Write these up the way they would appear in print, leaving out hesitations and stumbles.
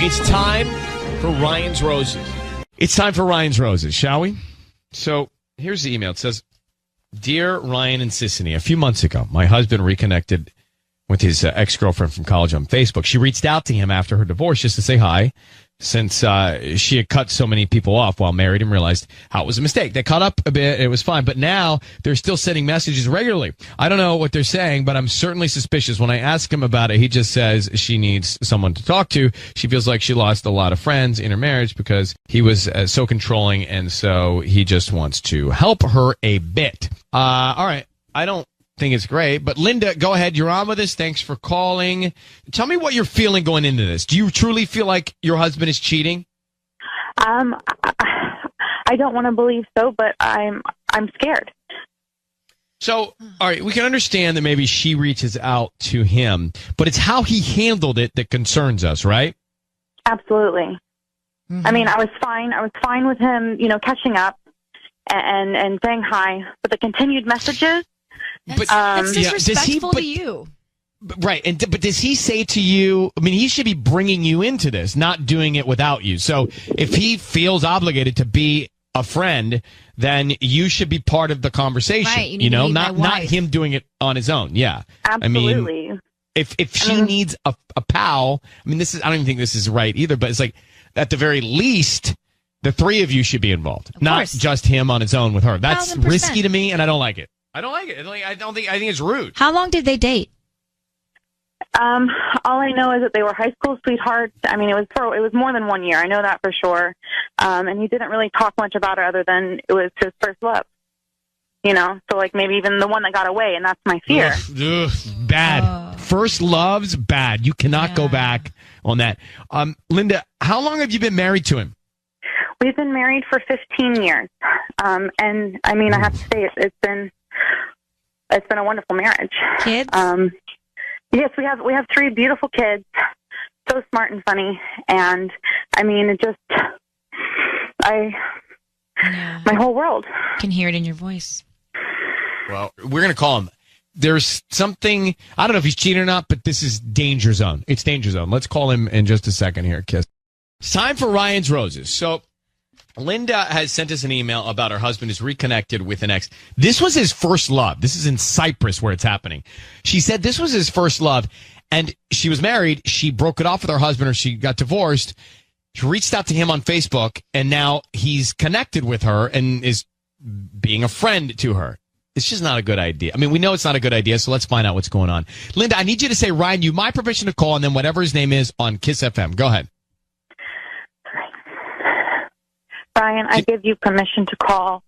It's time for Ryan's Roses. It's time for Ryan's Roses, shall we? So here's the email. It says, Dear Ryan and Sissany, a few months ago, my husband reconnected with his ex-girlfriend from college on Facebook. She reached out to him after her divorce just to say hi, since she had cut so many people off while married and realized how it was a mistake. They caught up a bit. It was fine. But now they're still sending messages regularly. I don't know what they're saying, but I'm certainly suspicious. When I ask him about it, he just says she needs someone to talk to. She feels like she lost a lot of friends in her marriage because he was so controlling, and so he just wants to help her a bit. All right. I don't think it's great, but Linda, go ahead. You're on with us. Thanks for calling. Tell me what you're feeling going into this. Do you truly feel like your husband is cheating? I don't want to believe so, but I'm scared. So, all right, we can understand that maybe she reaches out to him, but it's how he handled it that concerns us, right? Absolutely. Mm-hmm. I mean, I was fine with him, catching up and saying hi, but the continued messages. That's disrespectful to you. Right. But does he say to you, I mean, he should be bringing you into this, not doing it without you. So if he feels obligated to be a friend, then you should be part of the conversation, right, not him doing it on his own. Yeah. Absolutely. I mean, if she needs a pal, I mean, I don't even think this is right either, but it's like at the very least, the three of you should be involved, not just him on his own with her. That's 1,000%. risky to me, and I don't like it. I think it's rude. How long did they date? All I know is that they were high school sweethearts. I mean, it was more than 1 year. I know that for sure. And he didn't really talk much about her other than it was his first love. So like maybe even the one that got away, and that's my fear. Ugh, bad. First love's bad. You cannot go back on that. Linda, how long have you been married to him? We've been married for 15 years. And I mean, I have to say it's been a wonderful marriage. Kids? Yes, we have 3 beautiful kids, so smart and funny, and I mean, my whole world. I can hear it in your voice. Well, we're going to call him. There's something, I don't know if he's cheating or not, but this is danger zone. It's danger zone. Let's call him in just a second here, Kiss. It's time for Ryan's Roses. So Linda has sent us an email about her husband is reconnected with an ex. This was his first love. This is in Cyprus where it's happening. She said this was his first love, and she was married. She broke it off with her husband, or she got divorced. She reached out to him on Facebook, and now he's connected with her and is being a friend to her. It's just not a good idea. I mean, we know it's not a good idea, so let's find out what's going on. Linda, I need you to say, Ryan, you my permission to call, and then whatever his name is on Kiss FM. Go ahead. Ryan, I give you permission to call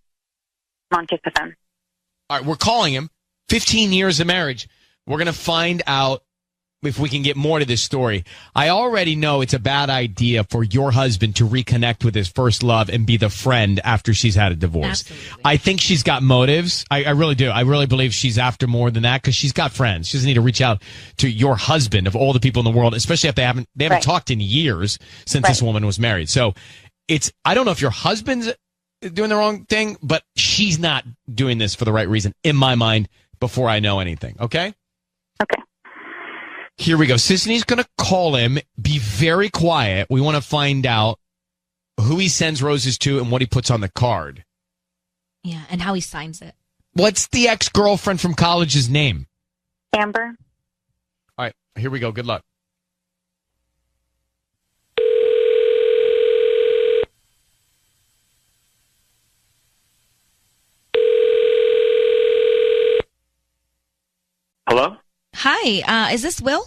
on Kiss FM. All right, we're calling him. 15 years of marriage. We're going to find out if we can get more to this story. I already know it's a bad idea for your husband to reconnect with his first love and be the friend after she's had a divorce. Absolutely. I think she's got motives. I really do. I really believe she's after more than that because she's got friends. She doesn't need to reach out to your husband of all the people in the world, especially if they haven't talked in years since this woman was married. So I don't know if your husband's doing the wrong thing, but she's not doing this for the right reason, in my mind, before I know anything. Okay? Okay. Here we go. Sisney's going to call him. Be very quiet. We want to find out who he sends roses to and what he puts on the card. Yeah, and how he signs it. What's the ex-girlfriend from college's name? Amber. All right. Here we go. Good luck. Hello? Hi, is this Will?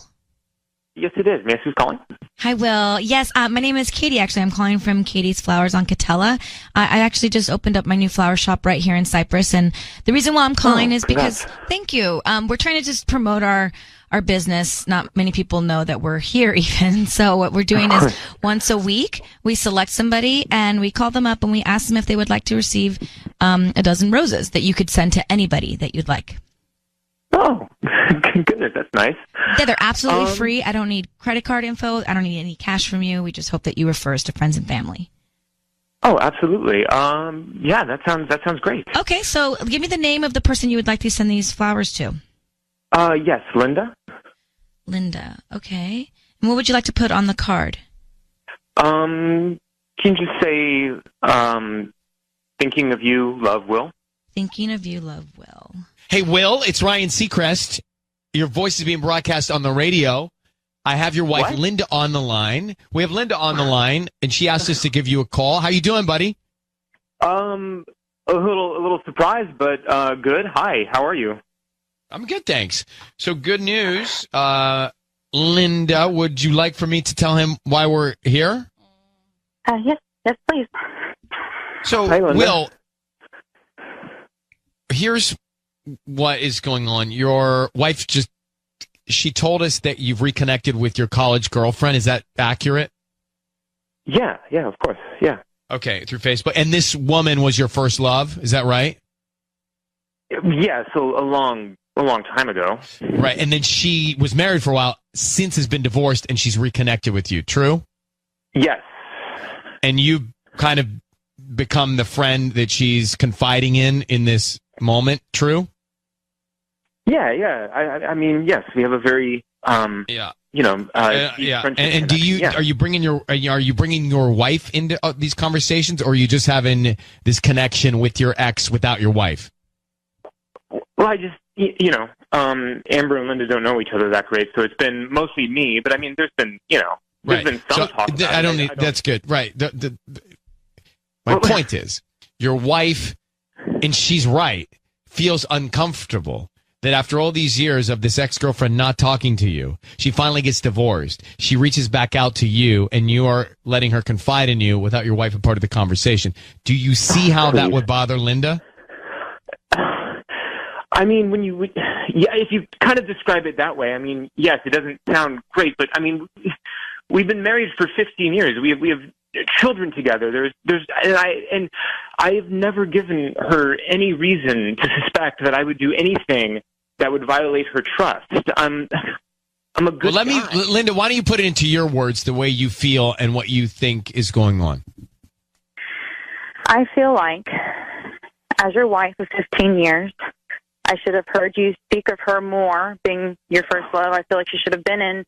Yes, it is. May I ask who's calling? Hi, Will. Yes, my name is Katie, actually. I'm calling from Katie's Flowers on Catella. I actually just opened up my new flower shop right here in Cyprus, and the reason why I'm calling is because, thank you, we're trying to just promote our business. Not many people know that we're here even, so what we're doing is once a week, we select somebody, and we call them up, and we ask them if they would like to receive a dozen roses that you could send to anybody that you'd like. Oh, goodness, that's nice. Yeah, they're absolutely free. I don't need credit card info. I don't need any cash from you. We just hope that you refer us to friends and family. Oh, absolutely. Yeah, that sounds great. Okay, so give me the name of the person you would like to send these flowers to. Yes, Linda. Linda, okay. And what would you like to put on the card? Can you just say, thinking of you, love, Will? Thinking of you, love, Will. Hey, Will, it's Ryan Seacrest. Your voice is being broadcast on the radio. I have your wife, What? Linda, on the line. We have Linda on the line, and she asked us to give you a call. How you doing, buddy? A little surprised, but good. Hi, how are you? I'm good, thanks. So good news. Linda, would you like for me to tell him why we're here? Yes, please. So, Hi, Linda. Will, here's what is going on. Your wife she told us that you've reconnected with your college girlfriend. Is that accurate? Yeah, of course, yeah. Okay, through Facebook. And this woman was your first love. Is that right? Yeah, so a long time ago. Right. And then she was married for a while, since has been divorced, and she's reconnected with you. True? Yes. And you kind of become the friend that she's confiding in this moment. True? Yeah. I mean, yes, we have a very, deep friendship And do you connection, are you bringing your wife into these conversations, or are you just having this connection with your ex without your wife? Well, I just, Amber and Linda don't know each other that great, so it's been mostly me. But I mean, there's been been some talk. About it. That's good. Right. My point is, your wife, and she's right, feels uncomfortable that after all these years of this ex-girlfriend not talking to you, she finally gets divorced. She reaches back out to you, and you are letting her confide in you without your wife a part of the conversation. Do you see how that would bother Linda? I mean, if you kind of describe it that way, I mean, yes, it doesn't sound great, but I mean, we've been married for 15 years. We have children together. And I've never given her any reason to suspect that I would do anything that would violate her trust. I'm a good guy. Linda, why don't you put it into your words the way you feel and what you think is going on? I feel like, as your wife of 15 years, I should have heard you speak of her more, being your first love. I feel like she should have been in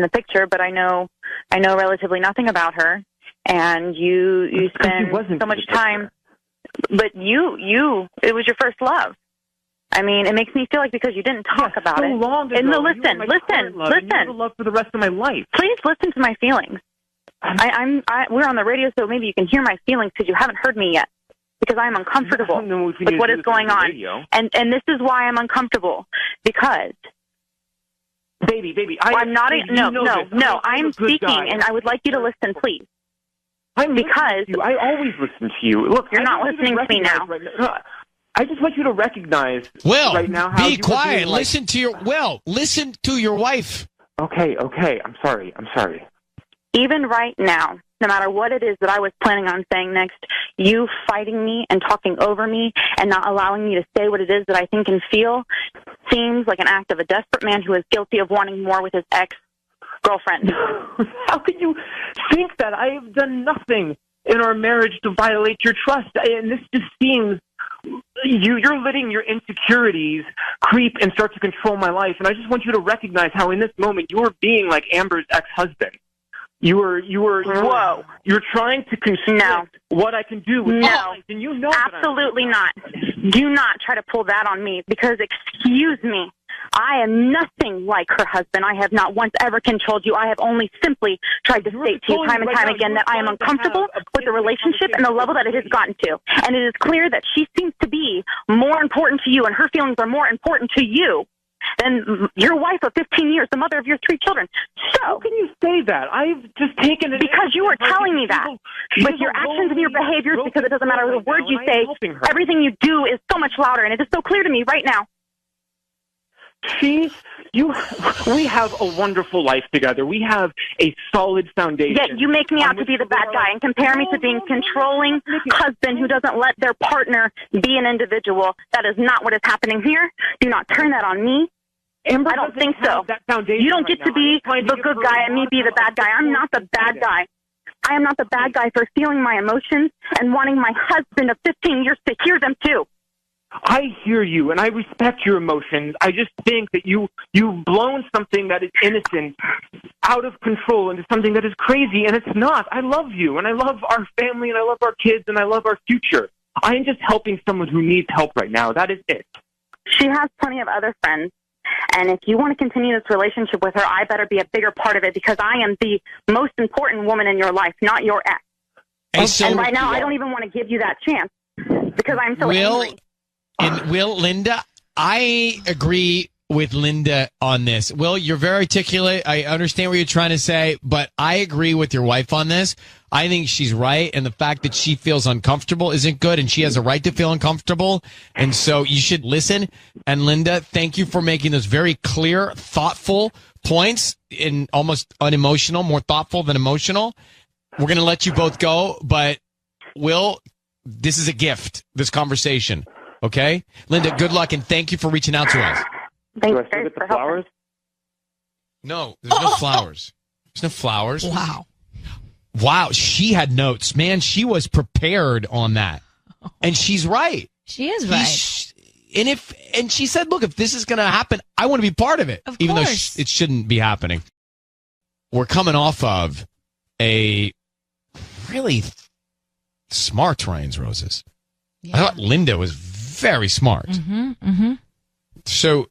the picture, but I know relatively nothing about her. And you spend so much time, but it was your first love. I mean, it makes me feel like because you didn't talk about it. Long ago, and listen. The love for the rest of my life. Please listen to my feelings. We're on the radio, so maybe you can hear my feelings because you haven't heard me yet. Because I'm uncomfortable with what is going on, and this is why I'm uncomfortable. Because, baby, I'm not. No. I'm speaking, and I would like you to listen, please. Because I always listen to you. Look, you're not listening to me now. I just want you to recognize right now how be quiet. Listen to your wife. Okay. I'm sorry. Even right now, no matter what it is that I was planning on saying next, you fighting me and talking over me and not allowing me to say what it is that I think and feel seems like an act of a desperate man who is guilty of wanting more with his ex-girlfriend. How can you think that? I have done nothing in our marriage to violate your trust, and this just seems you're letting your insecurities creep and start to control my life. And I just want you to recognize how in this moment you're being like Amber's ex-husband. You're trying to constrict what I can do with my life, and you know absolutely not. Do not try to pull that on me, because excuse me, I am nothing like her husband. I have not once ever controlled you. I have only simply tried to state to you time and time again that I am uncomfortable with the relationship and the level that it has gotten to. And it is clear that she seems to be more important to you, and her feelings are more important to you than your wife of 15 years, the mother of your 3 children. So, how can you say that? I've just taken it because you are telling me that. With your actions and your behaviors, because it doesn't matter the words you say, everything you do is so much louder, and it is so clear to me right now. We have a wonderful life together. We have a solid foundation. Yet you make me out to be the bad guy and compare me to being controlling husband who doesn't let their partner be an individual. That is not what is happening here. Do not turn that on me. Amber, I don't think so. You don't get to be the good guy and me be the bad guy. I'm not the bad guy. I am not the bad guy for feeling my emotions and wanting my husband of 15 years to hear them too. I hear you, and I respect your emotions. I just think that you've blown something that is innocent out of control into something that is crazy, and it's not. I love you, and I love our family, and I love our kids, and I love our future. I am just helping someone who needs help right now. That is it. She has plenty of other friends. And if you want to continue this relationship with her, I better be a bigger part of it because I am the most important woman in your life, not your ex. And right now, I don't even want to give you that chance because I'm so angry. Linda, I agree with Linda on this. Will, you're very articulate. I understand what you're trying to say, but I agree with your wife on this. I think she's right, and the fact that she feels uncomfortable isn't good, and she has a right to feel uncomfortable, and so you should listen. And Linda, thank you for making those very clear, thoughtful points, and almost unemotional, more thoughtful than emotional. We're going to let you both go, but Will, this is a gift, this conversation, okay? Linda, good luck, and thank you for reaching out to us. Thanks, Do I still get the flowers? No, there's no flowers. There's no flowers. Wow, she had notes. Man, she was prepared on that. And she's right. She is right. And she said, look, if this is going to happen, I want to be part of it. Of even course. Though it shouldn't be happening. We're coming off of a really smart Ryan's Roses. Yeah. I thought Linda was very smart. So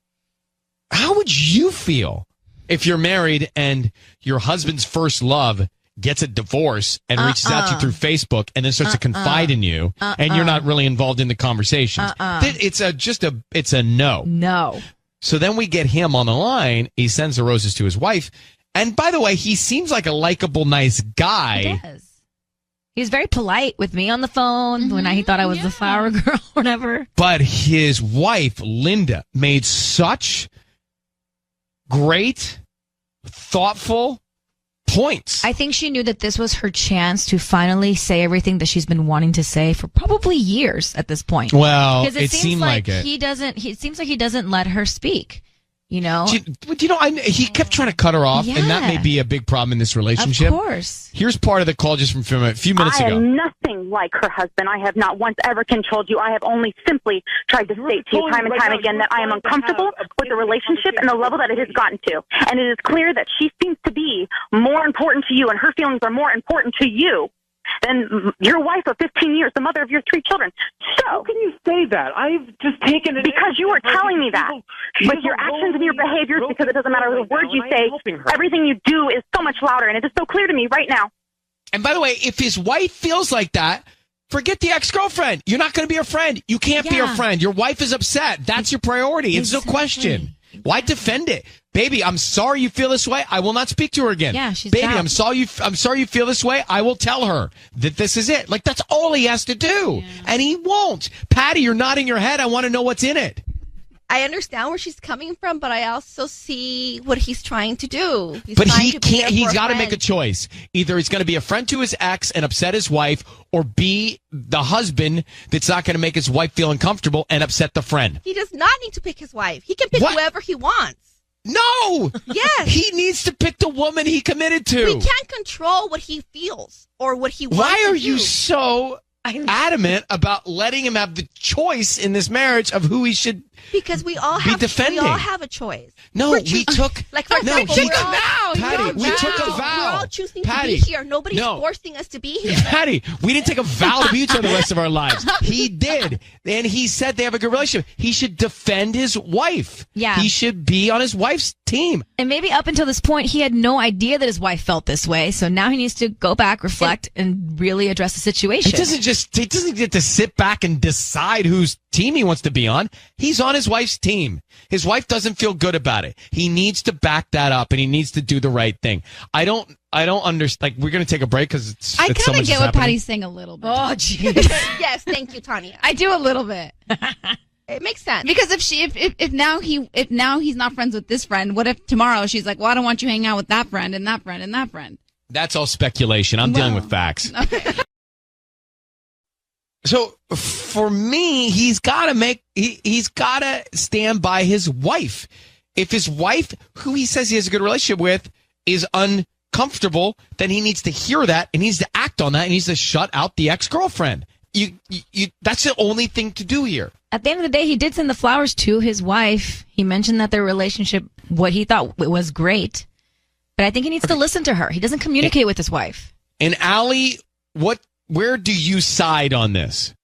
how would you feel if you're married and your husband's first love gets a divorce and reaches out to you through Facebook and then starts to confide in you and you're not really involved in the conversations? It's a no. No. So then we get him on the line. He sends the roses to his wife. And by the way, he seems like a likable, nice guy. He does. He was very polite with me on the phone when he thought I was the flower girl or whatever. But his wife, Linda, made such great, thoughtful points. I think she knew that this was her chance to finally say everything that she's been wanting to say for probably years at this point. Well, because it seemed like it. It seems like he doesn't let her speak. You know, he kept trying to cut her off, and that may be a big problem in this relationship. Of course. Here's part of the call just from a few minutes ago. I am nothing like her husband. I have not once ever controlled you. I have only simply tried to state to you time and time again that I am uncomfortable with the relationship and the level that it has gotten to. And it is clear that she seems to be more important to you, and her feelings are more important to you than your wife of 15 years, the mother of your 3 children. So, how can you say that? I've just taken it because you are telling me that with your actions and your behaviors, because it doesn't matter the words you say, everything you do is so much louder, and it is so clear to me right now. And by the way, if his wife feels like that, forget the ex-girlfriend. You're not going to be her friend. You can't be her friend. Your wife is upset. That's your priority. It's no question. Why defend it? Baby, I'm sorry you feel this way. I will not speak to her again. Yeah, she's Baby, out. I'm sorry you feel this way. I will tell her that this is it. Like, that's all he has to do. Yeah. And he won't. Patty, you're nodding your head. I want to know what's in it. I understand where she's coming from, but I also see what he's trying to do. But he can't. He's got to make a choice. Either he's going to be a friend to his ex and upset his wife, or be the husband that's not going to make his wife feel uncomfortable and upset the friend. He does not need to pick his wife. He can pick whoever he wants. No! Yes. He needs to pick the woman he committed to. We can't control what he feels or what he wants to do. Why are you so adamant about letting him have the choice in this marriage of who he should Because we all have defending? We all have a choice. No, we took like for example, Patty, we took a vow. We're all choosing to be here. Nobody's forcing us to be here. Patty, we didn't take a vow to be each other the rest of our lives. He did. And he said they have a good relationship. He should defend his wife. Yeah. He should be on his wife's team. And maybe up until this point, he had no idea that his wife felt this way. So now he needs to go back, reflect, and really address the situation. He doesn't get to sit back and decide whose team he wants to be on. He's on his wife's team. His wife doesn't feel good about it. He needs to back that up, and he needs to do the right thing. I don't understand. Like, we're going to take a break because I kind of get what Patty's saying a little bit. Oh, jeez. Yes, thank you, Tanya. I do a little bit. It makes sense. Because if now he's not friends with this friend, what if tomorrow she's like, well, I don't want you hanging out with that friend and that friend and that friend? That's all speculation. I'm dealing with facts. Okay. So for me, he's got to stand by his wife. If his wife, who he says he has a good relationship with, is uncomfortable, then he needs to hear that and he needs to act on that and he needs to shut out the ex-girlfriend. That's the only thing to do here. At the end of the day, he did send the flowers to his wife. He mentioned that their relationship, what he thought was great. But I think he needs to listen to her. He doesn't communicate with his wife. And Allie, where do you side on this?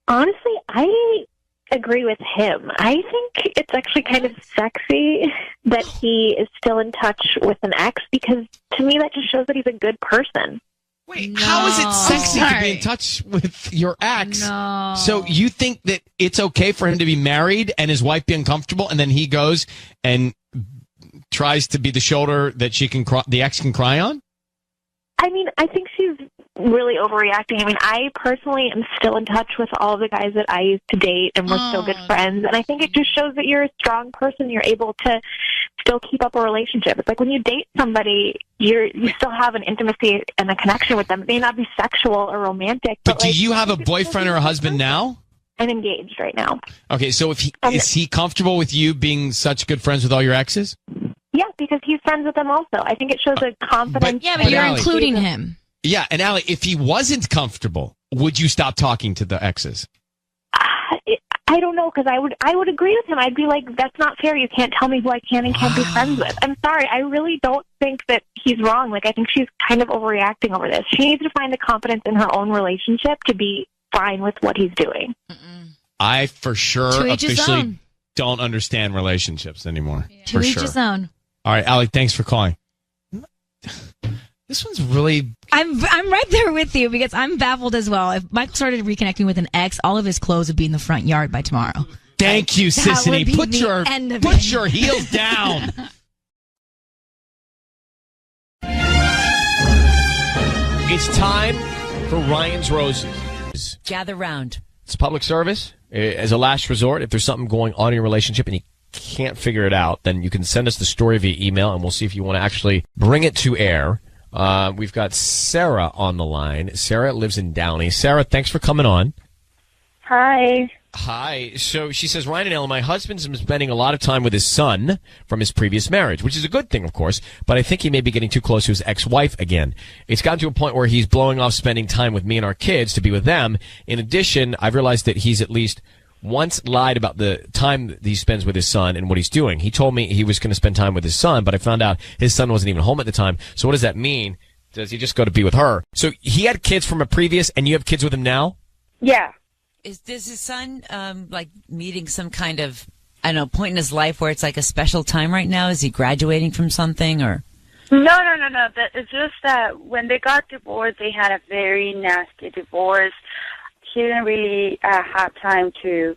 Honestly, I agree with him. I think it's actually kind of sexy that he is still in touch with an ex, because to me that just shows that he's a good person. Wait, how is it sexy to be in touch with your ex? No. So you think that it's okay for him to be married and his wife be uncomfortable, and then he goes and tries to be the shoulder that the ex can cry on? I mean, I think she's really overreacting. I mean, I personally am still in touch with all of the guys that I used to date, and we're still good friends. And I think it just shows that you're a strong person. You're able to still keep up a relationship. It's like when you date somebody, you still have an intimacy and a connection with them. It may not be sexual or romantic. But do you have a boyfriend or a husband now? I'm engaged right now. Okay, so is he comfortable with you being such good friends with all your exes? Yeah, because he's friends with them also. I think it shows a confidence. But you're Allie, including him. Yeah, and Allie, if he wasn't comfortable, would you stop talking to the exes? I don't know, because I would agree with him. I'd be like, that's not fair. You can't tell me who I can and can't be friends with. I'm sorry. I really don't think that he's wrong. Like, I think she's kind of overreacting over this. She needs to find the confidence in her own relationship to be fine with what he's doing. I for sure To each his officially own. don't understand relationships anymore. To For each sure. his own. All right, Allie, thanks for calling. This one's really... I'm right there with you, because I'm baffled as well. If Mike started reconnecting with an ex, all of his clothes would be in the front yard by tomorrow. Thank you, That would Sissany. be Put the end of put it. your heels down. It's time for Ryan's Roses. Gather round. It's public service. As a last resort, if there's something going on in your relationship and you can't figure it out, then you can send us the story via email, and we'll see if you want to actually bring it to air. We've got Sarah on the line. Sarah lives in Downey. Sarah, thanks for coming on. Hi. Hi. So she says, Ryan and Ellen, my husband's been spending a lot of time with his son from his previous marriage, which is a good thing, of course, but I think he may be getting too close to his ex-wife again. It's gotten to a point where he's blowing off spending time with me and our kids to be with them. In addition, I've realized that he's at least once lied about the time that he spends with his son and what he's doing. He told me he was going to spend time with his son, but I found out his son wasn't even home at the time. So what does that mean? Does he just go to be with her? So he had kids from a previous, and you have kids with him now? Yeah. Does his son like meeting some kind of, I don't know, point in his life where it's like a special time right now? Is he graduating from something or? No. It's just that when they got divorced, they had a very nasty divorce. He didn't really have time to,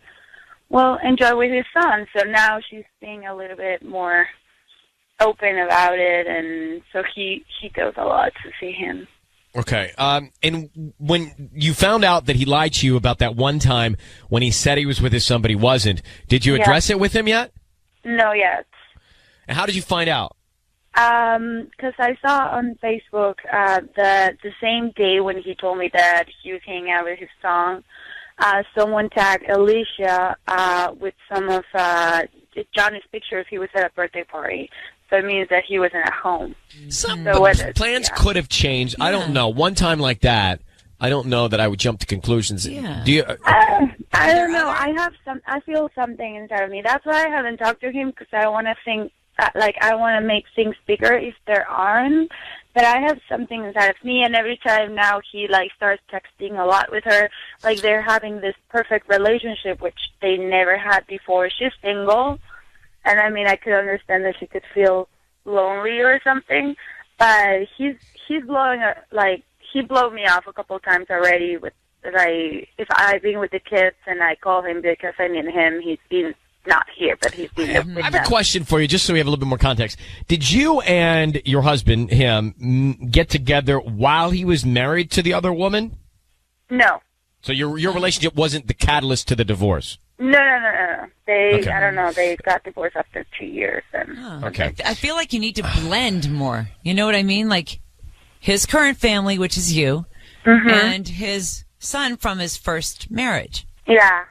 enjoy with his son. So now she's being a little bit more open about it, and so he goes a lot to see him. Okay. And when you found out that he lied to you about that one time when he said he was with his son but he wasn't, did you address it with him yet? No, yet. And how did you find out? Because I saw on Facebook the same day when he told me that he was hanging out with his son, someone tagged Alicia with some of Johnny's pictures. He was at a birthday party. So it means that he wasn't at home. Plans could have changed. Yeah. I don't know. One time like that, I don't know that I would jump to conclusions. Yeah. Do you? I don't know. I feel something inside of me. That's why I haven't talked to him, because I want to think, I want to make things bigger if there aren't. But I have something inside of me, and every time now he starts texting a lot with her, like they're having this perfect relationship, which they never had before. She's single. And I mean, I could understand that she could feel lonely or something, but he's blowing he blew me off a couple of times already. If I've been with the kids and I call him because I need him, he's been not here, but he's been. I have a question for you, just so we have a little bit more context. Did you and your husband, him, get together while he was married to the other woman? No. So your relationship wasn't the catalyst to the divorce? No. I don't know. They got divorced after 2 years. Okay. I feel like you need to blend more. You know what I mean? Like his current family, which is you, and his son from his first marriage. Yeah.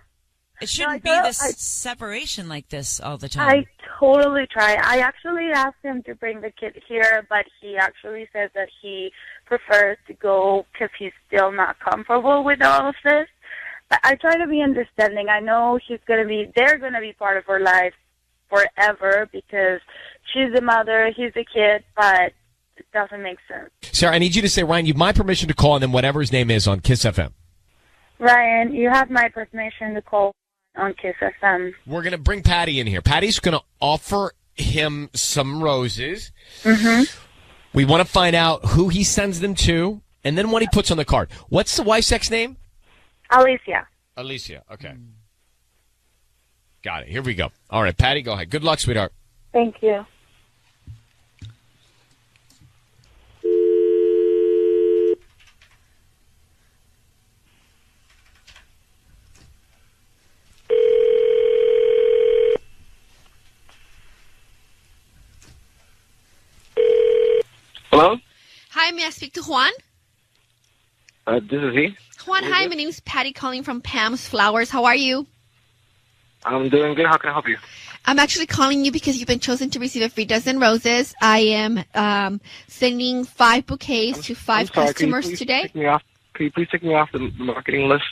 It shouldn't be this separation like this all the time. I totally try. I actually asked him to bring the kid here, but he actually says that he prefers to go because he's still not comfortable with all of this. I try to be understanding. I know they're going to be part of her life forever because she's the mother, he's the kid, but it doesn't make sense. Sarah, I need you to say, Ryan, you have my permission to call, and then whatever his name is on Kiss FM. Ryan, you have my permission to call on Kiss FM. We're going to bring Patty in here. Patty's going to offer him some roses. Mm-hmm. We want to find out who he sends them to, and then what he puts on the card. What's the wife's ex name? Alicia. Alicia, okay. Got it. Here we go. All right, Patty, go ahead. Good luck, sweetheart. Thank you. Hello? Hi, may I speak to Juan? This is he. Juan, hi, my name is Patty calling from Pam's Flowers. How are you? I'm doing good. How can I help you? I'm actually calling you because you've been chosen to receive a free dozen roses. I am sending 5 bouquets to 5 customers today. Can you please take me off the marketing list?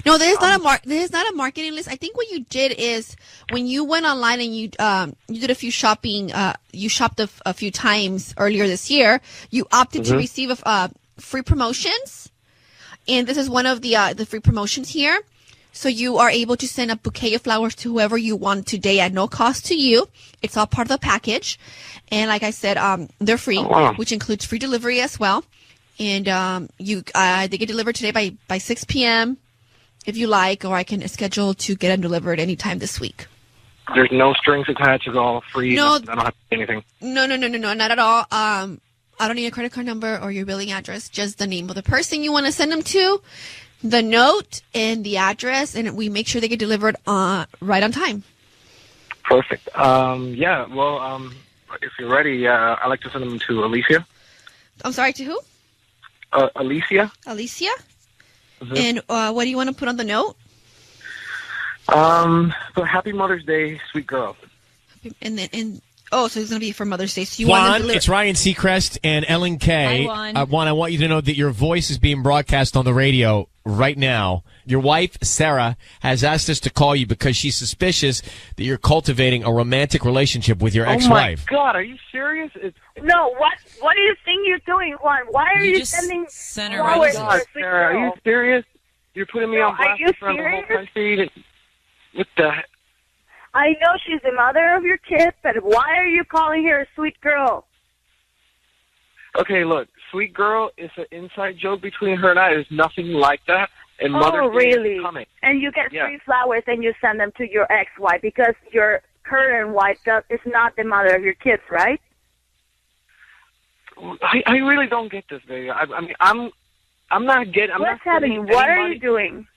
No, there is not a marketing list. I think what you did is when you went online and you did a few shopping, you shopped a few times earlier this year. You opted to receive free promotions, and this is one of the free promotions here. So you are able to send a bouquet of flowers to whoever you want today at no cost to you. It's all part of the package, and like I said, they're free, which includes free delivery as well. And they get delivered today by 6 p.m. if you like, or I can schedule to get them delivered anytime this week. There's no strings attached. It's all free. No, I don't have to pay anything. No, not at all. I don't need a credit card number or your billing address, just the name of the person you want to send them to, the note, and the address, and we make sure they get delivered right on time. Perfect. Yeah, well, if you're ready, I'd like to send them to Alicia. I'm sorry, to who? Alicia. Alicia? And what do you want to put on the note? So happy Mother's Day, sweet girl. So it's going to be for Mother's Day. So you Juan, want it's Ryan Seacrest and Ellen Kay. Hi, Juan. Juan, I want you to know that your voice is being broadcast on the radio right now. Your wife, Sarah, has asked us to call you because she's suspicious that you're cultivating a romantic relationship with your ex-wife. Oh, my God. Are you serious? No, what do you think you're doing, Juan? Why are you sending flowers to a sweet Sarah, girl? are you serious? You're putting me on blast in front of the whole country. What the heck? I know she's the mother of your kids, but why are you calling her a sweet girl? Okay, look, sweet girl is an inside joke between her and I. There's nothing like that. And Mother's Day is coming. And you get free flowers and you send them to your ex-wife because your current wife is not the mother of your kids, right? I really don't get this, baby. I mean, I'm not getting. What's happening? What are you doing?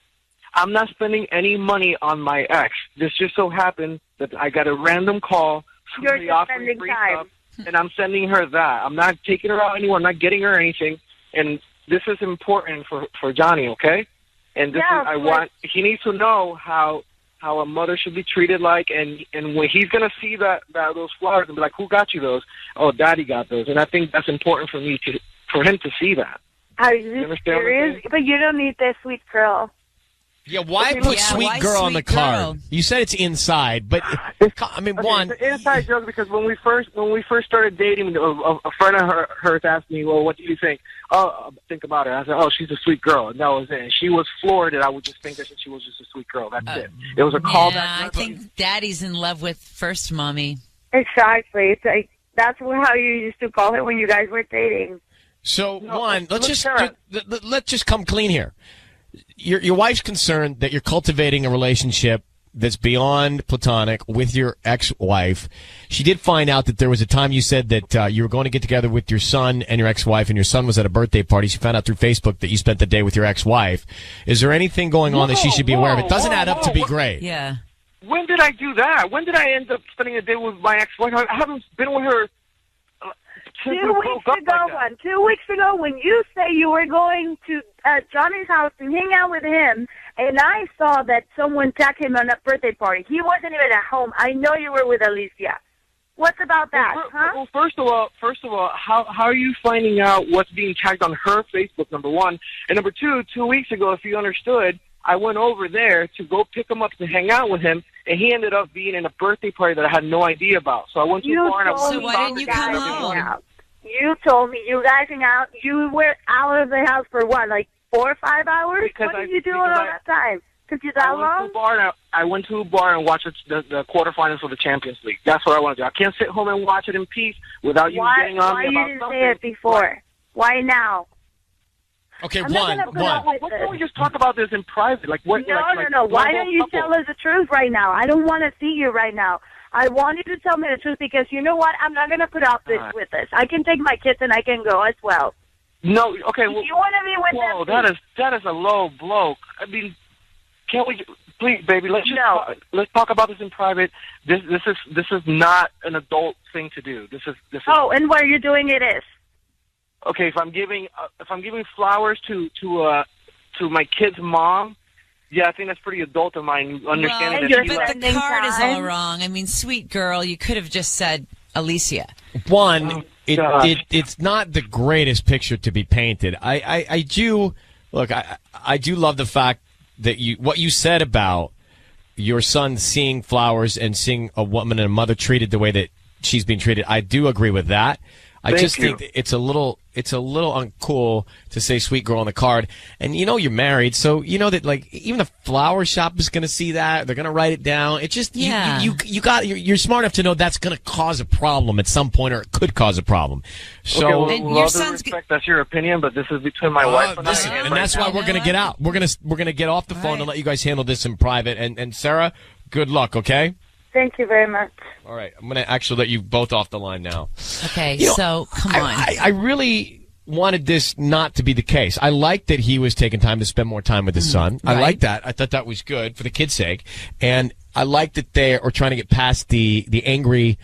I'm not spending any money on my ex. This just so happened that I got a random call. You're just spending time. And I'm sending her that. I'm not taking her out anywhere. I'm not getting her anything. And this is important for Johnny, okay? And this he needs to know how a mother should be treated like, and when he's gonna see those flowers and be like, who got you those? Oh, Daddy got those. And I think that's important for him to see that. Are you serious? But you don't need that sweet girl. Yeah, why put sweet girl on the card? You said it's inside, but I mean, Juan. It's an inside joke because when we first started dating, a friend of hers asked me, "Well, what do you think?" Oh, think about her. I said, "Oh, she's a sweet girl," and that was it. And she was floored that I would just think that she was just a sweet girl. That's it. It was a callback. Yeah, I think Daddy's in love with first mommy. Exactly. It's like that's how you used to call her when you guys were dating. So, Juan, let's just come clean here. Your wife's concerned that you're cultivating a relationship that's beyond platonic with your ex-wife. She did find out that there was a time you said that you were going to get together with your son and your ex-wife, and your son was at a birthday party. She found out through Facebook that you spent the day with your ex-wife. Is there anything going on that she should be aware of? It doesn't add up to be great. Yeah. When did I do that? When did I end up spending a day with my ex-wife? I haven't been with her. 2 weeks ago, Juan. 2 weeks ago, when you say you were going to Johnny's house to hang out with him, and I saw that someone tagged him on a birthday party. He wasn't even at home. I know you were with Alicia. What's about that, Well, first of all, how are you finding out what's being tagged on her Facebook, number one? And number two, 2 weeks ago, if you understood, I went over there to go pick him up to hang out with him, and he ended up being in a birthday party that I had no idea about. So I went to a bar and I So why didn't you come home? You told me you guys hang out. You were out of the house for what, like 4 or 5 hours? What did you do all that time? Took you that long? I went to a bar and watched the quarterfinals of the Champions League. That's what I want to do. I can't sit home and watch it in peace without you getting on me about something. Why you didn't say it before? Why now? Okay, Why don't we just talk about this in private? Like what? No. Why don't you tell us the truth right now? I don't want to see you right now. I want you to tell me the truth because you know what? I'm not going to put up with this. I can take my kids and I can go as well. No, okay. Well, if you want to be with them, that is a low blow. I mean, can't we please, baby? Let's talk about this in private. This is not an adult thing to do. This is. Oh, and where you're doing it is. Okay, if I'm giving flowers to my kid's mom, yeah, I think that's pretty adult of mine. Understanding but the card is all wrong. I mean, sweet girl, you could have just said Alicia. It's not the greatest picture to be painted. I do love the fact that what you said about your son seeing flowers and seeing a woman and a mother treated the way that she's being treated. I do agree with that. I just think that it's a little uncool to say sweet girl on the card. And you know you're married, so you know that like even the flower shop is going to see that. They're going to write it down. It just you're smart enough to know that's going to cause a problem at some point, or it could cause a problem. So and your son's respect, that's your opinion, but this is between my wife and I. And that's why we're going to get out. We're going to get off the phone and let you guys handle this in private. And Sarah, good luck, okay? Thank you very much. All right. I'm going to actually let you both off the line now. Okay, so come on. I really wanted this not to be the case. I like that he was taking time to spend more time with his son. Right. I like that. I thought that was good for the kid's sake. And I like that they are trying to get past the angry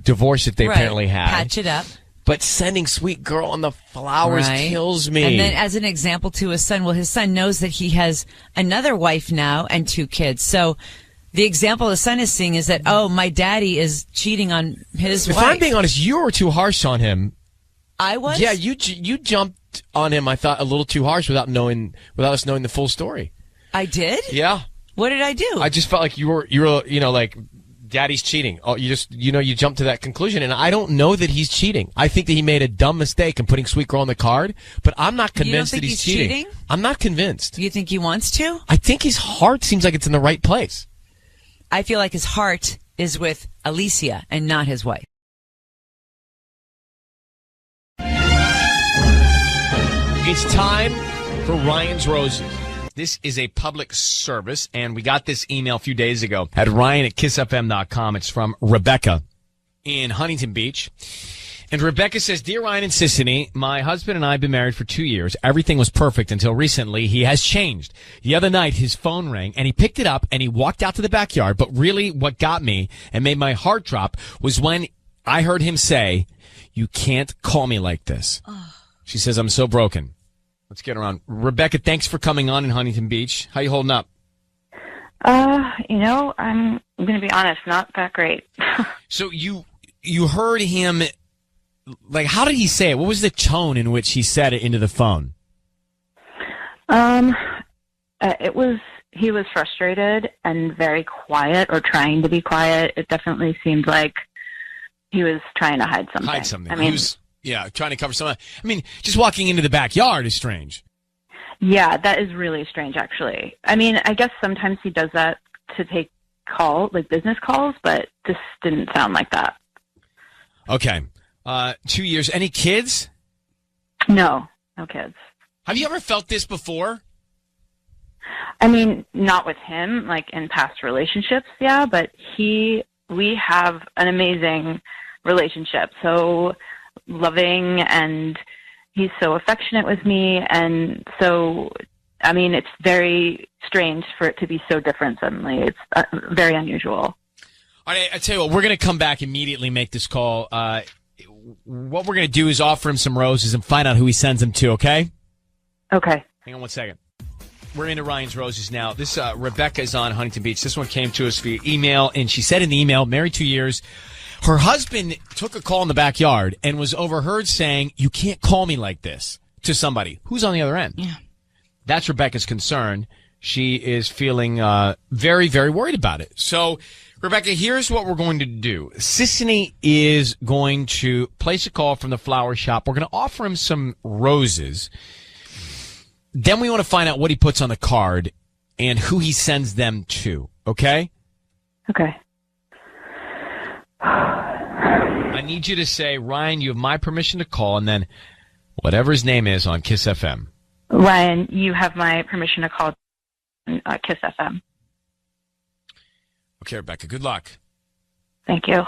divorce that they apparently had. Patch it up. But sending sweet girl on the flowers kills me. And then as an example to his son, well, his son knows that he has another wife now and 2 kids. So the example the son is seeing is that, oh, my daddy is cheating on his wife. If I'm being honest, you were too harsh on him. I was? Yeah, you jumped on him, I thought, a little too harsh without us knowing the full story. I did? Yeah. What did I do? I just felt like you were like, daddy's cheating. Oh, you jumped to that conclusion, and I don't know that he's cheating. I think that he made a dumb mistake in putting sweet girl on the card, but I'm not convinced that he's cheating. I'm not convinced. You think he wants to? I think his heart seems like it's in the right place. I feel like his heart is with Alicia and not his wife. It's time for Ryan's Roses. This is a public service, and we got this email a few days ago at ryan@kissfm.com. It's from Rebecca in Huntington Beach. And Rebecca says, Dear Ryan and Sissany, my husband and I have been married for 2 years. Everything was perfect until recently. He has changed. The other night, his phone rang, and he picked it up, and he walked out to the backyard. But really, what got me and made my heart drop was when I heard him say, you can't call me like this. She says, I'm so broken. Let's get her on. Rebecca, thanks for coming on in Huntington Beach. How you holding up? I'm going to be honest, not that great. So you heard him... Like, how did he say it? What was the tone in which he said it into the phone? He was frustrated and very quiet, or trying to be quiet. It definitely seemed like he was trying to hide something. He was, trying to cover something. I mean, just walking into the backyard is strange. Yeah, that is really strange, actually. I mean, I guess sometimes he does that to take business calls, but this didn't sound like that. Okay. 2 years. Any kids? No kids. Have you ever felt this before? I mean, not with him, like in past relationships, yeah, but we have an amazing relationship. So loving, and he's so affectionate with me. And so, I mean, it's very strange for it to be so different suddenly. It's very unusual. All right, I tell you what, we're going to come back immediately, make this call. What we're going to do is offer him some roses and find out who he sends them to, okay? Okay. Hang on one second. We're into Ryan's Roses now. This Rebecca is on Huntington Beach. This one came to us via email, and she said in the email, married 2 years, her husband took a call in the backyard and was overheard saying, you can't call me like this, to somebody. Who's on the other end? Yeah. That's Rebecca's concern. she is feeling very, very worried about it. So, Rebecca, here's what we're going to do. Sissany is going to place a call from the flower shop. We're going to offer him some roses. Then we want to find out what he puts on the card and who he sends them to. Okay? Okay. I need you to say, Ryan, you have my permission to call, and then whatever his name is on Kiss FM. Ryan, you have my permission to call Kiss FM. Okay, Rebecca, good luck. Thank you.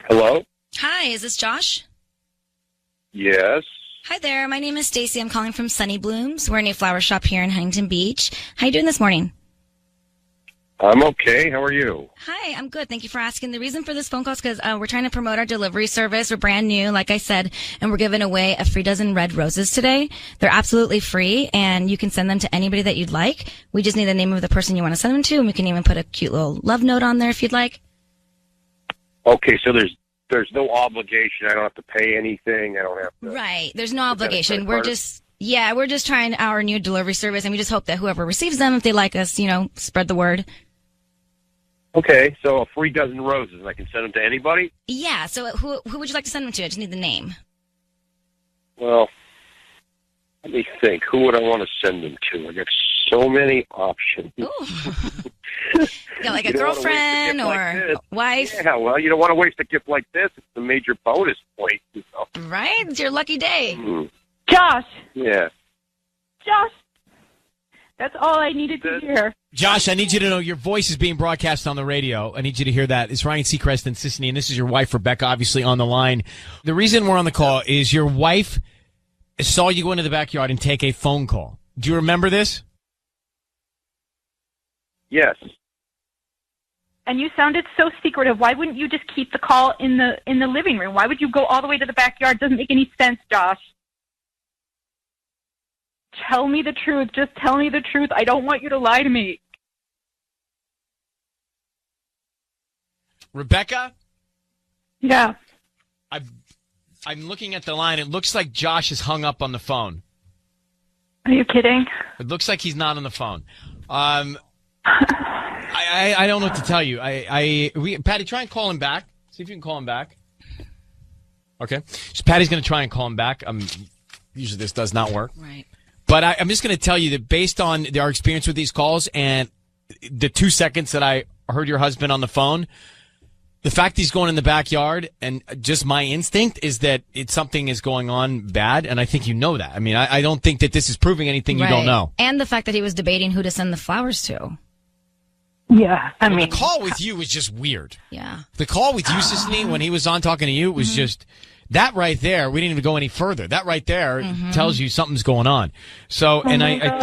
Hello? Hi, is this Josh? Yes. Hi there. My name is Stacy. I'm calling from Sunny Blooms. We're a new flower shop here in Huntington Beach. How you doing this morning? I'm okay. How are you? Hi, I'm good. Thank you for asking. The reason for this phone call is because we're trying to promote our delivery service. We're brand new, like I said, and we're giving away a free dozen red roses today. They're absolutely free, and you can send them to anybody that you'd like. We just need the name of the person you want to send them to, and we can even put a cute little love note on there if you'd like. Okay, so there's no obligation. I don't have to pay anything. I don't have to. Right. There's no obligation. We're just trying our new delivery service, and we just hope that whoever receives them, if they like us, spread the word. Okay, so a free dozen roses. I can send them to anybody? Yeah, so who would you like to send them to? I just need the name. Well, let me think. Who would I want to send them to? I got so many options. Ooh. Yeah, like a girlfriend or like a wife? Yeah, well, you don't want to waste a gift like this. It's a major bonus point. Right? It's your lucky day. Josh! Yeah. Josh! That's all I needed to hear. Josh, I need you to know your voice is being broadcast on the radio. I need you to hear that. It's Ryan Seacrest and Sissany, and this is your wife, Rebecca, obviously on the line. The reason we're on the call is your wife saw you go into the backyard and take a phone call. Do you remember this? Yes. And you sounded so secretive. Why wouldn't you just keep the call in the living room? Why would you go all the way to the backyard? It doesn't make any sense, Josh. Tell me the truth. Just tell me the truth. I don't want you to lie to me. Rebecca? Yeah. I'm looking at the line. It looks like Josh is hung up on the phone. Are you kidding? It looks like he's not on the phone. I don't know what to tell you. Patty, try and call him back. See if you can call him back. Okay. So Patty's going to try and call him back. Usually this does not work. Right. But I'm just going to tell you that based on our experience with these calls and the 2 seconds that I heard your husband on the phone, the fact he's going in the backyard and just my instinct is that something is going on bad, and I think you know that. I mean, I don't think that this is proving anything you don't know. And the fact that he was debating who to send the flowers to. Yeah, I mean, the call with you was just weird. Yeah. The call with you, Sissany, when he was on talking to you, was just that right there. We didn't even go any further. That right there tells you something's going on. So, and I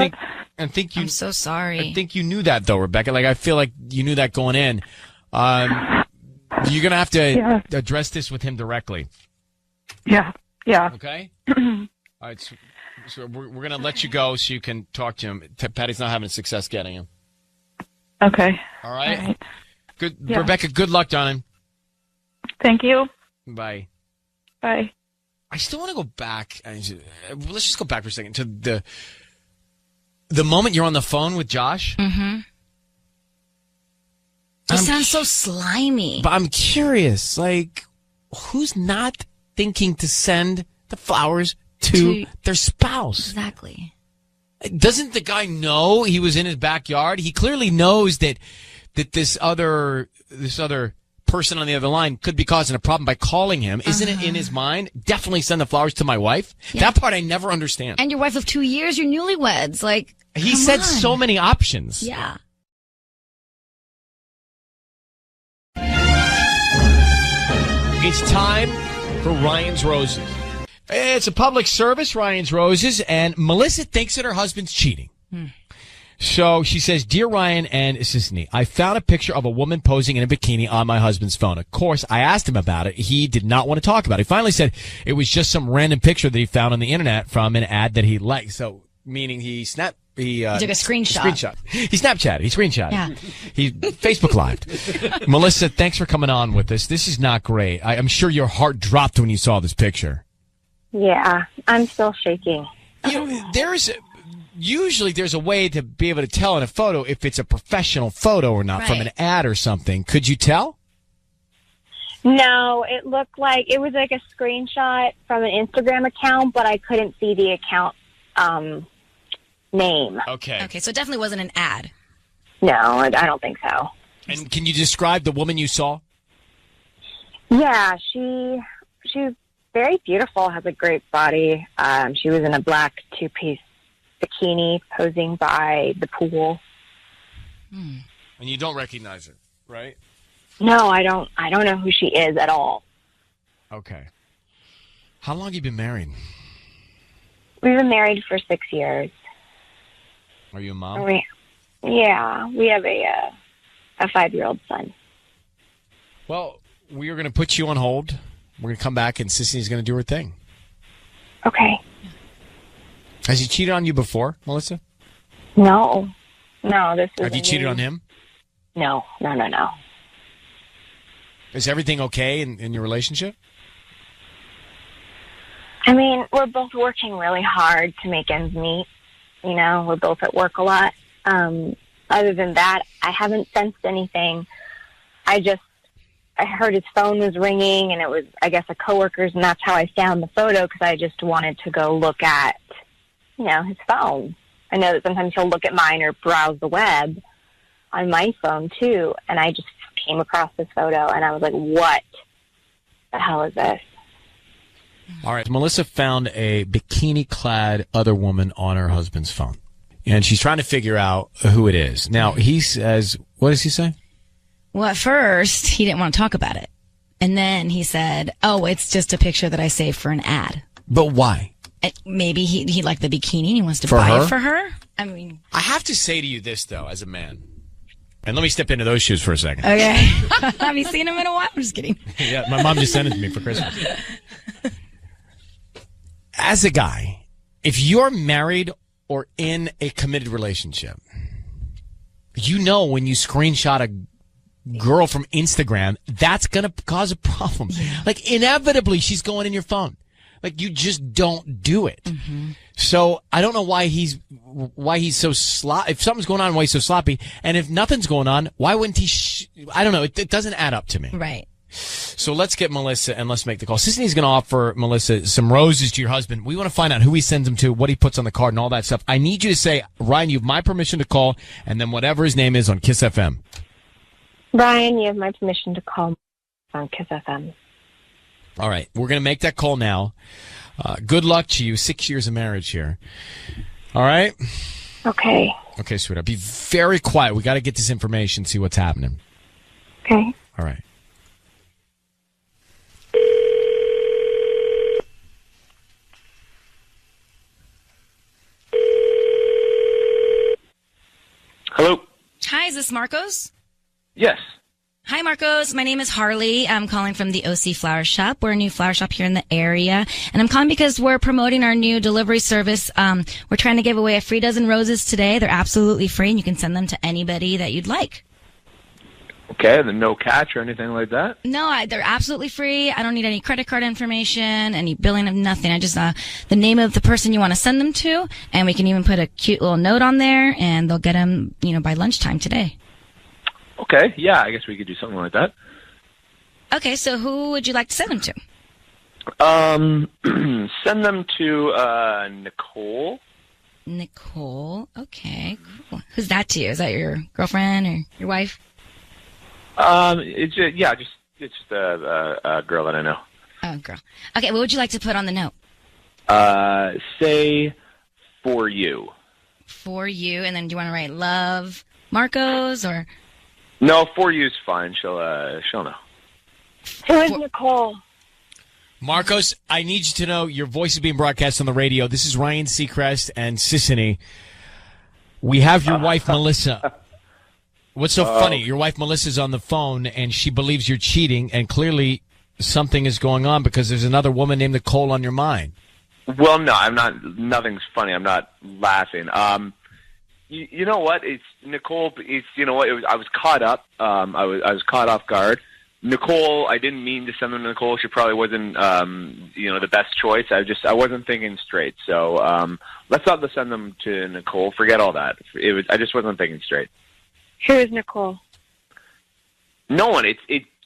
think you. I'm so sorry. I think you knew that though, Rebecca. Like I feel like you knew that going in. You're gonna have to address this with him directly. Yeah. Yeah. Okay. All right. So we're gonna let you go so you can talk to him. Patty's not having success getting him. Okay. All right. All right. Good, Yeah. Rebecca. Good luck, darling. Thank you. Bye. Bye. I still want to go back. Let's just go back for a second to the moment you're on the phone with Josh. Mm-hmm. It sounds so slimy. But I'm curious, like, who's not thinking to send the flowers to their spouse? Exactly. Doesn't the guy know he was in his backyard? He clearly knows that this other person on the other line could be causing a problem by calling him. Isn't it in his mind? Definitely send the flowers to my wife. Yeah. That part I never understand. And your wife of 2 years, you're newlyweds. Like, he said so many options. Yeah. It's time for Ryan's Roses. It's a public service, Ryan's Roses, and Melissa thinks that her husband's cheating. So she says, Dear Ryan and Sissany, I found a picture of a woman posing in a bikini on my husband's phone. Of course, I asked him about it. He did not want to talk about it. He finally said it was just some random picture that he found on the internet from an ad that he liked. So, meaning he He took a screenshot. He Snapchatted. He screenshotted. Yeah. He Facebook Lived. Melissa, thanks for coming on with us. This is not great. I'm sure your heart dropped when you saw this picture. Yeah, I'm still shaking. Usually there's a way to be able to tell in a photo if it's a professional photo or not from an ad or something. Could you tell? No, it looked like it was like a screenshot from an Instagram account, but I couldn't see the account name. Okay, so it definitely wasn't an ad. No, I don't think so. And can you describe the woman you saw? Yeah, she's very beautiful, has a great body. She was in a black two-piece bikini posing by the pool. And you don't recognize her, right? No, I don't know who she is at all. Okay. How long have you been married? We've been married for 6 years. Are you a mom? We have a 5-year-old son. Well, we are going to put you on hold. We're going to come back and Sissy's going to do her thing. Okay. Has he cheated on you before, Melissa? No, this is. Have you cheated on him? No. Is everything okay in your relationship? I mean, we're both working really hard to make ends meet. You know, we're both at work a lot. Other than that, I haven't sensed anything. I heard his phone was ringing, and it was, I guess, a coworker's, and that's how I found the photo, because I just wanted to go look at, his phone. I know that sometimes he'll look at mine or browse the web on my phone, too, and I just came across this photo, and I was like, what the hell is this? All right. Melissa found a bikini-clad other woman on her husband's phone, and she's trying to figure out who it is. Now, he says, what does he say? Well, at first, he didn't want to talk about it. And then he said, oh, it's just a picture that I saved for an ad. But why? Maybe he liked the bikini and he wants to For buy her? it for her. I mean, I have to say to you this, though, as a man. And let me step into those shoes for a second. okay. Have you seen him in a while? I'm just kidding. Yeah, my mom just sent it to me for Christmas. As a guy, if you're married or in a committed relationship, you know when you screenshot a girl from Instagram, that's going to cause a problem. Like, inevitably, she's going in your phone. Like, you just don't do it. Mm-hmm. So I don't know why he's so sloppy. If something's going on, why he's so sloppy. And if nothing's going on, why wouldn't he? I don't know. It doesn't add up to me. Right. So let's get Melissa and let's make the call. Sisney's going to offer Melissa some roses to your husband. We want to find out who he sends them to, what he puts on the card, and all that stuff. I need you to say, Ryan, you have my permission to call, and then whatever his name is on Kiss FM. Ryan, you have my permission to call on Kiss FM. All right. We're going to make that call now. Good luck to you. 6 years of marriage here. All right? Okay. Okay, sweetheart. Be very quiet. We got to get this information, see what's happening. Okay. All right. Hello. Hi, is this Marcos? Yes. Hi, Marcos. My name is Harley. I'm calling from the OC Flower Shop. We're a new flower shop here in the area. And I'm calling because we're promoting our new delivery service. We're trying to give away a free dozen roses today. They're absolutely free, and you can send them to anybody that you'd like. Okay, then no catch or anything like that? No, they're absolutely free. I don't need any credit card information, any billing of nothing. I just, the name of the person you want to send them to, and we can even put a cute little note on there, and they'll get them, by lunchtime today. Okay, yeah, I guess we could do something like that. Okay, so who would you like to send them to? Send them to Nicole. Nicole, okay, cool. Who's that to you? Is that your girlfriend or your wife? It's just a girl that I know. Oh, girl. Okay, what would you like to put on the note? Say for you. For you, and then do you want to write love, Marcos, or? No, for you's fine. She'll know. Who is Nicole? Marcos, I need you to know your voice is being broadcast on the radio. This is Ryan Seacrest and Sissany. We have your wife, Melissa. What's so funny? Your wife, Melissa's on the phone, and she believes you're cheating, and clearly something is going on because there's another woman named Nicole on your mind. Well, no, I'm not. Nothing's funny. I'm not laughing. You know what? It's Nicole. It's you know what? I was caught up. I was caught off guard. Nicole, I didn't mean to send them to Nicole. She probably wasn't, the best choice. I wasn't thinking straight. So let's not send them to Nicole. Forget all that. I just wasn't thinking straight. Who is Nicole? No one.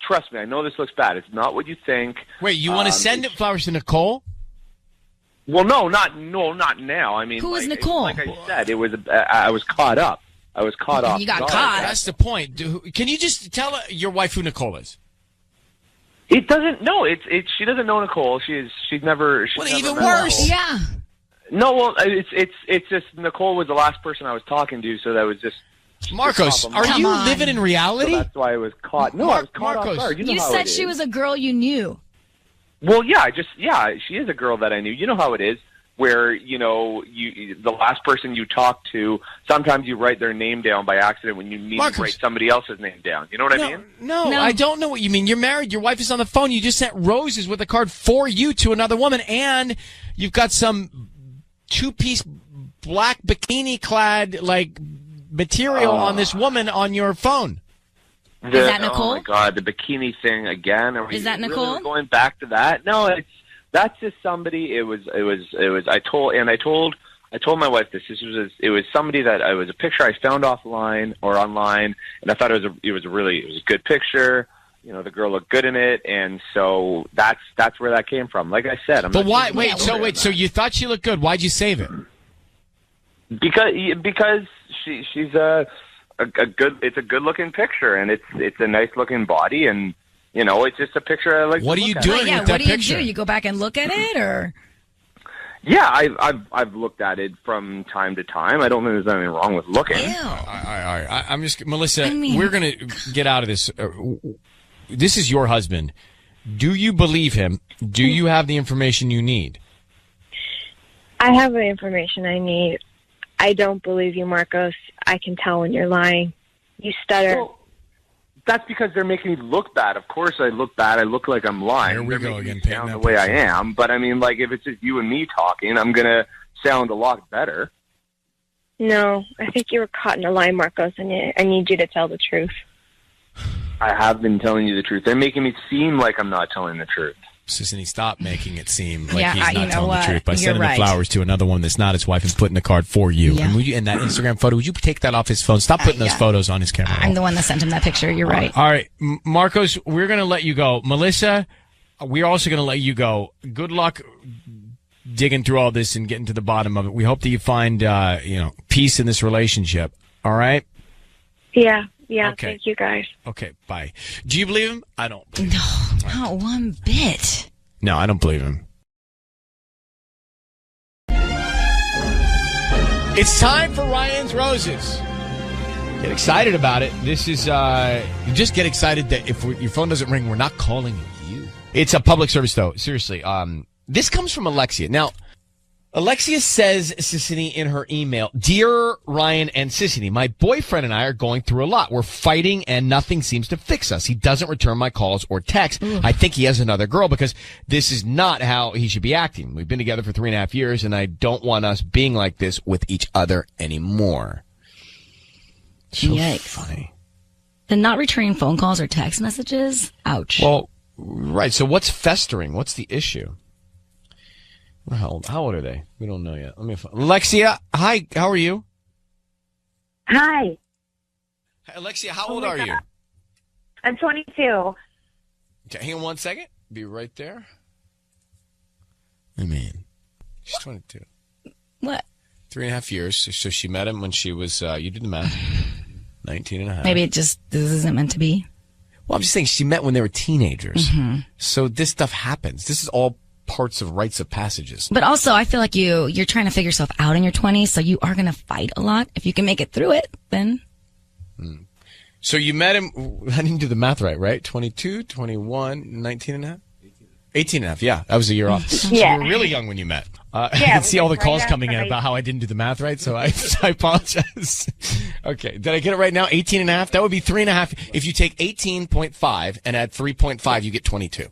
Trust me. I know this looks bad. It's not what you think. Wait, you want to send flowers to Nicole? Well, not now. I mean, who is Nicole? Like I said, I was caught up. I was caught off. You got caught. That's the point. Can you just tell your wife who Nicole is? It doesn't. No, she doesn't know Nicole. She's never. Well, never even met worse. Nicole. Yeah. No, well, it's just Nicole was the last person I was talking to, so that was just. Marcos, are you living in reality? So that's why I was caught. No, I was caught off guard. You said she was a girl you knew. Well, yeah, she is a girl that I knew. You know how it is, where the last person you talk to, sometimes you write their name down by accident when you need to write somebody else's name down. You know what I mean? No, I don't know what you mean. You're married. Your wife is on the phone. You just sent roses with a card for you to another woman, and you've got some two-piece black bikini-clad material on this woman on your phone. Is that Nicole? Oh my God, the bikini thing again. Is that Nicole? Really going back to that? No, that's just somebody. It was. I told my wife this. It was somebody that it was a picture I found offline or online, and I thought it was a good picture. The girl looked good in it, and so that's where that came from. Like I said, but why? Wait, so you thought she looked good? Why'd you save it? Because she's a good. It's a good looking picture, and it's a nice looking body, and it's just a picture I like. What are you doing with that picture? You go back and look at it, or? Yeah, I've looked at it from time to time. I don't think there's anything wrong with looking. Ew. All right. I'm just Melissa. We're gonna get out of this. This is your husband. Do you believe him? Do you have the information you need? I have the information I need. I don't believe you, Marcos. I can tell when you're lying. You stutter. Well, that's because they're making me look bad. Of course I look bad. I look like I'm lying. Here we go again. Sound the way I am. But I mean, if it's just you and me talking, I'm going to sound a lot better. No, I think you were caught in a lie, Marcos, and I need you to tell the truth. I have been telling you the truth. They're making me seem like I'm not telling the truth. Sissany, stop making it seem like he's not you know telling what? the truth by You're sending right. the flowers to another one that's not his wife and putting the card for you. Yeah. And that Instagram photo, would you take that off his phone? Stop putting those photos on his camera. I'm the one that sent him that picture. You're right. All right, Marcos, we're going to let you go. Melissa, we're also going to let you go. Good luck digging through all this and getting to the bottom of it. We hope that you find, peace in this relationship. All right? Yeah, okay. Thank you, guys. Okay, bye. Do you believe him? I don't. No, not one bit. No, I don't believe him. It's time for Ryan's Roses. Get excited about it. This is, you just get excited that if your phone doesn't ring, we're not calling you. It's a public service, though. Seriously. This comes from Alexia. Now, Alexia says, Sissany, in her email, Dear Ryan and Sissany, my boyfriend and I are going through a lot. We're fighting and nothing seems to fix us. He doesn't return my calls or texts. I think he has another girl because this is not how he should be acting. We've been together for 3.5 years and I don't want us being like this with each other anymore. So Yikes. funny. The not returning phone calls or text messages? Ouch. Well, right. So what's festering? What's the issue? How old are they? We don't know yet. Let me find. Alexia, hi. How are you? Hi. Hi, Alexia, how old are you? I'm 22. Okay, hang on 1 second. Be right there. I mean, she's 22. What? 3.5 years. So she met him when she was, you did the math, 19 and a half. Maybe this isn't meant to be. Well, I'm just saying she met when they were teenagers. Mm-hmm. So this stuff happens. This is all parts of rites of passages. But also, I feel like you're trying to figure yourself out in your 20s, so you are going to fight a lot. If you can make it through it, then... So you met him, I didn't do the math right? 22, 21, 19 and a half? 18 and a half, yeah. That was a year off. So Yeah. you were really young when you met. I Yeah, can see all the right calls after coming in about how I didn't do the math right, so I apologize. Okay, did I get it right now? 18 and a half? That would be 3.5. If you take 18.5 and add 3.5, you get 22.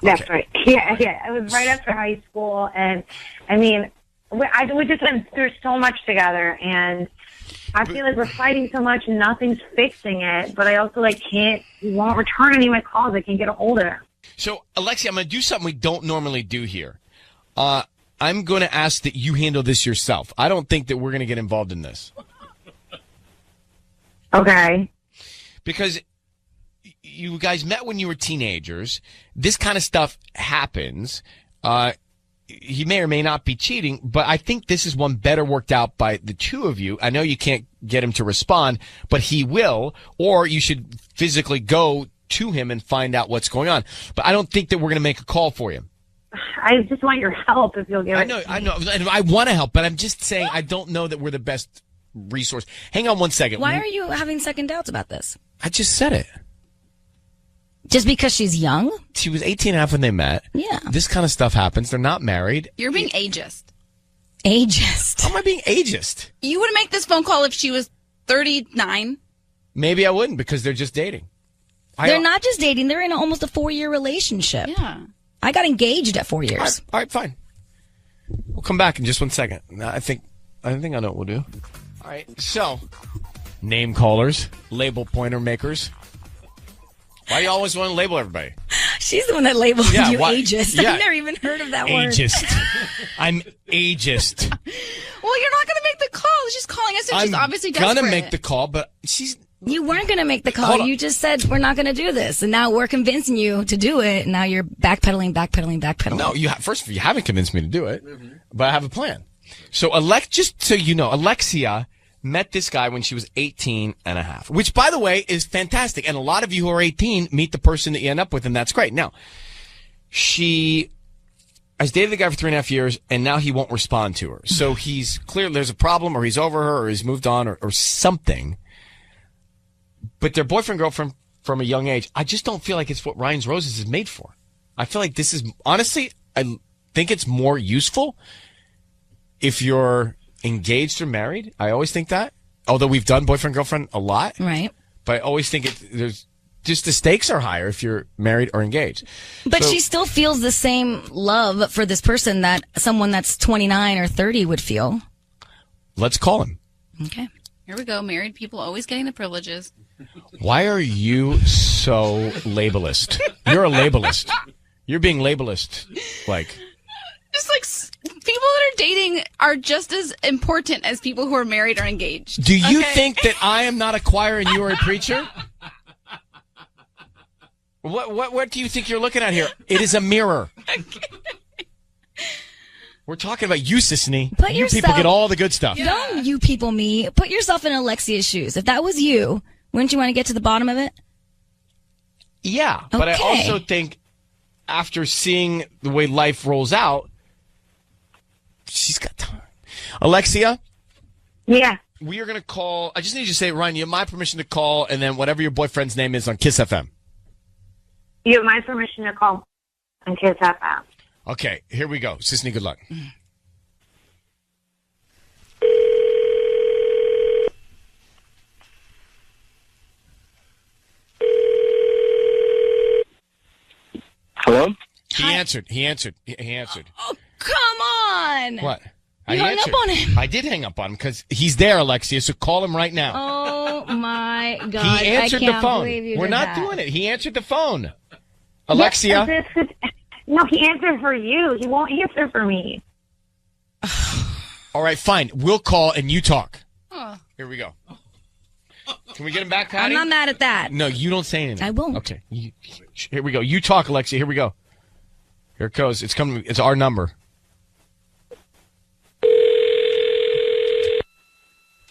That's right. Yeah. It was right after high school, and I mean, we just went through so much together, and I feel like we're fighting so much and nothing's fixing it. But I also he won't return any of my calls. I can't get a hold of him. So, Alexia, I'm going to do something we don't normally do here. I'm going to ask that you handle this yourself. I don't think that we're going to get involved in this. Okay. Because you guys met when you were teenagers. This kind of stuff happens. He may or may not be cheating, but I think this is one better worked out by the two of you. I know you can't get him to respond, but he will, or you should physically go to him and find out what's going on. But I don't think that we're going to make a call for you. I just want your help if you'll give it. I know. And I want to help, but I'm just saying I don't know that we're the best resource. Hang on one second. Why are you having second doubts about this? I just said it. Just because she's young? She was 18 and a half when they met. Yeah. This kind of stuff happens. They're not married. You're being ageist. Ageist. How am I being ageist? You would make this phone call if she was 39. Maybe I wouldn't because they're just dating. They're not just dating. They're in almost a 4-year relationship. Yeah. I got engaged at 4 years. All right, fine. We'll come back in just 1 second. I think I know what we'll do. All right, so name callers, label pointer makers. Why do you always want to label everybody? She's the one that labeled you ageist. Yeah. I've never even heard of that word. Ageist. I'm ageist. Well, you're not going to make the call. She's calling us and she's obviously desperate. I'm going to make the call, but she's... You weren't going to make the call. You just said we're not going to do this. And now we're convincing you to do it. And now you're backpedaling. No, first of all, you haven't convinced me to do it, but I have a plan. So, just so you know, Alexia met this guy when she was 18 and a half, which, by the way, is fantastic. And a lot of you who are 18 meet the person that you end up with, and that's great. Now, she has dated the guy for 3.5 years, and now he won't respond to her. So he's clear there's a problem, or he's over her, or he's moved on, or something. But they're boyfriend-girlfriend from a young age. I just don't feel like it's what Ryan's Roses is made for. I feel like this is, honestly, I think it's more useful if you're engaged or married. I always think that. Although we've done boyfriend-girlfriend a lot. Right. But I always think there's just the stakes are higher if you're married or engaged. But she still feels the same love for this person that someone that's 29 or 30 would feel. Let's call him. Okay. Here we go. Married people always getting the privileges. Why are you so labelist? You're a labelist. You're being labelist. Just people that are dating are just as important as people who are married or engaged. Do you think that I am not a choir and you are a preacher? What do you think you're looking at here? It is a mirror. We're talking about you, Sisney. You people get all the good stuff. Don't you people me. Put yourself in Alexia's shoes. If that was you, wouldn't you want to get to the bottom of it? Yeah, but I also think after seeing the way life rolls out, she's got time. Alexia? Yeah. We are going to call. I just need you to say, Ryan, you have my permission to call, and then whatever your boyfriend's name is on Kiss FM. You have my permission to call on Kiss FM. Okay, here we go. Sisney, good luck. Hello? He answered. Oh, come on. What? You hung up on him. I did hang up on him because he's there, Alexia, so call him right now. Oh, my God. He answered I can't the phone. believe you We're did not that. doing it. He answered the phone. Alexia? No, he answered for you. He won't answer for me. All right, fine. We'll call and you talk. Oh. Here we go. Can we get him back, Patty? I'm not mad at that. No, you don't say anything. I won't. Okay. Here we go. You talk, Alexia. Here we go. Here it goes. It's coming. It's our number.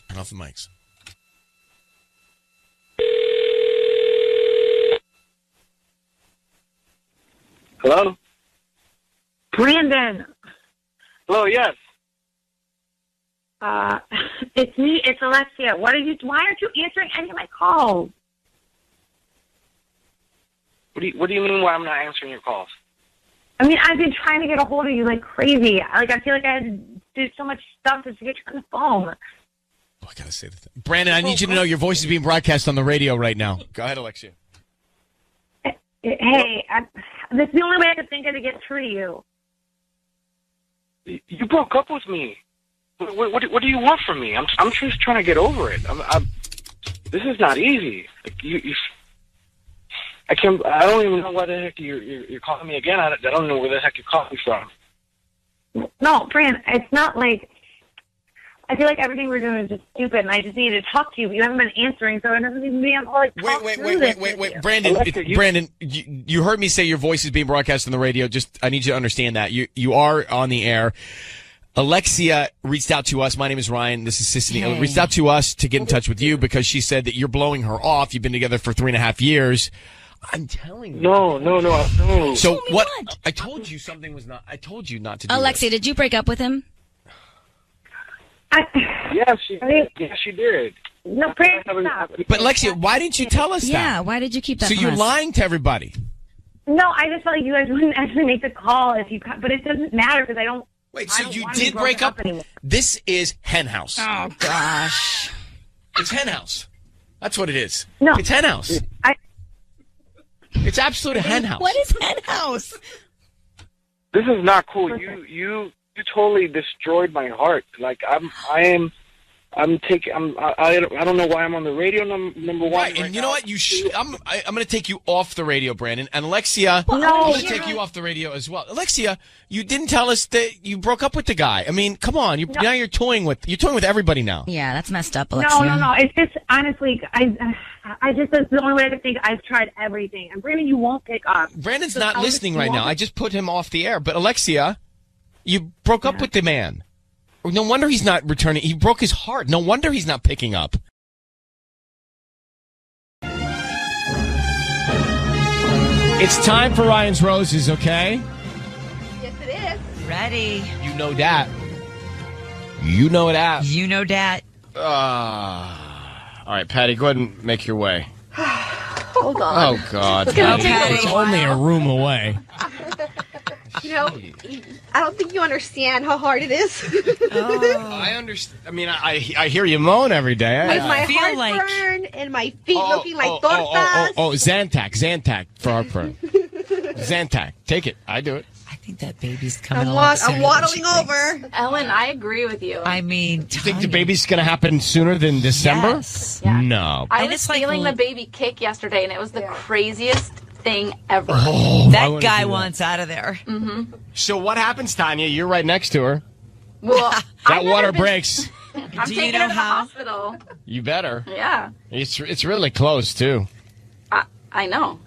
Turn off the mics. Hello? Brandon. Hello, yes. It's me. It's Alexia. Why aren't you answering any of my calls? What do you mean why I'm not answering your calls? I mean, I've been trying to get a hold of you like crazy. I feel like I had to do so much stuff just to get you on the phone. Oh, I gotta say the thing. Brandon, I need you to know your voice is being broadcast on the radio right now. Go ahead, Alexia. Hey, this is the only way I could think of to get through to you. You broke up with me. What do you want from me? I'm just trying to get over it. This is not easy. Like, I don't even know why the heck you're calling me again. I don't know where the heck you're calling from. No, Fran, it's not like, I feel like everything we're doing is just stupid, and I just needed to talk to you, but you haven't been answering, so it doesn't even be able to, like, talk through this with you. Brandon, you heard me say your voice is being broadcast on the radio. Just, I need you to understand that. You are on the air. Alexia reached out to us. My name is Ryan. This is Sissany. Hey. Reached out to us to get in touch with you because she said that you're blowing her off. You've been together for 3.5 years. I'm telling you. No. So what? I told you something was not. I told you not to do Alexia, did you break up with him? Yeah, she did. Yeah, she did. No, Fran, stop. But Alexia, why didn't you tell us that? Yeah, why did you keep that So from you're us? lying to everybody. No, I just felt like you guys wouldn't actually make the call if you, but it doesn't matter because I don't. Wait, I so don't you want to be did broken break up? anymore. This is Hen House. Oh, gosh. It's Hen House. That's what it is. No. It's Hen House. It's absolute Hen House. What is Hen House? This is not cool. You totally destroyed my heart. Like I don't know why I'm on the radio. Number one, Right, and you know what? I'm going to take you off the radio, Brandon. And Alexia, I'm going to take you off the radio as well. Alexia, you didn't tell us that you broke up with the guy. I mean, come on. Now you're toying with everybody now. Yeah, that's messed up, Alexia. No. It's just honestly, I just that's the only way I can think. I've tried everything, and Brandon, you won't pick up. Brandon's not listening right now. I just put him off the air. But Alexia, you broke up with the man. No wonder he's not returning. He broke his heart. No wonder he's not picking up. It's time for Ryan's Roses, okay? Yes, it is. Ready. You know that. You know that. You know that. All right, Patty, go ahead and make your way. Hold on. Oh, God. It's gonna take It's only a room away. You know, I don't think you understand how hard it is. I understand. I mean, I hear you moan every day. With my feel heartburn and my feet looking like tortas. Zantac for our friend. Zantac. Take it. I do it. I think that baby's coming I'm along sooner than waddling she thinks. over. Ellen, I agree with you. I mean, You think the baby's going to happen sooner than December? Yes. Yeah. No. I And was it's like feeling the baby kick yesterday, and it was the craziest thing ever. Oh, I that wanna guy do that. wants out of there. Mm-hmm. So what happens, Tanya? You're right next to her. Well, That water breaks. I'm Do you taking know her to the how? hospital. You better. Yeah, It's really close, too. I know.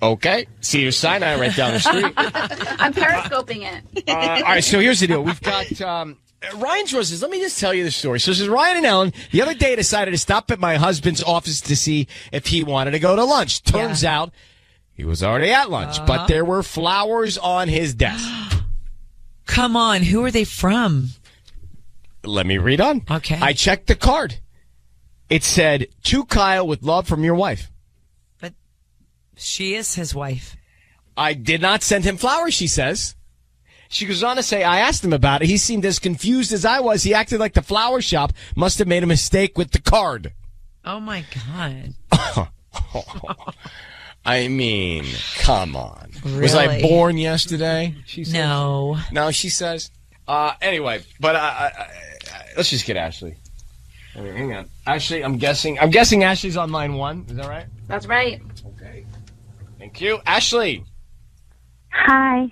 Okay. See your Sinai right down the street. I'm periscoping it. All right, so here's the deal. We've got Ryan's Roses. Let me just tell you the story. So this is Ryan and Ellen. The other day decided to stop at my husband's office to see if he wanted to go to lunch. Turns out he was already at lunch, but there were flowers on his desk. Come on, who are they from? Let me read on. Okay. I checked the card. It said, "To Kyle with love from your wife." But she is his wife. I did not send him flowers, she says. She goes on to say, I asked him about it. He seemed as confused as I was. He acted like the flower shop must have made a mistake with the card. Oh, my God. I mean, come on. Really? Was I born yesterday? She says. No. No, she says. Anyway, but let's just get Ashley. Hang on. Ashley, I'm guessing Ashley's on line 1. Is that right? That's right. Okay. Thank you. Ashley. Hi.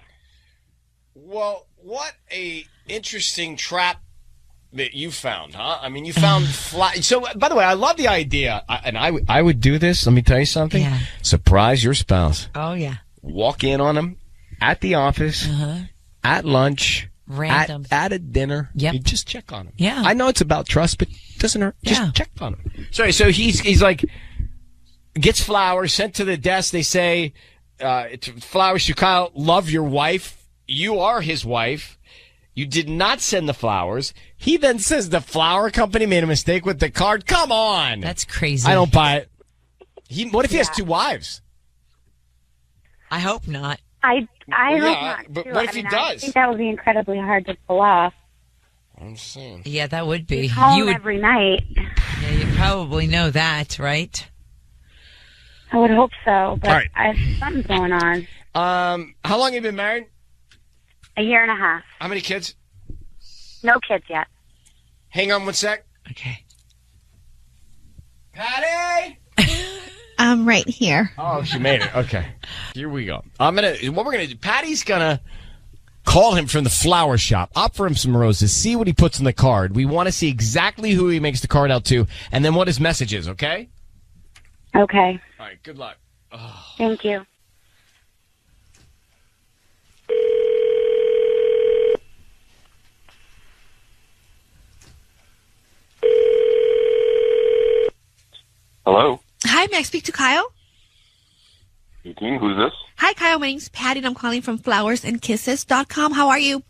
Well, what a interesting trap that you found, huh? I mean, you found So, by the way, I love the idea, and I would do this. Let me tell you something. Yeah. Surprise your spouse. Oh, yeah. Walk in on him at the office, at lunch, Random. at a dinner. Yep. You just check on him. Yeah. I know it's about trust, but it doesn't hurt. Yeah. Just check on him. Sorry, so he's like, gets flowers sent to the desk. They say, flowers to Kyle, love your wife. You are his wife. You did not send the flowers. He then says the flower company made a mistake with the card. Come on. That's crazy. I don't buy it. What if he has 2 wives? I hope not. I Well, hope yeah, not. but too. what if I he mean, does? I think that would be incredibly hard to pull off. I'm saying. Yeah, that would be. He's home You would, every night. yeah, you probably know that, right? I would hope so, but All right. something's going on. How long have you been married? A year and a half. How many kids? No kids yet. Hang on one sec. Okay. Patty! I'm right here. Oh, she made it. Okay. Here we go. What we're going to do, Patty's going to call him from the flower shop, offer him some roses, see what he puts in the card. We want to see exactly who he makes the card out to, and then what his message is, okay? Okay. All right, good luck. Oh. Thank you. Hello? Hi, may I speak to Kyle? Speaking. Who's this? Hi, Kyle. My name's Patty, and I'm calling from flowersandkisses.com. How are you?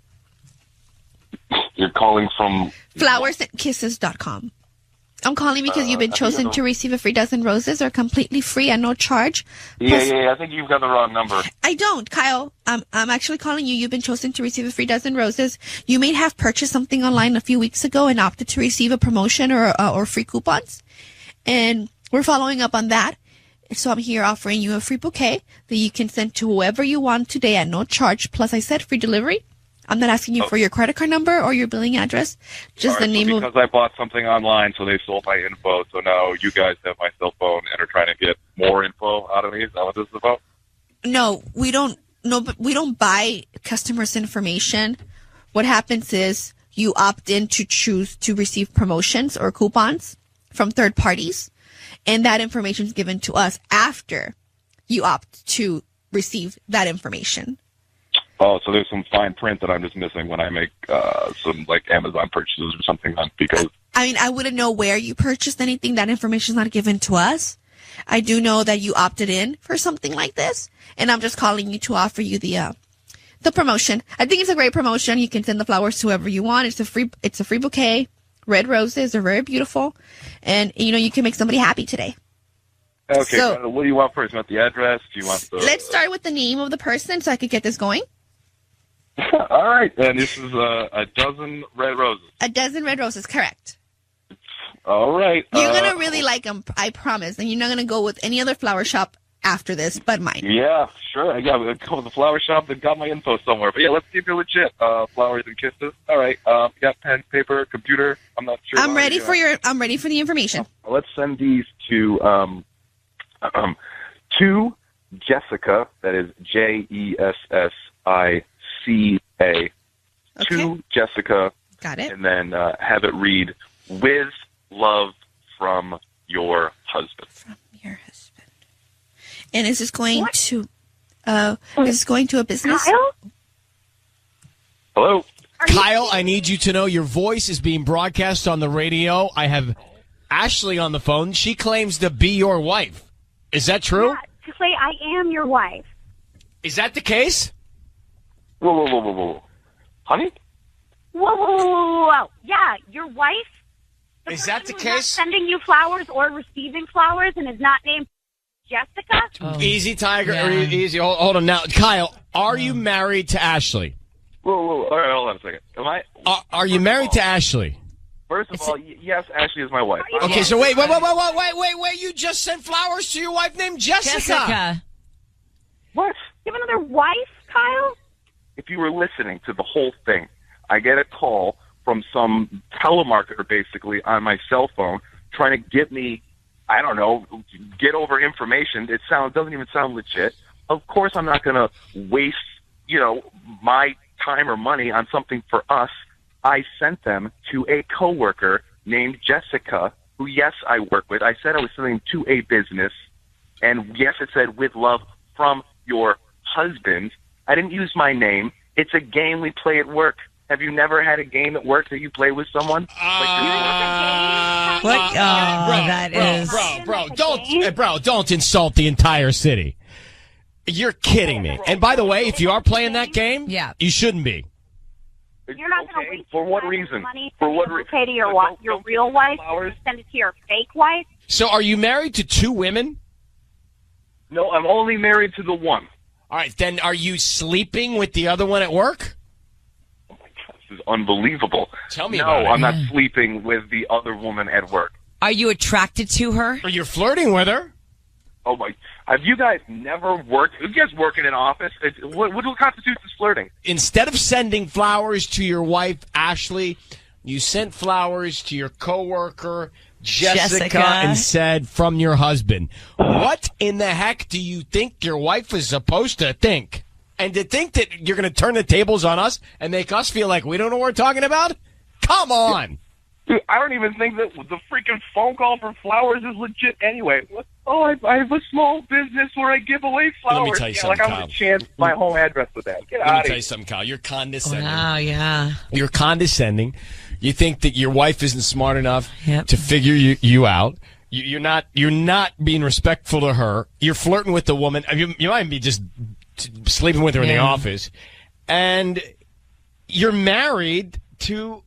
You're calling from... Flowersandkisses.com. I'm calling because you've been chosen to receive a free dozen roses or completely free at no charge. Yeah, I think you've got the wrong number. I don't, Kyle. I'm actually calling you. You've been chosen to receive a free dozen roses. You may have purchased something online a few weeks ago and opted to receive a promotion or free coupons. And we're following up on that. So I'm here offering you a free bouquet that you can send to whoever you want today at no charge. Plus, I said free delivery. I'm not asking you for your credit card number or your billing address. Just the name because I bought something online, so they stole my info. So now you guys have my cell phone and are trying to get more info out of me. Is that what this is about? No, we don't. No, but we don't buy customers' information. What happens is you opt in to choose to receive promotions or coupons from third parties, and that information is given to us after you opt to receive that information. Oh, so there's some fine print that I'm just missing when I make some like Amazon purchases or something. Because I mean, I wouldn't know where you purchased anything. That information is not given to us. I do know that you opted in for something like this, and I'm just calling you to offer you the promotion. I think it's a great promotion. You can send the flowers to whoever you want. It's a free bouquet. Red roses are very beautiful, and you can make somebody happy today. Okay, so, what do you want first? You want the address? Do you want the? Let's start with the name of the person so I could get this going. All right, and this is a dozen red roses. A dozen red roses, correct. All right. You're going to really like them, I promise. And you're not going to go with any other flower shop after this but mine. Yeah, sure. Yeah, we'll go to the flower shop that got my info somewhere. But yeah, let's see if you're legit. Flowers and kisses. All right. You got pen, paper, computer. I'm not sure. I'm ready for the information. Let's send these to Jessica. That is Jessica. Okay. To Jessica. Got it. And then have it read, with love from your husband. From your husband. And is this going to a business? Kyle? Hello? Kyle, I need you to know your voice is being broadcast on the radio. I have Ashley on the phone. She claims to be your wife. Is that true? Yeah, to say I am your wife. Is that the case? Whoa. Honey? Whoa. Yeah, your wife? Is that the who's not case? Sending you flowers or receiving flowers and is not named Jessica? Oh. Easy, Tiger. Yeah. Easy. Hold on now. Kyle, are you married to Ashley? Whoa. All right, hold on a second. Are you married to Ashley? First of all, yes, Ashley is my wife. Okay, so wait. You just sent flowers to your wife named Jessica. What? You have another wife, Kyle? If you were listening to the whole thing, I get a call from some telemarketer basically on my cell phone trying to get me, I don't know, get over information. Doesn't even sound legit. Of course I'm not going to waste, my time or money on something for us. I sent them to a coworker named Jessica, who, yes, I work with. I said I was sending to a business, and yes, it said with love from your husband. I didn't use my name. It's a game we play at work. Have you never had a game at work that you play with someone? Bro, don't insult the entire city. You're kidding me. And by the way, if you are playing that game, you shouldn't be. You're not going to waste for what reason? Money for what reason? Pay to your real wife, send it to your fake wife. So, are you married to two women? No, I'm only married to the one. All right, then are you sleeping with the other one at work? Oh my God, this is unbelievable. Tell me about it. No, I'm not sleeping with the other woman at work. Are you attracted to her? Or you're flirting with her? Oh my! Have you guys never worked? You guys work in an office? What constitutes as flirting? Instead of sending flowers to your wife, Ashley, you sent flowers to your coworker, Jessica, and said, from your husband. What in the heck do you think your wife is supposed to think? And to think that you're going to turn the tables on us and make us feel like we don't know what we're talking about? Come on. Dude, I don't even think that the freaking phone call for flowers is legit anyway. I have a small business where I give away flowers. Let me tell you something, like Kyle. I would chance my home address with that. Get Let out me of tell here. you something, Kyle. You're condescending. Wow, yeah. You're condescending. You think that your wife isn't smart enough to figure you out. You're not being respectful to her. You're flirting with the woman. You might be just sleeping with her in the office. And you're married to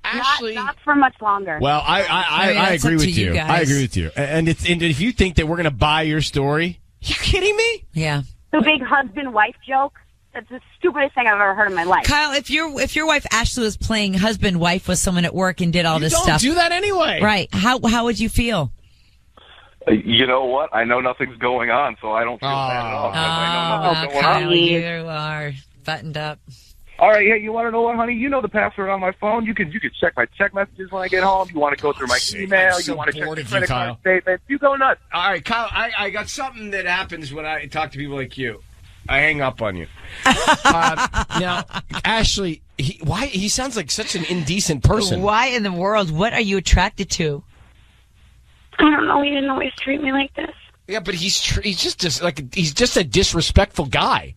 Ashley. Not for much longer. Well, I agree with you. I agree with you. And if you think that we're going to buy your story, you kidding me? Yeah. The big husband-wife joke. That's the stupidest thing I've ever heard in my life. Kyle, if your wife Ashley was playing husband-wife with someone at work and did all this stuff. You don't do that anyway. Right. How would you feel? You know what? I know nothing's going on, so I don't feel bad at all. I know nothing's going Kyle, on. you are buttoned up. All right, yeah, you want to know what, honey? You know the password on my phone. You can check my check messages when I get home. You want to go through my email. You want to check the credit card statement. You go nuts. All right, Kyle, I got something that happens when I talk to people like you. I hang up on you. Now, Ashley, he sounds like such an indecent person. Why in the world? What are you attracted to? I don't know. He didn't always treat me like this. Yeah, but he's just a disrespectful guy.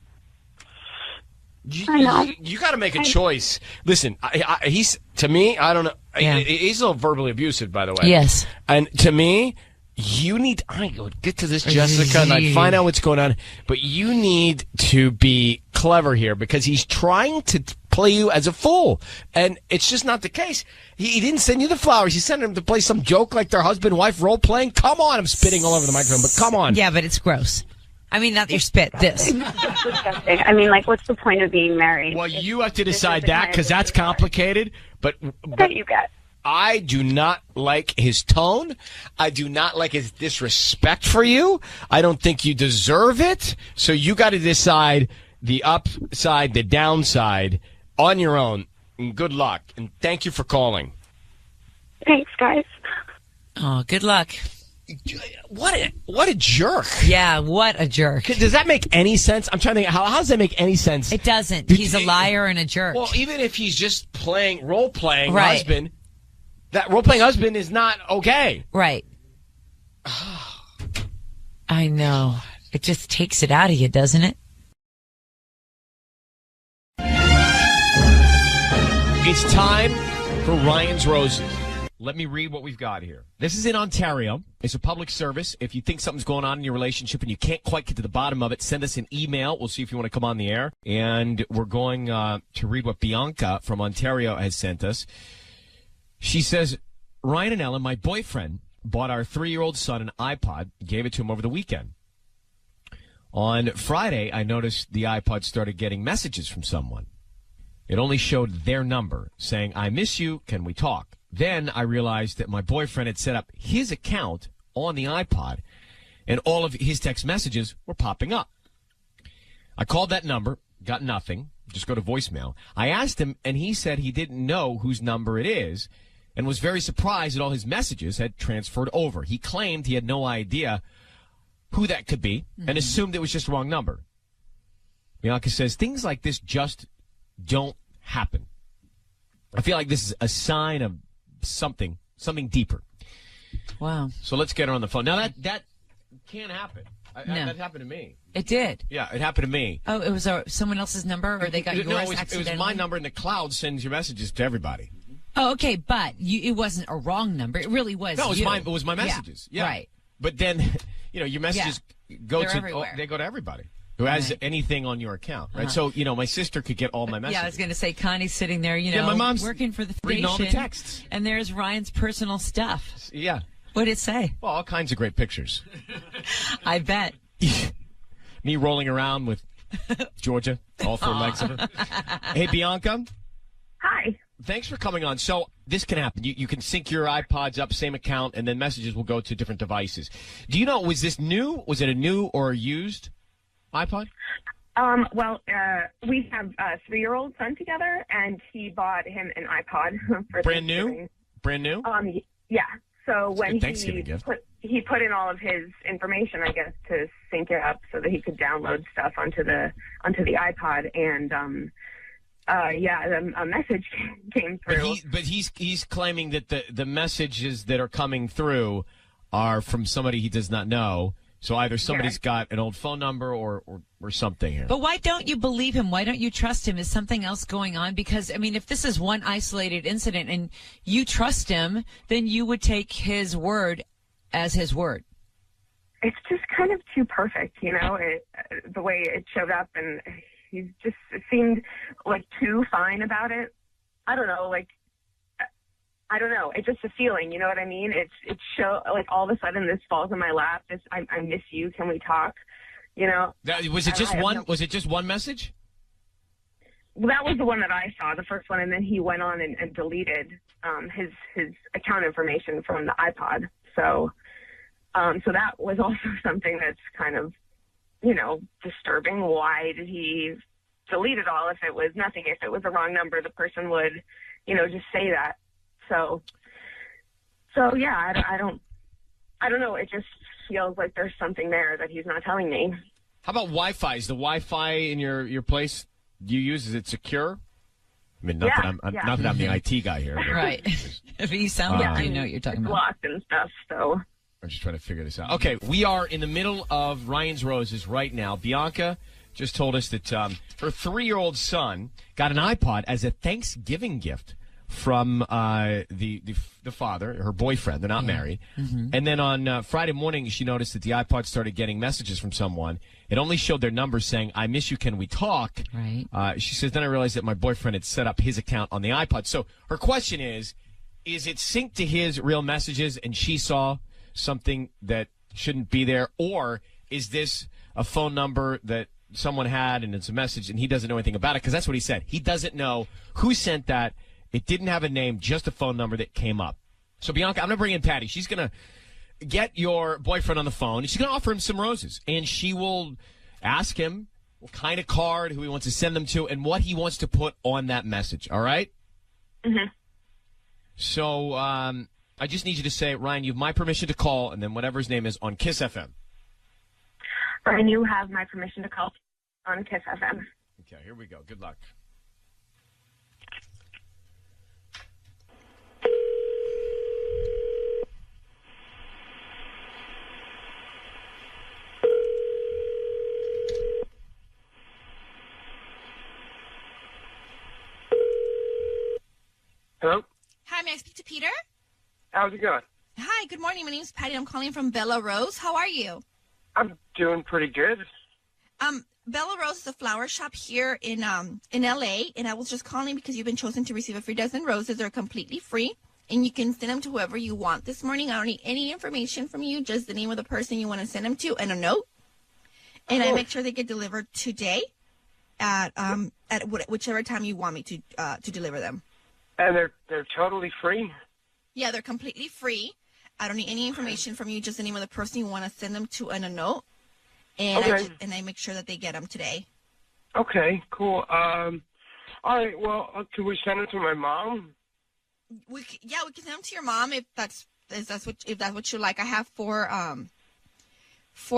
I know. You got to make a choice. Listen, he's to me. I don't know. Yeah. He's a little verbally abusive, by the way. Yes. And to me, you need. I go get to this, Jessica, and I find out what's going on. But you need to be clever here because he's trying to play you as a fool, and it's just not the case. He didn't send you the flowers. He sent him to play some joke like their husband-wife role playing. Come on, I'm spitting all over the microphone, but come on. Yeah, but it's gross. I mean, not your spit. This. Disgusting. I mean, like, what's the point of being married? Well, you have to decide that because that's complicated. But you got. I do not like his tone. I do not like his disrespect for you. I don't think you deserve it. So you got to decide the upside, the downside on your own. And good luck. And thank you for calling. Thanks, guys. Oh, good luck. What a jerk. Yeah, what a jerk. Does that make any sense? I'm trying to think, how does that make any sense? It doesn't. He's a liar and a jerk. Well, even if he's just role-playing right. husband, that role-playing husband is not okay. Right. I know. It just takes it out of you, doesn't it? It's time for Ryan's Roses. Let me read what we've got here. This is in Ontario. It's a public service. If you think something's going on in your relationship and you can't quite get to the bottom of it, send us an email. We'll see if you want to come on the air. And we're going to read what Bianca from Ontario has sent us. She says, Ryan and Ellen, my boyfriend bought our 3-year-old son an iPod, gave it to him over the weekend. On Friday, I noticed the iPod started getting messages from someone. It only showed their number, saying, I miss you, can we talk? Then I realized that my boyfriend had set up his account on the iPod, and all of his text messages were popping up. I called that number, got nothing, just go to voicemail. I asked him, and he said he didn't know whose number it is, and was very surprised that all his messages had transferred over. He claimed he had no idea who that could be, and assumed it was just the wrong number. Bianca says, things like this just don't happen. I feel like this is a sign of something deeper. Wow. So let's get her on the phone. Now that can't happen. No. That happened to me. It did? Yeah, it happened to me. Oh, it was someone else's number, or they got yours accidentally? It was my number, and the cloud sends your messages to everybody. Oh, okay, but it wasn't a wrong number. It really was. No, it was my messages. Yeah. Right. But then, your messages go to everywhere. They go to everybody who has anything on your account, right? So, my sister could get all my messages. Yeah, I was going to say, Connie's sitting there, my mom's working for the reading station, all the texts. And there's Ryan's personal stuff. Yeah. What did it say? Well, all kinds of great pictures. I bet. Me rolling around with Georgia, all 4 legs of her. Hey, Bianca. Hi. Thanks for coming on. So this can happen. You can sync your iPods up, same account, and then messages will go to different devices. Do you know, was this new? Was it a new or a used iPod? We have a 3-year-old son together, and he bought him an iPod for Brand new? Brand new? Yeah. So when Thanksgiving gift. he put in all of his information, I guess, to sync it up so that he could download stuff onto the iPod, and a message came through. But he's claiming that the messages that are coming through are from somebody he does not know. So either somebody's got an old phone number or something here. But why don't you believe him? Why don't you trust him? Is something else going on? Because, I mean, if this is one isolated incident and you trust him, then you would take his word as his word. It's just kind of too perfect, the way it showed up, and it seemed like too fine about it. I don't know, it's just a feeling, you know what I mean? It's all of a sudden this falls in my lap. I miss you. Can we talk? Was it just one? Was it just one message? Well, that was the one that I saw, the first one, and then he went on and deleted his account information from the iPod. So that was also something that's kind of, disturbing. Why did he delete it all if it was nothing? If it was a wrong number, the person would, just say that. So yeah, I don't know. It just feels like there's something there that he's not telling me. How about Wi-Fi? Is the Wi-Fi in your place you use, is it secure? I mean, not that I'm the IT guy here. Right. If you sound like you know what you're talking about. Locked and stuff, so. I'm just trying to figure this out. Okay, we are in the middle of Ryan's Roses right now. Bianca just told us that her 3-year-old son got an iPod as a Thanksgiving gift from the father, her boyfriend. They're not married. Mm-hmm. And then on Friday morning, she noticed that the iPod started getting messages from someone. It only showed their numbers saying, "I miss you, can we talk?" Right. She says, then I realized that my boyfriend had set up his account on the iPod. So her question is it synced to his real messages and she saw something that shouldn't be there? Or is this a phone number that someone had and it's a message and he doesn't know anything about it? Because that's what he said. He doesn't know who sent that. It didn't have a name, just a phone number that came up. So, Bianca, I'm going to bring in Patty. She's going to get your boyfriend on the phone, and she's going to offer him some roses. And she will ask him what kind of card, who he wants to send them to, and what he wants to put on that message. All right? Mm-hmm. So, I just need you to say, Ryan, you have my permission to call, and then whatever his name is, on Kiss FM. Ryan, you have my permission to call on Kiss FM. Okay, here we go. Good luck. Hello? Hi, may I speak to Peter? How's it going? Hi, good morning. My name's Patty. I'm calling from Bella Rose. How are you? I'm doing pretty good. Bella Rose is a flower shop here in LA, and I was just calling because you've been chosen to receive a free dozen roses. They're completely free, and you can send them to whoever you want this morning. I don't need any information from you, just the name of the person you want to send them to and a note. And I make sure they get delivered today at whichever time you want me to deliver them. And they're totally free? Yeah, they're completely free. I don't need any information from you, just the name of the person you want to send them to and a note. And okay. I make sure that they get them today. Okay, cool. All right, well, can we send it to my mom? We can send them to your mom if that's what you like. I have four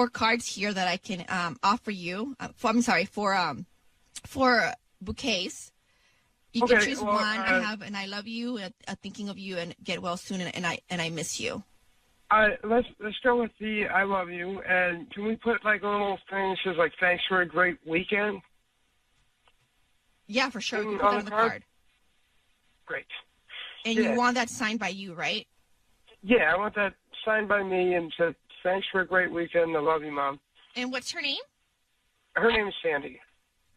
cards here that I can offer you. For bouquets. You can choose one. I have an I love you, a thinking of you, and get well soon, and I miss you. Let's go with the I love you, and can we put like a little thing that says like thanks for a great weekend? Yeah, for sure. We can put that on the card. Great. And you want that signed by you, right? Yeah, I want that signed by me and said thanks for a great weekend. I love you, Mom. And what's her name? Her name is Sandy.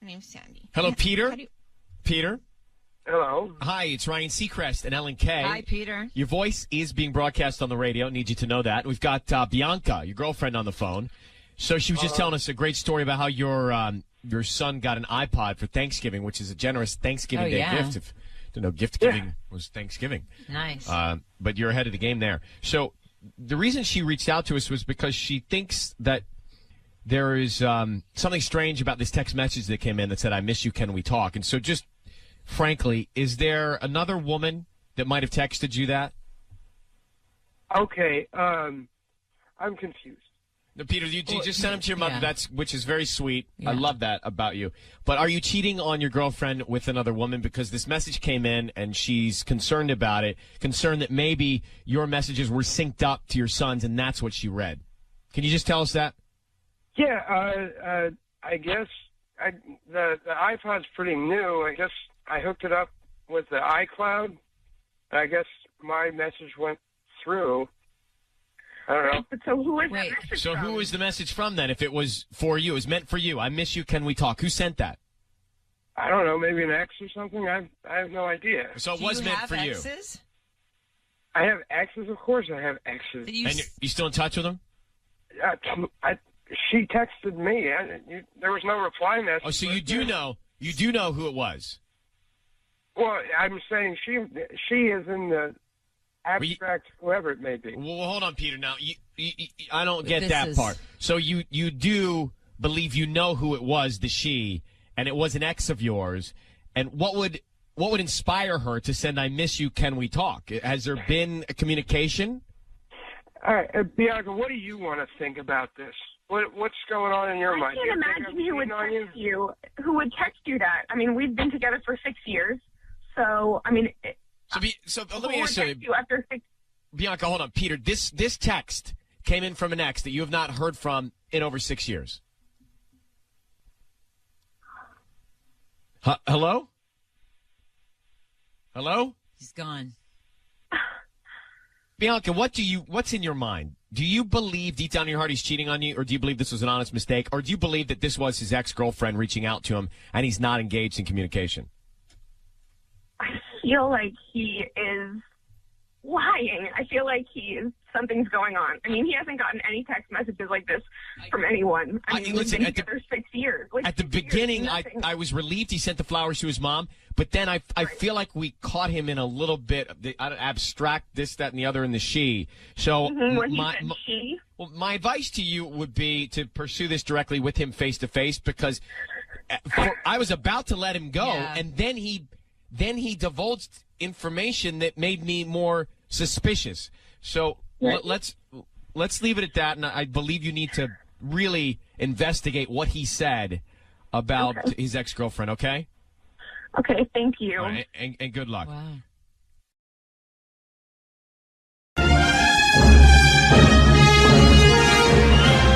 Her name's Sandy. Hello, Peter. Peter. Hello. Hi, it's Ryan Seacrest and Ellen Kay. Hi, Peter. Your voice is being broadcast on the radio. Need you to know that. We've got Bianca, your girlfriend, on the phone. So she was just telling us a great story about how your son got an iPod for Thanksgiving, which is a generous Thanksgiving Day gift. If gift giving was Thanksgiving. Nice. But you're ahead of the game there. So the reason she reached out to us was because she thinks that there is something strange about this text message that came in that said, "I miss you, can we talk?" And so just frankly, is there another woman that might have texted you that? Okay, I'm confused. No, Peter, you just sent him to your mother, which is very sweet. Yeah. I love that about you. But are you cheating on your girlfriend with another woman? Because this message came in, and she's concerned about it, concerned that maybe your messages were synced up to your son's, and that's what she read. Can you just tell us that? Yeah, I guess the iPod's pretty new. I guess I hooked it up with the iCloud. I guess my message went through. I don't know. But so who was that message So from? who was the message from then? If it was for you, it was meant for you. I miss you. Can we talk? Who sent that? I don't know. Maybe an ex or something. I have no idea. So it was meant for you. Exes? I have exes, of course. I have exes. And you still in touch with them? She texted me. There was no reply message. Oh, so you do know who it was. Well, I'm saying she is in the abstract, whoever it may be. Well, hold on, Peter. Now, I don't get This that is- part. So you do believe you know who it was, the she, and it was an ex of yours. And what would inspire her to send "I miss you, can we talk"? Has there been a communication? All right, Bianca, what do you want to think about this? What's going on in your I mind? can't imagine who would text you. Who would text you that? I mean, we've been together for 6 years, so I mean. So let me ask you, after 6. Bianca, hold on, Peter. This text came in from an ex that you have not heard from in over 6 years. Hello? Hello? He's gone. Bianca, what's in your mind? Do you believe deep down in your heart he's cheating on you, or do you believe this was an honest mistake, or do you believe that this was his ex-girlfriend reaching out to him and he's not engaged in communication? I feel like he is lying. I feel like something's going on. I mean, he hasn't gotten any text messages like this from anyone. I mean, we've been together 6 years. At the beginning, I was relieved he sent the flowers to his mom, but then I feel like we caught him in a little bit of the abstract this, that, and the other in the she. So my advice to you would be to pursue this directly with him face to face, because I was about to let him go, and then he divulged information that made me more suspicious. So let's leave it at that, and I believe you need to really investigate what he said about his ex-girlfriend, okay? Okay, thank you. All right, and good luck. Wow.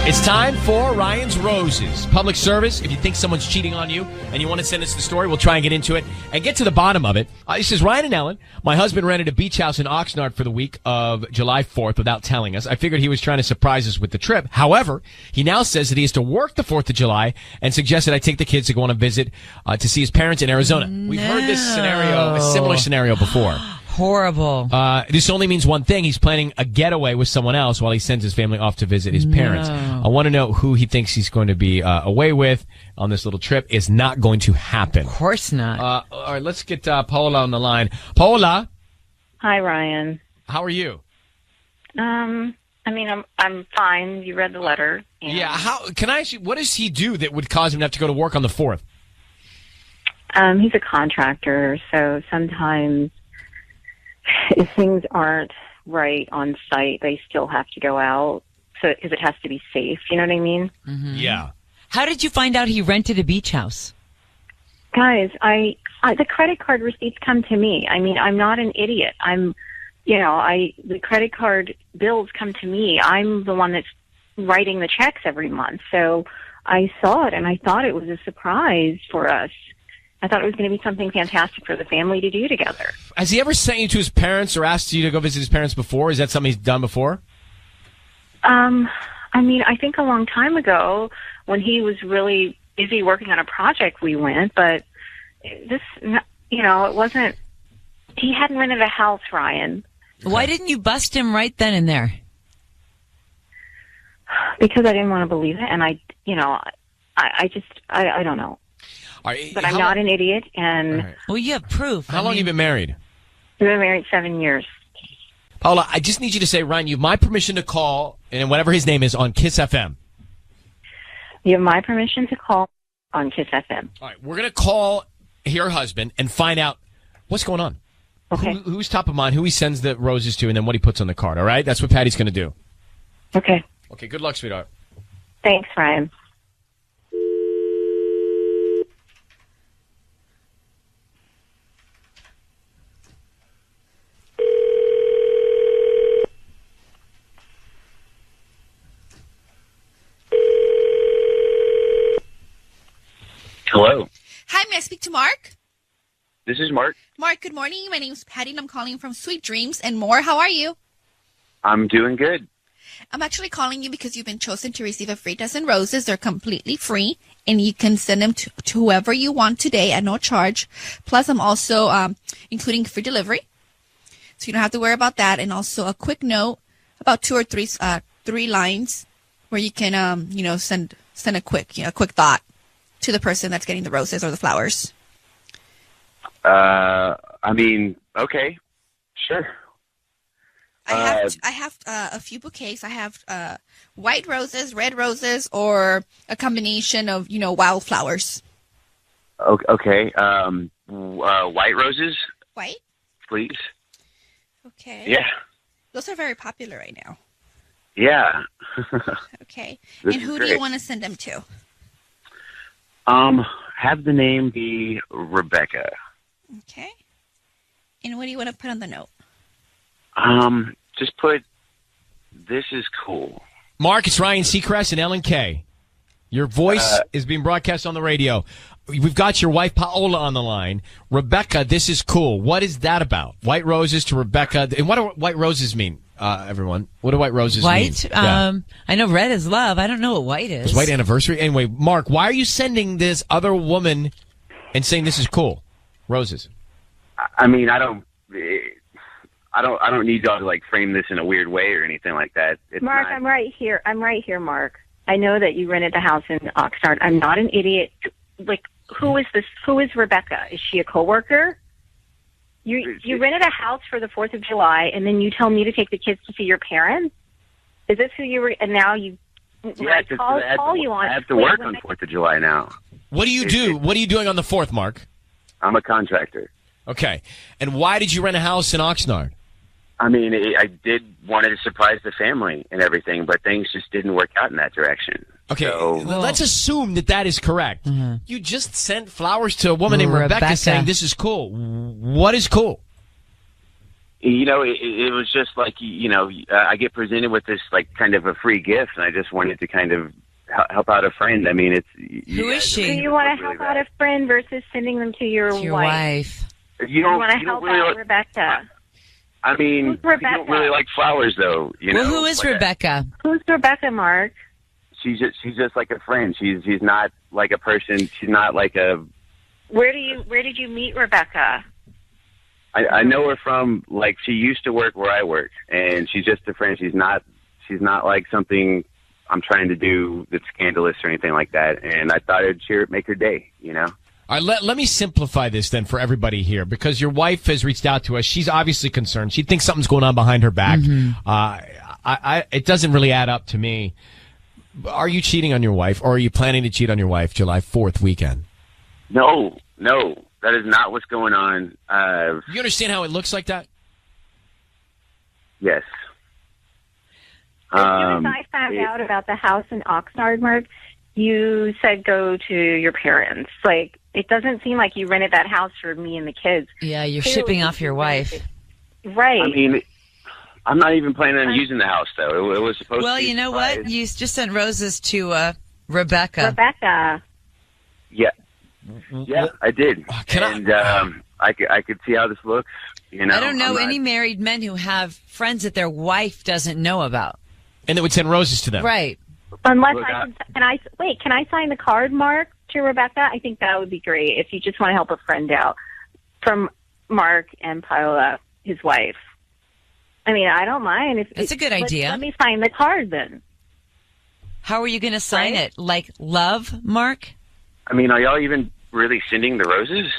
It's time for Ryan's Roses. Public service. If you think someone's cheating on you and you want to send us the story, we'll try and get into it and get to the bottom of it. This is Ryan and Ellen. My husband rented a beach house in Oxnard for the week of July 4th without telling us. I figured he was trying to surprise us with the trip. However, he now says that he has to work the 4th of July and suggested I take the kids to go on a visit to see his parents in Arizona. We've heard this scenario, a similar scenario before. Horrible. This only means one thing. He's planning a getaway with someone else while he sends his family off to visit his parents. I want to know who he thinks he's going to be away with on this little trip. Is not going to happen. Of course not. All right, let's get Paola on the line. Paola. Hi, Ryan. How are you? I mean, I'm fine. You read the letter. Yeah. How can I ask you? What does he do that would cause him to have to go to work on the 4th? He's a contractor, so sometimes if things aren't right on site, they still have to go out. So because it has to be safe. You know what I mean? Mm-hmm. Yeah. How did you find out he rented a beach house? Guys, the credit card receipts come to me. I mean, I'm not an idiot. The credit card bills come to me. I'm the one that's writing the checks every month. So I saw it and I thought it was a surprise for us. I thought it was going to be something fantastic for the family to do together. Has he ever sent you to his parents or asked you to go visit his parents before? Is that something he's done before? I mean, I think a long time ago when he was really busy working on a project, we went, but it wasn't, he hadn't rented a house, Ryan. Why didn't you bust him right then and there? Because I didn't want to believe it, and I don't know. but I'm not an idiot. And Right. Well, you have proof. How long have you been married? we've been married 7 years. Paula, I just need you to say, Ryan, you have my permission to call, and whatever his name is, on Kiss FM. You have my permission to call on Kiss FM. All right, we're going to call your husband and find out what's going on. Okay. Who's top of mind, who he sends the roses to, and then what he puts on the card, all right? That's what Patty's going to do. Okay. Okay, good luck, sweetheart. Thanks, Ryan. Hello. Hi, may I speak to Mark? This is Mark. Mark, good morning. My name is Patty, and I'm calling from Sweet Dreams and More. How are you? I'm doing good. I'm actually calling you because you've been chosen to receive a free dozen roses. They're completely free, and you can send them to whoever you want today at no charge. Plus, I'm also including free delivery, so you don't have to worry about that. And also a quick note, about 2 or 3 lines, where you can send a quick thought to the person that's getting the roses or the flowers. Okay, sure. I have a few bouquets. I have white roses, red roses, or a combination of wildflowers. Okay. White roses, White? please. Okay. Yeah. Those are very popular right now. Yeah. Okay. This And is who do you great. want to send them to? Have the name be Rebecca. Okay. And what do you want to put on the note? Just put, this is cool. Mark, it's Ryan Seacrest and Ellen K. Your voice is being broadcast on the radio. We've got your wife, Paola, on the line. Rebecca, this is cool. What is that about? White roses to Rebecca. And what do white roses mean, everyone? What do white roses mean? White? I know red is love. I don't know what white is. It's white anniversary. Anyway, Mark, why are you sending this other woman and saying this is cool? Roses. I mean, I don't need y'all to like frame this in a weird way or anything like that. It's Mark, not, I'm right here, Mark. I know that you rented the house in Oxnard. I'm not an idiot. Like, who is this? Who is Rebecca? Is she a coworker? You rented a house for the 4th of July, and then you tell me to take the kids to see your parents? Is this who you were? And now you... Yeah, I have to work on 4th of July now. What do you do? What are you doing on the 4th, Mark? I'm a contractor. Okay. And why did you rent a house in Oxnard? I mean, I did wanted to surprise the family and everything, but things just didn't work out in that direction. Okay, So, let's assume that is correct. Mm-hmm. You just sent flowers to a woman named Rebecca saying this is cool. What is cool? It was just like, I get presented with this like kind of a free gift, and I just wanted to kind of help out a friend. I mean, Who is she? Do you want to help out a friend versus sending them to your wife? You want to help out Rebecca? I mean, Who's Rebecca? you don't really like flowers, though. Well, who is Rebecca? Who's Rebecca, Mark? She's just like a friend. She's not like a person. She's not like a. Where did you meet Rebecca? I know her from like she used to work where I work, and she's just a friend. She's not like something I'm trying to do that's scandalous or anything like that. And I thought it'd make her day, All right, let me simplify this then for everybody here, because your wife has reached out to us. She's obviously concerned. She thinks something's going on behind her back. Mm-hmm. It doesn't really add up to me. Are you cheating on your wife, or are you planning to cheat on your wife July 4th weekend? No, that is not what's going on. You understand how it looks like that? Yes. As soon as I found out about the house in Oxnard, Mark, you said go to your parents. Like, it doesn't seem like you rented that house for me and the kids. Yeah, you're shipping off your wife. Right. I mean, I'm not even planning on using the house, though. It was supposed to be. Well, you know what? You just sent roses to Rebecca. Rebecca. Yeah, I did. I could see how this looks. I don't know any married men who have friends that their wife doesn't know about. And that would send roses to them. Right. Unless can I sign the card, Mark, to Rebecca? I think that would be great if you just want to help a friend out. From Mark and Paola, his wife. I mean, I don't mind. That's a good idea. Let me sign the card then. How are you going to sign it? Like love, Mark? I mean, are y'all even really sending the roses?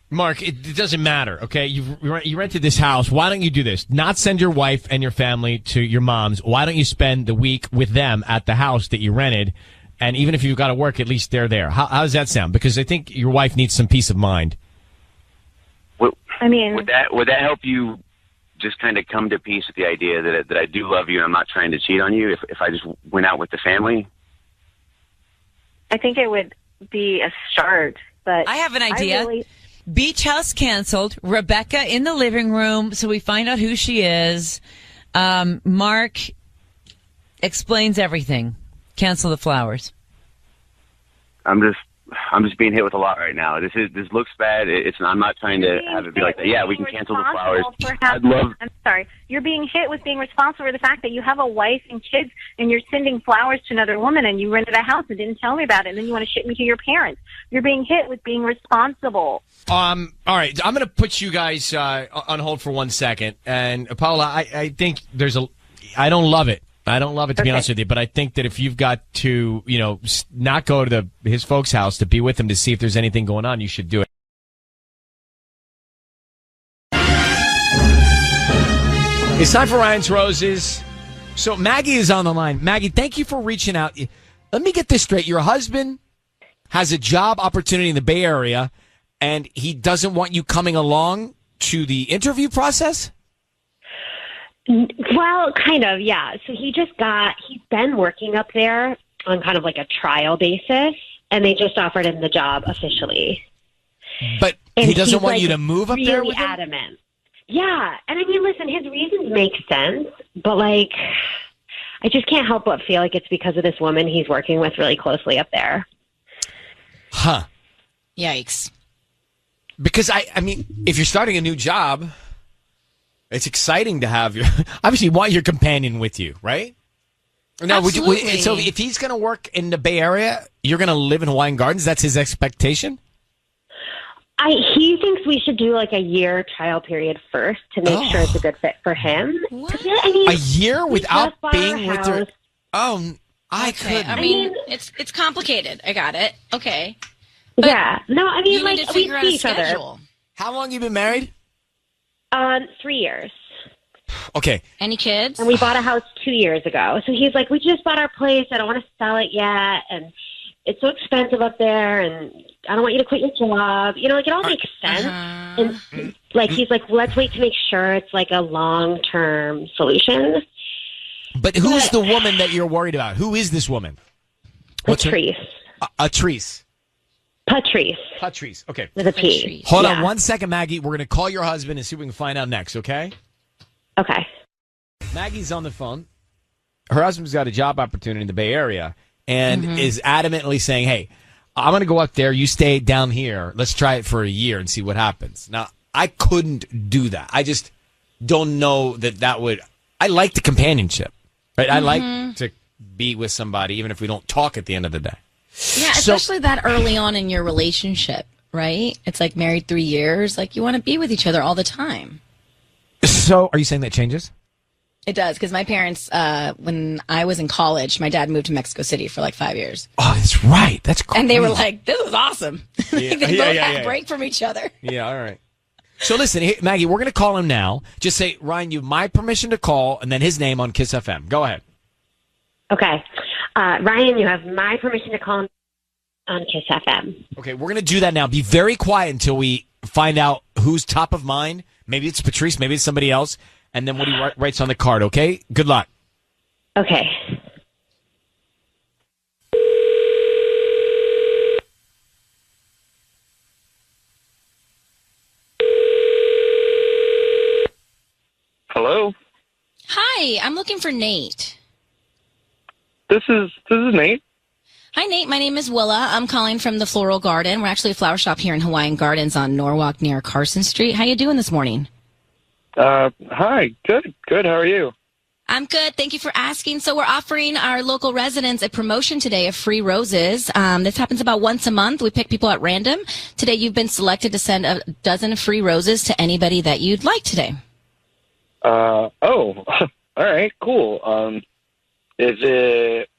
Mark, it doesn't matter, okay? You rented this house. Why don't you do this? Not send your wife and your family to your mom's. Why don't you spend the week with them at the house that you rented? And even if you've got to work, at least they're there. How does that sound? Because I think your wife needs some peace of mind. Well, I mean, would that help you just kind of come to peace with the idea that I do love you and I'm not trying to cheat on you if I just went out with the family? I think it would be a start, but I have an idea. Beach house canceled. Rebecca in the living room, so we find out who she is. Mark explains everything. Cancel the flowers. I'm just being hit with a lot right now. This looks bad. I'm not trying to have it be like that. Yeah, we can cancel the flowers. I'm sorry. You're being hit with being responsible for the fact that you have a wife and kids and you're sending flowers to another woman and you rented a house and didn't tell me about it and then you want to ship me to your parents. You're being hit with being responsible. All right. I'm going to put you guys on hold for 1 second. And Paula, I think I don't love it. I don't love it, to be honest with you, but I think that if you've got to, not go to his folks' house to be with him to see if there's anything going on, you should do it. It's time for Ryan's Roses. So Maggie is on the line. Maggie, thank you for reaching out. Let me get this straight. Your husband has a job opportunity in the Bay Area, and he doesn't want you coming along to the interview process? Well, kind of, yeah. So he's been working up there on kind of like a trial basis, and they just offered him the job officially. But he doesn't want you to move up really there with him? Adamant. Yeah. And I mean, listen, his reasons make sense, but I just can't help but feel like it's because of this woman he's working with really closely up there. Huh. Yikes. Because, I mean, if you're starting a new job, it's exciting to have obviously you want your companion with you, right? Now, Absolutely. So if he's going to work in the Bay Area, you're going to live in Hawaiian Gardens? That's his expectation? He thinks we should do a year trial period first to make sure it's a good fit for him. I mean, a year without being with her? Oh, I Okay, couldn't. I mean, it's complicated. I got it. Okay. Yeah. No, I mean, you need to we figure out see a each other. schedule. How long you been married? 3 years. Okay. Any kids? And we bought a house 2 years ago. So he's like, we just bought our place. I don't want to sell it yet. And it's so expensive up there. And I don't want you to quit your job. It all makes sense. And he's like, let's wait to make sure it's a long-term solution. But who's the woman that you're worried about? Who is this woman? Patrice. Patrice. Patrice. Okay. With a P. Hold on 1 second, Maggie. We're going to call your husband and see what we can find out next, okay? Okay. Maggie's on the phone. Her husband's got a job opportunity in the Bay Area and is adamantly saying, hey, I'm going to go up there. You stay down here. Let's try it for a year and see what happens. Now, I couldn't do that. I just don't know that would. I like the companionship, right? I like to be with somebody, even if we don't talk at the end of the day. Yeah, especially that early on in your relationship, right? It's married 3 years. You want to be with each other all the time. So, are you saying that changes? It does, because my parents, when I was in college, my dad moved to Mexico City for 5 years. Oh, that's right. That's crazy. And they were like, this is awesome. Yeah. They both had a break from each other. Yeah, all right. So listen, Maggie, we're going to call him now. Just say, Ryan, you have my permission to call, and then his name on Kiss FM. Go ahead. Okay. Ryan, you have my permission to call on Kiss FM. Okay, we're going to do that now. Be very quiet until we find out who's top of mind. Maybe it's Patrice, maybe it's somebody else, and then what he writes on the card, okay? Good luck. Okay. Hello? Hi, I'm looking for Nate. This is Nate. Hi, Nate. My name is Willa. I'm calling from the Floral Garden. We're actually a flower shop here in Hawaiian Gardens on Norwalk near Carson Street. How you doing this morning? Hi. Good. How are you? I'm good. Thank you for asking. So we're offering our local residents a promotion today of free roses. This happens about once a month. We pick people at random. Today you've been selected to send a dozen free roses to anybody that you'd like today. All right, cool. Is it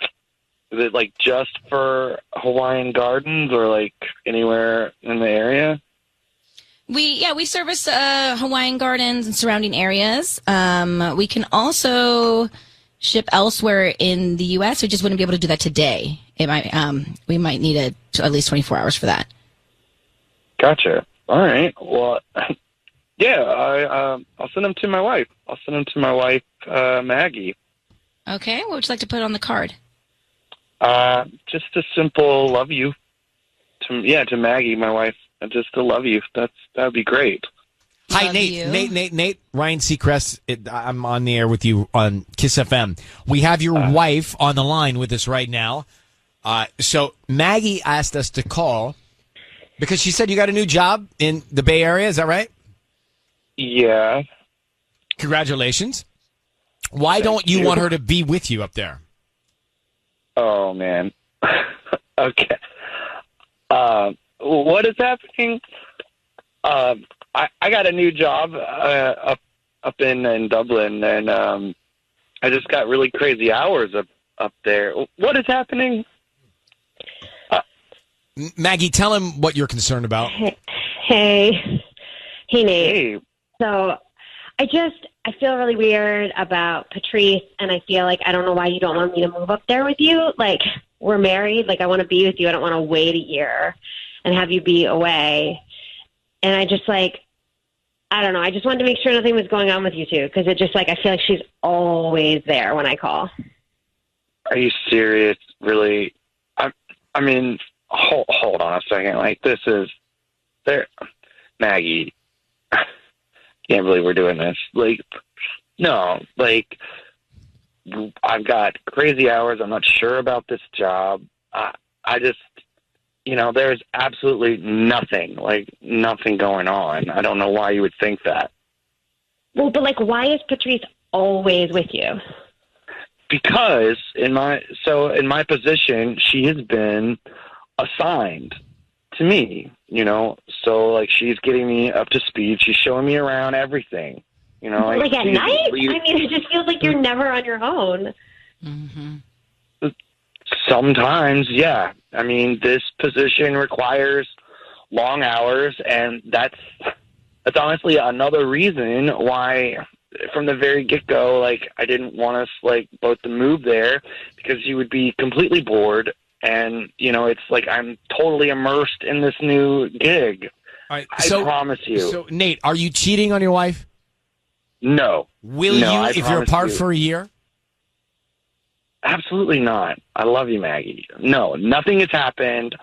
Is it like just for Hawaiian Gardens or like anywhere in the area? We service Hawaiian Gardens and surrounding areas. We can also ship elsewhere in the U.S. We just wouldn't be able to do that today. It might we might need at least 24 hours for that. Gotcha. All right. Well, yeah, I'll send them to my wife. I'll send them to my wife, Maggie. Okay. What would you like to put on the card? Just a simple love you. To Maggie, my wife. Just to love you. That would be great. Hi, Love Nate. you. Nate. Ryan Seacrest. I'm on the air with you on Kiss FM. We have your wife on the line with us right now. So Maggie asked us to call because she said you got a new job in the Bay Area. Is that right? Yeah. Congratulations. Why don't you want her to be with you up there? Oh, man. Okay. What is happening? I got a new job up in Dublin, and I just got really crazy hours up there. What is happening? Maggie, tell him what you're concerned about. Hey, Nate. Hey. So I feel really weird about Patrice, and I feel like I don't know why you don't want me to move up there with you. Like, we're married. Like, I want to be with you. I don't want to wait a year and have you be away. And I just, like, I don't know. I just wanted to make sure nothing was going on with you two, because it just, like, I feel like she's always there when I call. Are you serious? Really? I mean, hold on a second. Like, this is there, Maggie. Can't believe we're doing this. Like, no, like, I've got crazy hours. I'm not sure about this job. I just, there's absolutely nothing going on. I don't know why you would think that. Well, but, like, why is Patrice always with you? Because in my position, she has been assigned to me, so like she's getting me up to speed. She's showing me around everything, like at night? I mean, it just feels like you're never on your own. Mm-hmm. Sometimes, yeah. I mean, this position requires long hours, and that's honestly another reason why from the very get-go, like, I didn't want us, like, both to move there because you would be completely bored. And, it's like I'm totally immersed in this new gig. All right, I promise you. So, Nate, are you cheating on your wife? No. Will you if you're apart for a year? Absolutely not. I love you, Maggie. No, nothing has happened.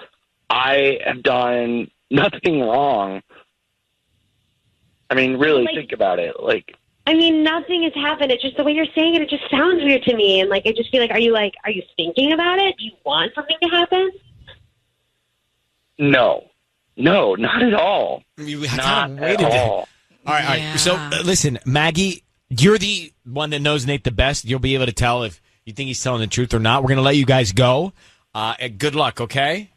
I have done nothing wrong. I mean, really, think about it. Like, I mean, nothing has happened. It's just the way you're saying it. It just sounds weird to me. And, like, I just feel like, are you thinking about it? Do you want something to happen? No, not at all. Not at all. All right. Yeah. So, listen, Maggie, you're the one that knows Nate the best. You'll be able to tell if you think he's telling the truth or not. We're going to let you guys go. And good luck, okay?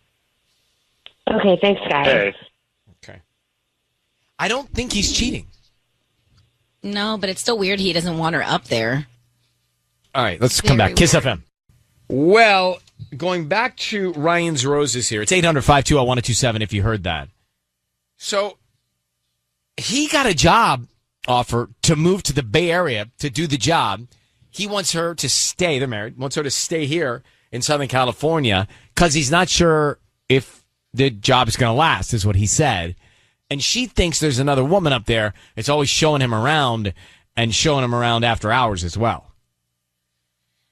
Okay, thanks, guys. Okay. I don't think he's cheating. No, but it's still weird he doesn't want her up there. All right, let's come back. Kiss FM. Well, going back to Ryan's Roses here. It's 800-520-1027 if you heard that. So he got a job offer to move to the Bay Area to do the job. He wants her to stay. They're married. Wants her to stay here in Southern California because he's not sure if the job is going to last, is what he said. And she thinks there's another woman up there that's always showing him around and showing him around after hours as well.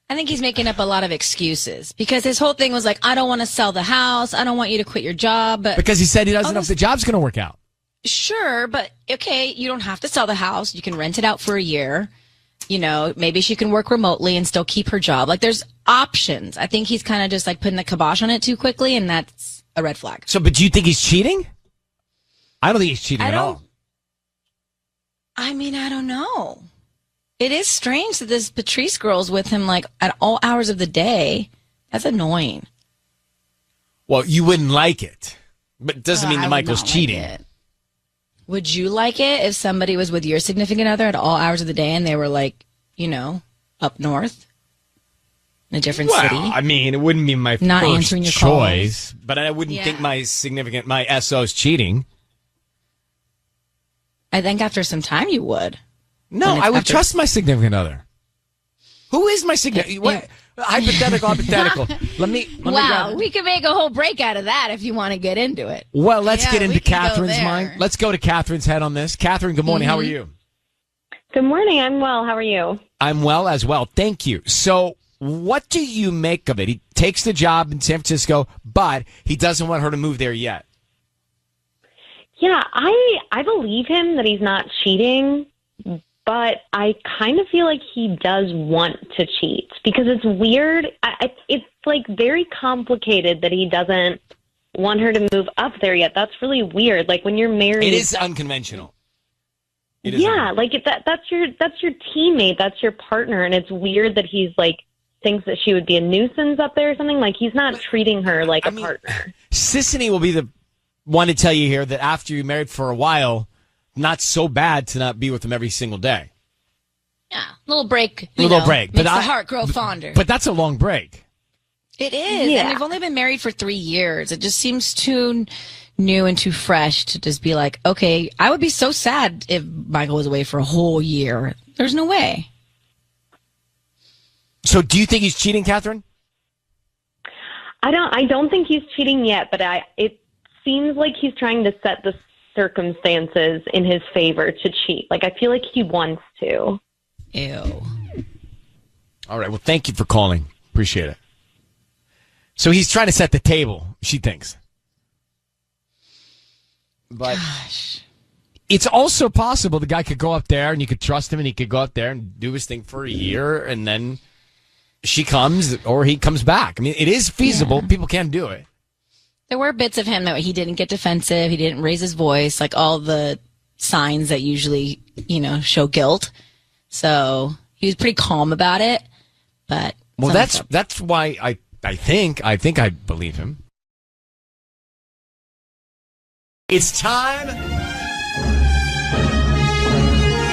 I think he's making up a lot of excuses because his whole thing was like, I don't want to sell the house. I don't want you to quit your job. But because he said he doesn't know if the job's going to work out. Sure, but okay, you don't have to sell the house. You can rent it out for a year. Maybe she can work remotely and still keep her job. Like, there's options. I think he's kind of just like putting the kibosh on it too quickly, and that's a red flag. So, but do you think he's cheating? I don't think he's cheating at all. I mean, I don't know. It is strange that this Patrice girl's with him like at all hours of the day. That's annoying. Well, you wouldn't like it, but it doesn't mean that Michael's cheating. Like, would you like it if somebody was with your significant other at all hours of the day and they were like, up north? in a different Well, city. I mean, it wouldn't be my Not first answering your choice, calls. but I wouldn't Yeah. think my SO's cheating. I think after some time you would. No, When it's I would after- trust my significant other. Who is my significant? What? Hypothetical. Let me Wow, grab it. we could make a whole break out of that if you want to get into it. Well, let's Yeah, get we into can go Catherine's there. mind. Let's go to Catherine's head on this. Catherine, good morning. How are you? Good morning. I'm well. How are you? I'm well as well. Thank you. So, what do you make of it? He takes the job in San Francisco, but he doesn't want her to move there yet. Yeah, I believe him that he's not cheating, but I kind of feel like he does want to cheat because it's weird. It's like very complicated that he doesn't want her to move up there yet. That's really weird. Like when you're married, It is unconventional. It is yeah, like that's your teammate, that's your partner, and it's weird that he's like thinks that she would be a nuisance up there or something. Like he's not treating her like a partner. Sissany will be the one to tell you here that after you're married for a while, not so bad to not be with him every single day. Little break. Break. Makes the heart grow fonder. But that's a long break. It is. Yeah. And we've only been married for 3 years. It just seems too new and too fresh to just be like, okay, I would be so sad if Michael was away for a whole year. There's no way. So do you think he's cheating, Catherine? I don't think he's cheating yet, but it seems like he's trying to set the circumstances in his favor to cheat. Like I feel like he wants to. Ew. All right. Well, thank you for calling. Appreciate it. So he's trying to set the table, she thinks. But it's also possible the guy could go up there and you could trust him and he could go up there and do his thing for a year and then she comes or he comes back. I mean, it is feasible. Yeah. People can do it. There were bits of him that he didn't get defensive. He didn't raise his voice, like all the signs that usually, show guilt. So he was pretty calm about it. But Well, that's why I think I believe him. It's time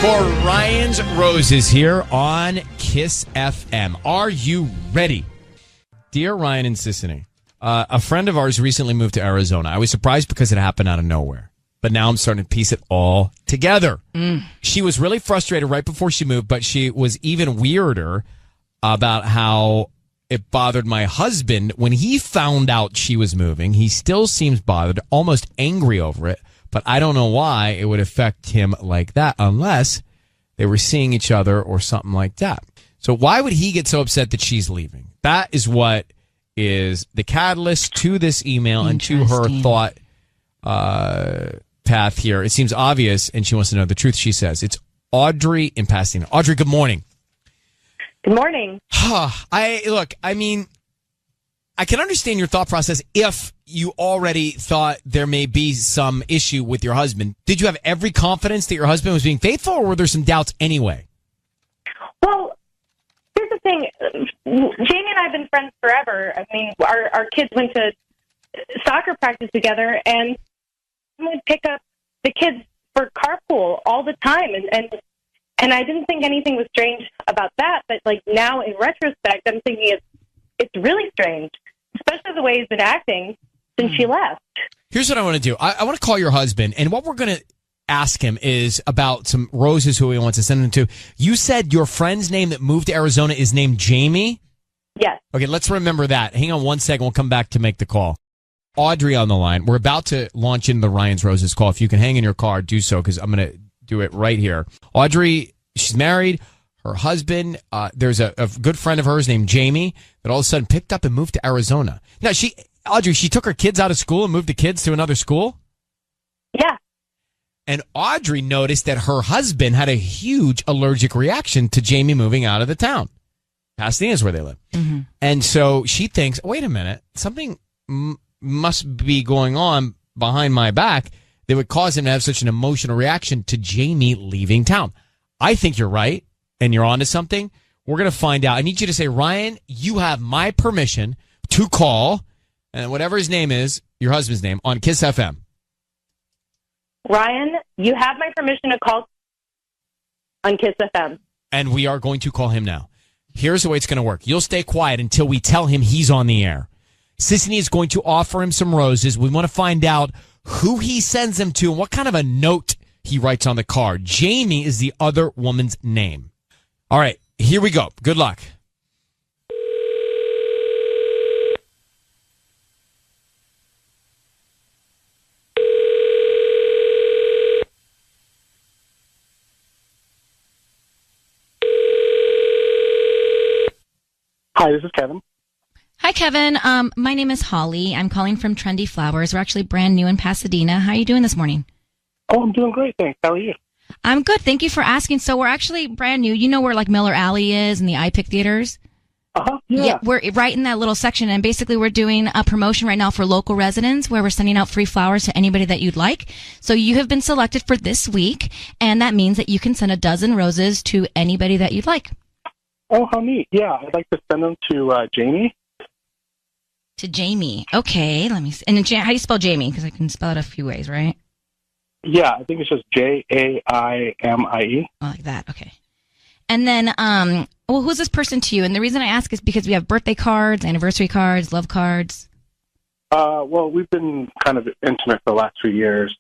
for Ryan's Roses here on Kiss FM. Are you ready? Dear Ryan and Sissany, a friend of ours recently moved to Arizona. I was surprised because it happened out of nowhere. But now I'm starting to piece it all together. She was really frustrated right before she moved, but she was even weirder about how it bothered my husband when he found out she was moving. He still seems bothered, almost angry over it, but I don't know why it would affect him like that unless they were seeing each other or something like that. So why would he get so upset that she's leaving? That is what is the catalyst to this email and to her thought path here. It seems obvious, and she wants to know the truth, she says. It's Audrey in Pasadena. Audrey, good morning. Good morning. I can understand your thought process if you already thought there may be some issue with your husband. Did you have every confidence that your husband was being faithful, or were there some doubts anyway? Well, here's the thing. Jamie and I have been friends forever. I mean, our kids went to soccer practice together, and we would pick up the kids for carpool all the time. And I didn't think anything was strange about that. But, like, now in retrospect, I'm thinking it's really strange, especially the way he's been acting since she left. Here's what I want to do. I want to call your husband, and what we're going to ask him is about some roses who he wants to send them to. You said your friend's name that moved to Arizona is named Jamie? Yes. Okay, let's remember that. Hang on one second. We'll come back to make the call. Audrey on the line. We're about to launch into the Ryan's Roses call. If you can hang in your car, do so, because I'm going to do it right here. Audrey, she's married. Her husband, there's a good friend of hers named Jamie that all of a sudden picked up and moved to Arizona. Now, Audrey, she took her kids out of school and moved the kids to another school? Yeah. And Audrey noticed that her husband had a huge allergic reaction to Jamie moving out of the town. Pasadena is where they live. Mm-hmm. And so she thinks, wait a minute, something must be going on behind my back that would cause him to have such an emotional reaction to Jamie leaving town. I think you're right, and you're onto something. We're going to find out. I need you to say, Ryan, you have my permission to call, and whatever his name is, your husband's name, on Kiss FM. Ryan, you have my permission to call on Kiss FM. And we are going to call him now. Here's the way it's going to work. You'll stay quiet until we tell him he's on the air. Sissany is going to offer him some roses. We want to find out who he sends them to and what kind of a note he writes on the card. Jamie is the other woman's name. All right, here we go. Good luck. Hi, this is Kevin. Hi, Kevin. My name is Holly. I'm calling from Trendy Flowers. We're actually brand new in Pasadena. How are you doing this morning? Oh, I'm doing great, thanks. How are you? I'm good. Thank you for asking. So we're actually brand new. You know where like Miller Alley is and the iPic theaters? Yeah, we're right in that little section, and basically we're doing a promotion right now for local residents where we're sending out free flowers to anybody that you'd like. So you have been selected for this week, and that means that you can send a dozen roses to anybody that you'd like. Oh, how neat. Yeah, I'd like to send them to Jamie. To Jamie. Okay, let me see. And how do you spell Jamie? Because I can spell it a few ways, right? Yeah, I think it's just Jaimie. Oh, like that. Okay. And then, well, who's this person to you? And the reason I ask is because we have birthday cards, anniversary cards, love cards. Well, we've been kind of intimate for the last 3 years.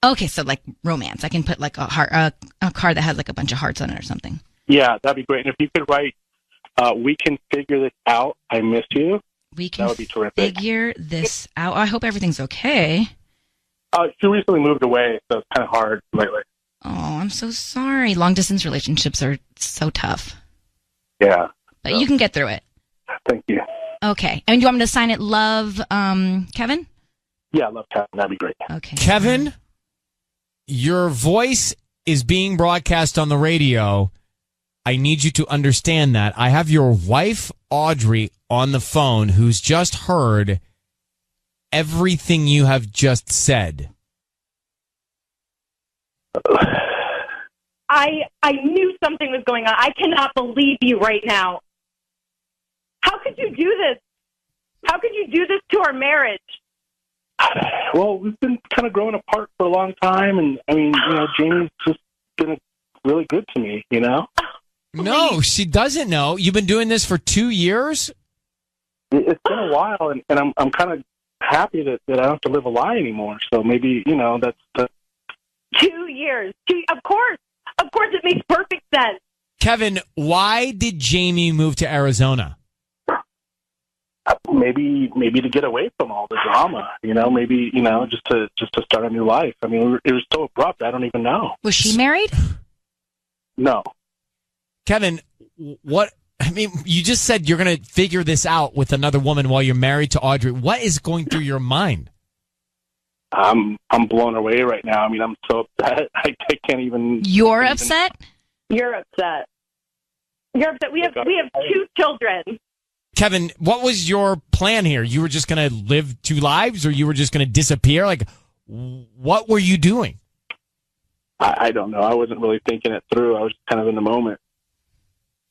Okay, so like romance. I can put like a heart, a card that has like a bunch of hearts on it or something. Yeah, that'd be great. And if you could write, "We can figure this out. I miss you." That would be terrific. Figure this out. I hope everything's okay. She recently moved away, so it's kind of hard lately. Oh, I'm so sorry. Long distance relationships are so tough. Yeah. But you can get through it. Thank you. Okay. And do you want me to sign it Love, Kevin? Yeah, Love Kevin. That'd be great. Okay. Kevin, your voice is being broadcast on the radio. I need you to understand that. I have your wife, Audrey, on the phone who's just heard everything you have just said. I knew something was going on. I cannot believe you right now. How could you do this? How could you do this to our marriage? Well, we've been kind of growing apart for a long time, and I mean, Jamie's just been really good to me, No, she doesn't know. You've been doing this for 2 years? It's been a while, and I'm kind of happy that I don't have to live a lie anymore. So maybe, that's 2 years. Of course, it makes perfect sense. Kevin, why did Jamie move to Arizona? Maybe to get away from all the drama, maybe, just to start a new life. I mean, it was so abrupt, I don't even know. Was she married? No. Kevin, you just said you're going to figure this out with another woman while you're married to Audrey. What is going through your mind? I'm blown away right now. I mean, I'm so upset. I can't even. You're upset? You're upset. You're upset. We have 2 children. Kevin, what was your plan here? You were just going to live 2 lives, or you were just going to disappear? Like, what were you doing? I don't know. I wasn't really thinking it through. I was just kind of in the moment.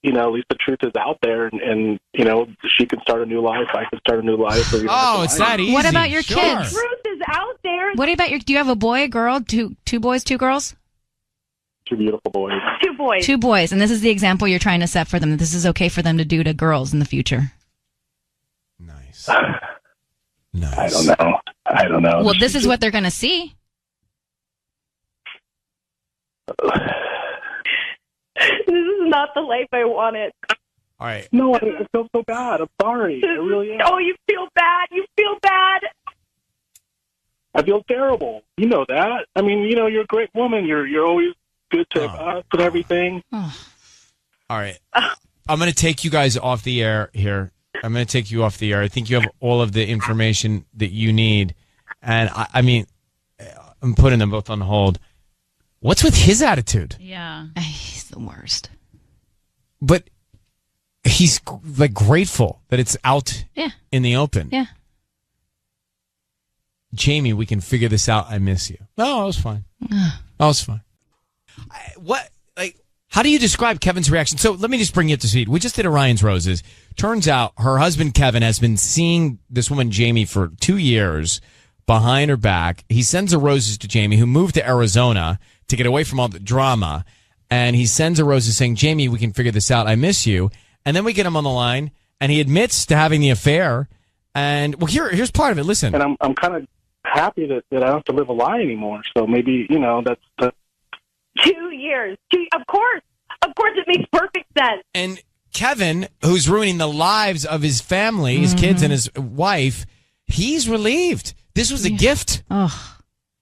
At least the truth is out there, and she can start a new life. I can start a new life. Oh, it's that easy. What about your Sure. kids? The truth is out there. What about do you have a boy, a girl, two boys, 2 girls? 2 beautiful boys. 2 boys. 2 boys, and this is the example you're trying to set for them. That this is okay for them to do to girls in the future. Nice. Nice. I don't know. Well, this is what they're going to see. This is not the life I wanted. All right. No, I feel so bad. I'm sorry. I really am. Oh, you feel bad. You feel bad. I feel terrible. You know that. I mean, you're a great woman. You're always good to us and everything. All right. I'm going to take you guys off the air here. I'm going to take you off the air. I think you have all of the information that you need. And I mean, I'm putting them both on hold. What's with his attitude? Yeah. He's the worst. But he's like grateful that it's out in the open. Yeah. Jamie, we can figure this out. I miss you. No, I was fine. I was fine. How do you describe Kevin's reaction? So let me just bring you up to speed. We just did a Ryan's Roses. Turns out her husband, Kevin, has been seeing this woman, Jamie, for 2 years behind her back. He sends her roses to Jamie, who moved to Arizona to get away from all the drama. And he sends her roses saying, Jamie, we can figure this out. I miss you. and then we get him on the line, and he admits to having the affair. And well, here's part of it. Listen, and I'm kind of happy that I don't have to live a lie anymore. So maybe that's 2 years. Of course, it makes perfect sense. And Kevin, who's ruining the lives of his family, his kids, and his wife, he's relieved. This was a gift. Oh,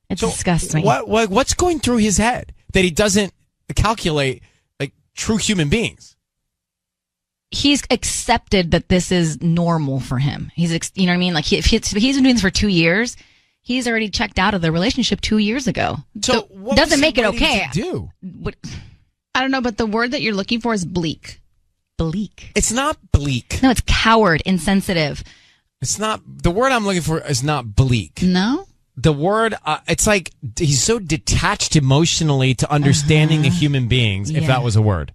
it disgusts me. What's going through his head that he doesn't calculate like true human beings? He's accepted that this is normal for him. He's, you know what I mean? Like if he's been doing this for 2 years, he's already checked out of the relationship 2 years ago. So what doesn't make it okay. Do I don't know, but the word that you're looking for is bleak. Bleak. It's not bleak. No, it's coward, insensitive. It's not. The word I'm looking for is not bleak. No? The word, it's like he's so detached emotionally to understanding the human beings, if that was a word.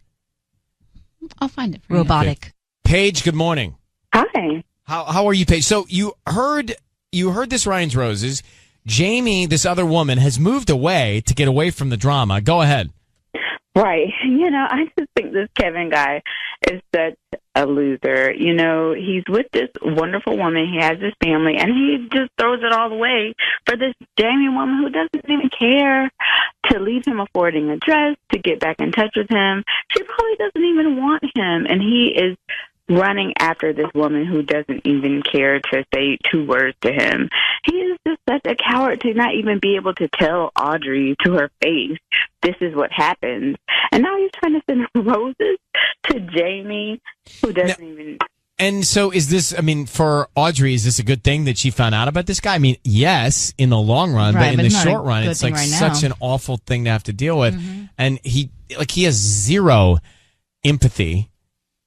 I'll find it for Robotic. Okay. Paige, good morning. Hi. How are you, Paige? So you heard this Ryan's Roses. Jamie, this other woman, has moved away to get away from the drama. Go ahead. Right. I just think this Kevin guy is such a loser. He's with this wonderful woman. He has his family, and he just throws it all away for this Jamie woman who doesn't even care to leave him a forwarding address, to get back in touch with him. She probably doesn't even want him, and he is running after this woman who doesn't even care to say 2 words to him. He is just such a coward to not even be able to tell Audrey to her face, this is what happened. And now he's trying to send roses to Jamie, who doesn't even... And so is this, for Audrey, is this a good thing that she found out about this guy? Yes, in the long run, right, but in the short run, it's like such an awful thing to have to deal with. Mm-hmm. And he has zero empathy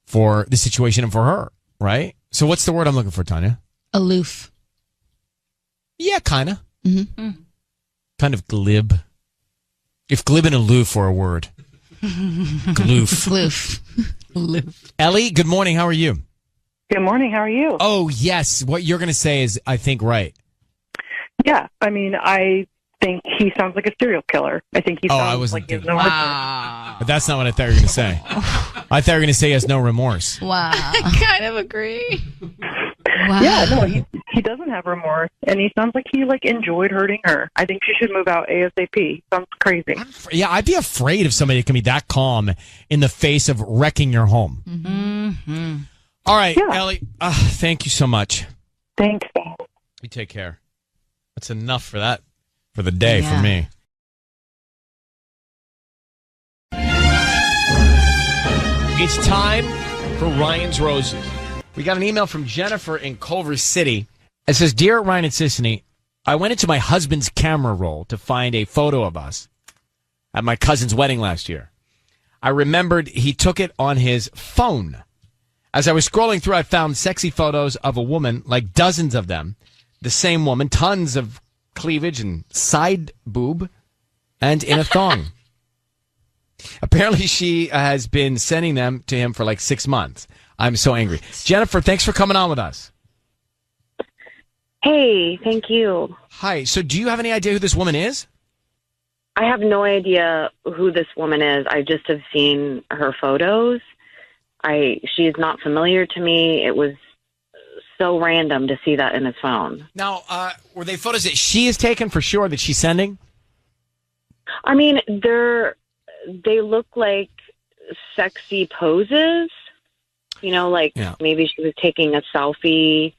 for the situation and for her, right? So what's the word I'm looking for, Tanya? Aloof. Yeah, kind of. Mm-hmm. Kind of glib. If glib and aloof were a word. Gloof. Gloof. Aloof. Ellie, good morning. How are you? Good morning. How are you? Oh, yes. What you're going to say is, I think, right. Yeah. I think he sounds like a serial killer. I think he sounds like he has no remorse. But that's not what I thought you were going to say. I thought you were going to say he has no remorse. Wow. I kind of agree. Wow. Yeah, no, he doesn't have remorse, and he sounds like he enjoyed hurting her. I think she should move out ASAP. Sounds crazy. Yeah, I'd be afraid of somebody that can be that calm in the face of wrecking your home. Mm-hmm. All right, Ellie, thank you so much. Thanks. You take care. That's enough for that, for the day, for me. It's time for Ryan's Roses. We got an email from Jennifer in Culver City. It says, Dear Ryan and Sissany, I went into my husband's camera roll to find a photo of us at my cousin's wedding last year. I remembered he took it on his phone. As I was scrolling through, I found sexy photos of a woman, like dozens of them. The same woman, tons of cleavage and side boob, and in a thong. Apparently, she has been sending them to him for 6 months. I'm so angry. Jennifer, thanks for coming on with us. Hey, thank you. Hi. So do you have any idea who this woman is? I have no idea who this woman is. I just have seen her photos. She is not familiar to me. It was so random to see that in his phone. Now, were they photos that she has taken for sure that she's sending? They look like sexy poses. Maybe she was taking a selfie.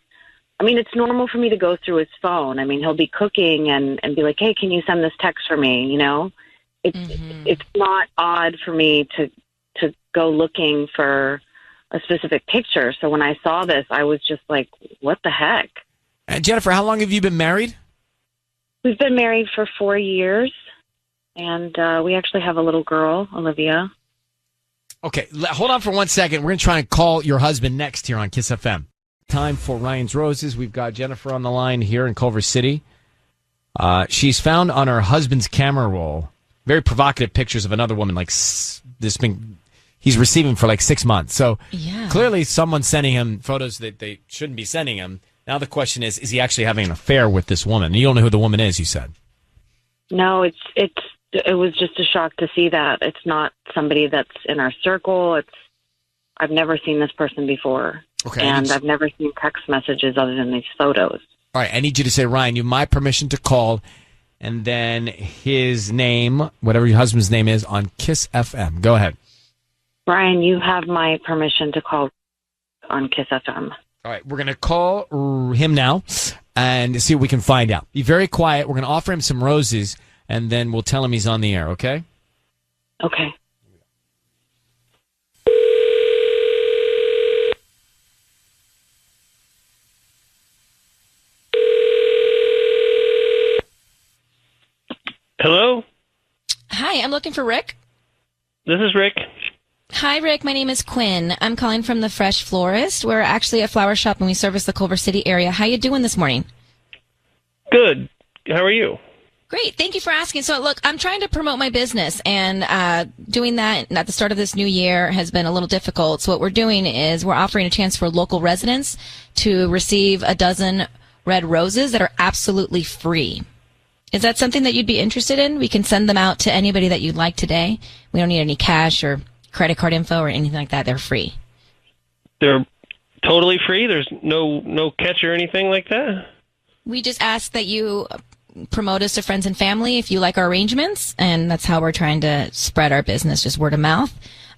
It's normal for me to go through his phone. He'll be cooking and be like, hey, can you send this text for me? It's not odd for me to go looking for a specific picture. So when I saw this, I was just like, what the heck? And Jennifer, how long have you been married? We've been married for 4 years, and we actually have a little girl, Olivia. Okay, hold on for 1 second. We're going to try and call your husband next here on Kiss FM. Time for Ryan's Roses. We've got Jennifer on the line here in Culver City. She's found on her husband's camera roll very provocative pictures of another woman, he's receiving for 6 months. So clearly someone's sending him photos that they shouldn't be sending him. Now the question is he actually having an affair with this woman? You don't know who the woman is, you said. No, it was just a shock to see that. It's not somebody that's in our circle. I've never seen this person before. Okay. And I've never seen text messages other than these photos. All right, I need you to say, Ryan, you have my permission to call, and then his name, whatever your husband's name is, on Kiss FM. Go ahead. Ryan, you have my permission to call on Kiss FM. All right, we're going to call him now and see what we can find out. Be very quiet. We're going to offer him some roses, and then we'll tell him he's on the air, okay? Okay. Hello? Hi, I'm looking for Rick. This is Rick. Hi, Rick. My name is Quinn. I'm calling from the Fresh Florist. We're actually a flower shop, and we service the Culver City area. How you doing this morning? Good. How are you? Great. Thank you for asking. So, look, I'm trying to promote my business, and doing that at the start of this new year has been a little difficult. So what we're doing is we're offering a chance for local residents to receive a dozen red roses that are absolutely free. Is that something that you'd be interested in? We can send them out to anybody that you'd like today. We don't need any cash or credit card info or anything like that. They're free. They're totally free? There's no catch or anything like that? We just ask that you promote us to friends and family if you like our arrangements, and that's how we're trying to spread our business, just word of mouth.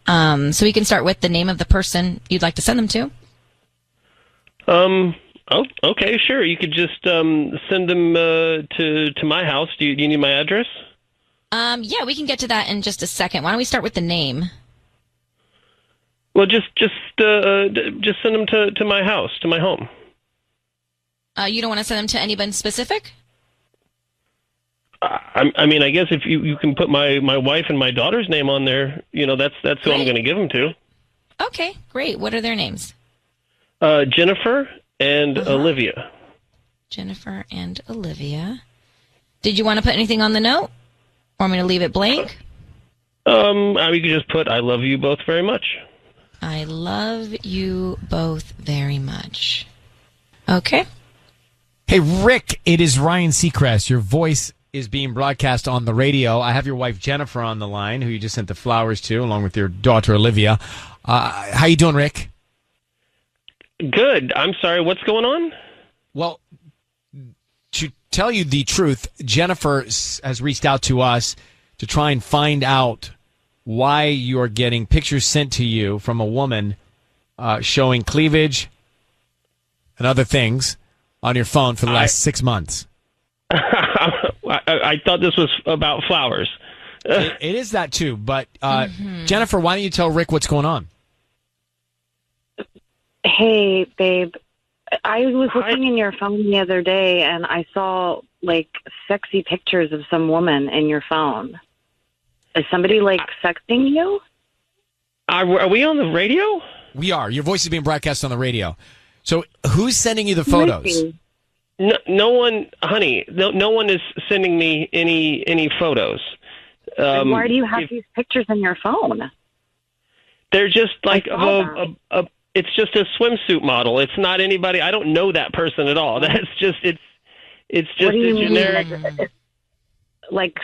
So we can start with the name of the person you'd like to send them to. Oh, okay, sure. You could just send them to my house. Do you need my address? Yeah, we can get to that in just a second. Why don't we start with the name? Well, just send them to my house, to my home. You don't want to send them to anybody specific? I mean, I guess if you can put my wife and my daughter's name on there, that's who I'm going to give them to. Okay, great. What are their names? Jennifer and Olivia. Jennifer and Olivia. Did you want to put anything on the note? Or want me to leave it blank? You could just put, I love you both very much. I love you both very much. Okay. Hey, Rick, it is Ryan Seacrest. Your voice is being broadcast on the radio. I have your wife, Jennifer, on the line, who you just sent the flowers to, along with your daughter, Olivia. How you doing, Rick? Good. I'm sorry. What's going on? Well, to tell you the truth, Jennifer has reached out to us to try and find out why you're getting pictures sent to you from a woman showing cleavage and other things on your phone for the last 6 months. I thought this was about flowers. It is that too, but Jennifer, why don't you tell Rick what's going on? Hey, babe. I was looking in your phone the other day, and I saw, sexy pictures of some woman in your phone. Is somebody, sexting you? Are we on the radio? We are. Your voice is being broadcast on the radio. So who's sending you the photos? No one, honey, no one is sending me any photos. Why do you have these pictures in your phone? They're just it's just a swimsuit model. It's not anybody. I don't know that person at all. That's just it's just a generic.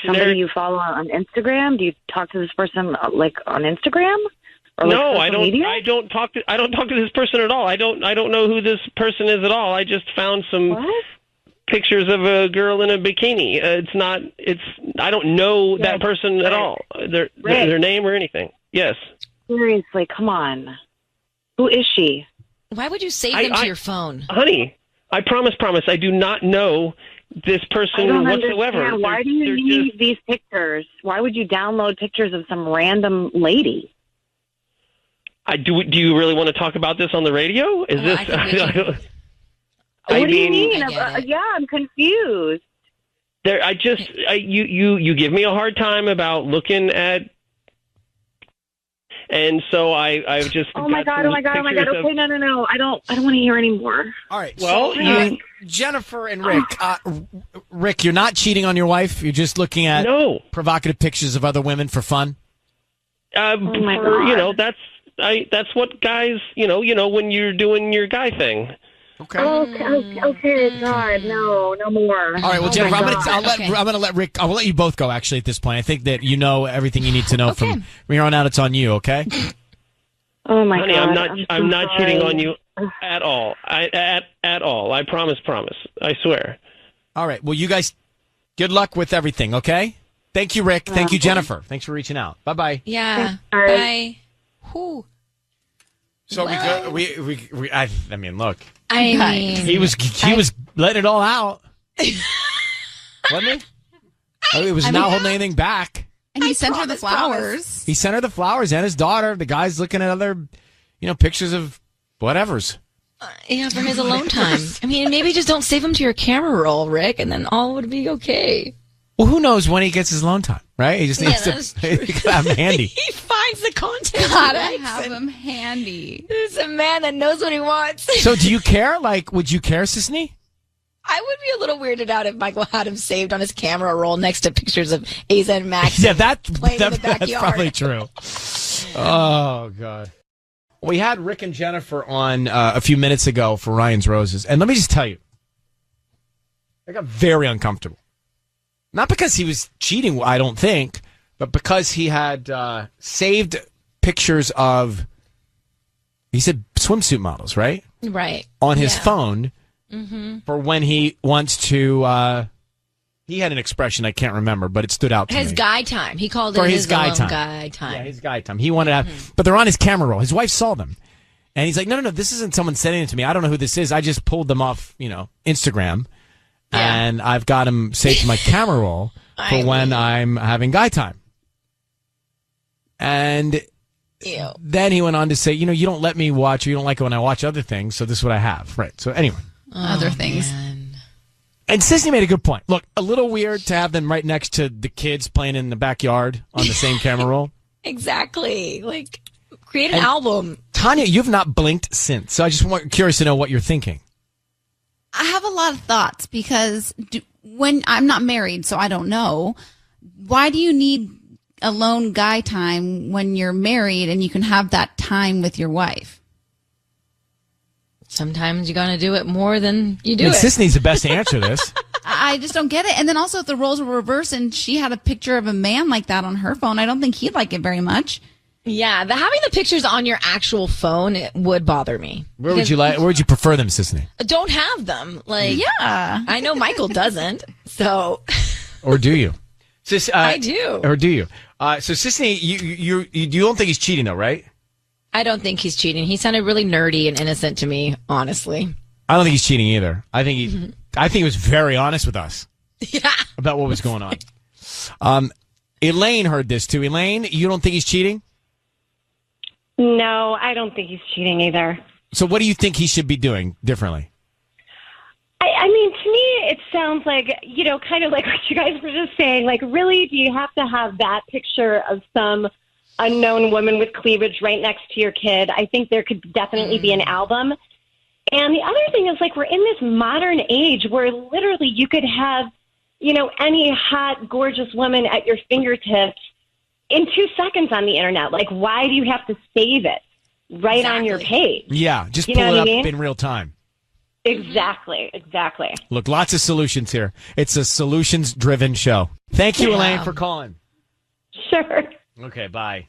Somebody you follow on Instagram? Do you talk to this person on Instagram? Or no, I don't. Media? I don't talk to this person at all. I don't know who this person is at all. I just found some pictures of a girl in a bikini. I don't know that person at all. Their name or anything. Yes. Seriously, come on. Who is she? Why would you save them to your phone? Honey, I promise, I do not know this person whatsoever. Understand. Why do you need these pictures? Why would you download pictures of some random lady? Do you really want to talk about this on the radio? Is this? What do you mean? I'm confused. You give me a hard time about looking at. And so I've just. Oh my god! Okay, no! I don't want to hear anymore. All right. Well, Jennifer and Rick. Rick, you're not cheating on your wife. You're just looking at provocative pictures of other women for fun. That's what guys. When you're doing your guy thing. Okay. Okay. God, no more. All right. Well, Jennifer, I'm gonna let Rick. I will let you both go. Actually, at this point, I think that you know everything you need to know from here on out. It's on you. Okay. Oh my Honey, God. I'm not sorry. cheating on you at all. At all. I promise. I swear. All right. Well, you guys, good luck with everything, okay? Thank you, Rick. Thank you, Jennifer. Thanks for reaching out. Bye-bye. Yeah. Bye. Whew. So I mean, look. I mean, He was letting it all out. Wasn't he? He was not holding anything back. And he sent her the flowers. He sent her the flowers and his daughter. The guy's looking at other, pictures of whatevers. Yeah, for his alone time. I mean, maybe just don't save him to your camera roll, Rick, and then all would be okay. Well, who knows when he gets his alone time, right? He just needs to have him handy. He finds the content. Gotta have him handy. He's a man that knows what he wants. So do you care? Like, would you care, Sisney? I would be a little weirded out if Michael had him saved on his camera roll next to pictures of AZ and Max. Yeah, that's backyard. probably true. Oh, God. We had Rick and Jennifer on a few minutes ago for Ryan's Roses. And let me just tell you, I got very uncomfortable. Not because he was cheating, I don't think, but because he had saved pictures of, he said swimsuit models, right? Right. On his phone. Mm-hmm. For when he wants to, he had an expression I can't remember, but it stood out to me. His guy time. He called For it his guy own time. guy time. Yeah, his guy time. He wanted to have, but they're on his camera roll. His wife saw them. And he's like, no, this isn't someone sending it to me. I don't know who this is. I just pulled them off, Instagram. Yeah. And I've got them saved to my camera roll for when I'm having guy time. And then he went on to say, you don't let me watch, or you don't like it when I watch other things, so this is what I have. Right. So anyway. Other things. Man. And Sisney made a good point. Look, a little weird to have them right next to the kids playing in the backyard on the same camera roll. Exactly. Like, create an album. Tanya, you've not blinked since, so I just curious to know what you're thinking. I have a lot of thoughts because when I'm not married, so I don't know. Why do you need alone guy time when you're married and you can have that time with your wife? Sometimes you gotta do it more than you do it. Sisney's the best to answer this. I just don't get it. And then also, if the roles were reversed and she had a picture of a man like that on her phone, I don't think he'd like it very much. Yeah, having the pictures on your actual phone, it would bother me. Where would you prefer them, Sisney? Don't have them. Like, yeah, I know Michael doesn't. So, or do you? I do. Or do you? So, Sisney, you don't think he's cheating, though, right? I don't think he's cheating. He sounded really nerdy and innocent to me, honestly. I don't think he's cheating either. I think he was very honest with us. Yeah. About what was going on. Elaine heard this too. Elaine, you don't think he's cheating? No, I don't think he's cheating either. So what do you think he should be doing differently? I mean, to me, it sounds like, kind of like what you guys were just saying. Like, really, do you have to have that picture of some unknown woman with cleavage right next to your kid? I think there could definitely be an album. And the other thing is, like, we're in this modern age where literally you could have, any hot, gorgeous woman at your fingertips in 2 seconds on the internet. Like, why do you have to save it right on your page? Yeah, just pull it up in real time. Exactly. Look, lots of solutions here. It's a solutions-driven show. Thank you, Elaine, for calling. Sure. Okay, bye.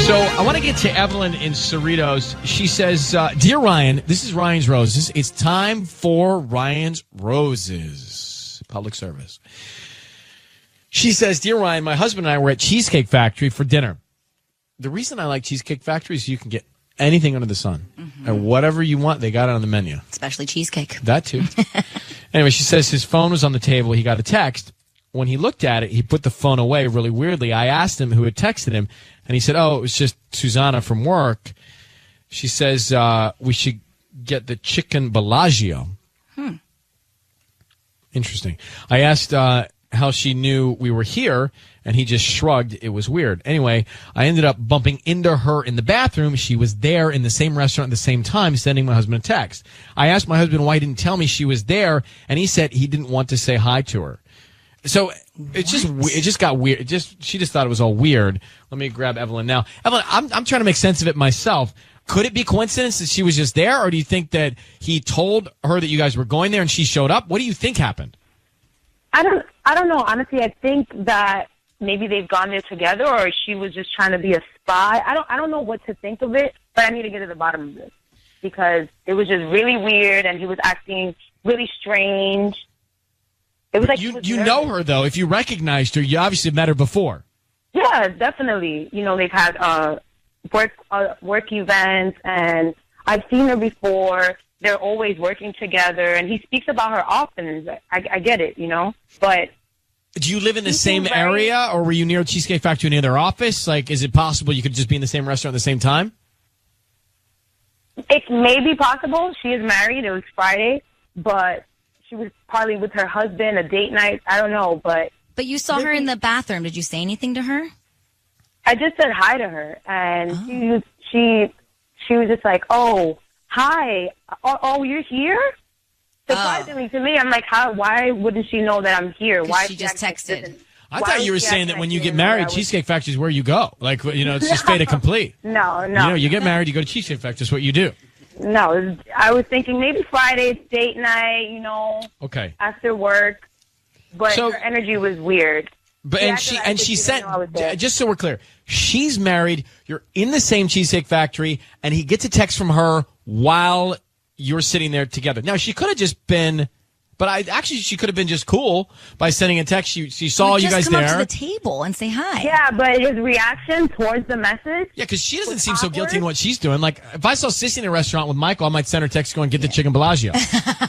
So I want to get to Evelyn in Cerritos. She says, Dear Ryan, this is Ryan's Roses. It's time for Ryan's Roses. Public service. She says, Dear Ryan, my husband and I were at Cheesecake Factory for dinner. The reason I like Cheesecake Factory is you can get anything under the sun. Mm-hmm. And whatever you want, they got it on the menu. Especially cheesecake. That too. Anyway, she says his phone was on the table. He got a text. When he looked at it, he put the phone away really weirdly. I asked him who had texted him, and he said, oh, it was just Susanna from work. She says, we should get the chicken Bellagio. Interesting. I asked how she knew we were here, and he just shrugged. It was weird. Anyway, I ended up bumping into her in the bathroom. She was there in the same restaurant at the same time, sending my husband a text. I asked my husband why he didn't tell me she was there, and he said he didn't want to say hi to her. So it just got weird. She just thought it was all weird. Let me grab Evelyn now. Evelyn, I'm trying to make sense of it myself. Could it be coincidence that she was just there, or do you think that he told her that you guys were going there and she showed up? What do you think happened? I don't know. Honestly, I think that maybe they've gone there together, or she was just trying to be a spy. I don't know what to think of it, but I need to get to the bottom of this because it was just really weird, and he was acting really strange. It was like you know her though. If you recognized her, you obviously met her before. Yeah, definitely. You know, they've had work events, and I've seen her before. They're always working together, and he speaks about her often. I get it, you know, but. Do you live in the same area, or were you near Cheesecake Factory near their office? Like, is it possible you could just be in the same restaurant at the same time? It may be possible. She is married. It was Friday, but she was probably with her husband, a date night. I don't know, but... But you saw her in the bathroom. Did you say anything to her? I just said hi to her, and she was just like, oh, hi. Oh, you're here? Surprisingly to me, I'm like, why wouldn't she know that I'm here? Why she just texted? I thought you were saying that when you get married, Cheesecake Factory is where you go. Like, you know, it's just fait accompli. No. You know, you get married, you go to Cheesecake Factory. That's what you do. No, I was thinking maybe Friday, it's date night, you know. Okay. After work. But her energy was weird. But she said, just so we're clear, she's married, you're in the same Cheesecake Factory, and he gets a text from her while you're sitting there together. Now, she could have just been, she could have been just cool by sending a text. She saw you guys there. Just come up to the table and say hi. Yeah, but his reaction towards the message. Yeah, because she doesn't seem so guilty in what she's doing. Like, if I saw Sissy in a restaurant with Michael, I might send her a text going, get the chicken Bellagio.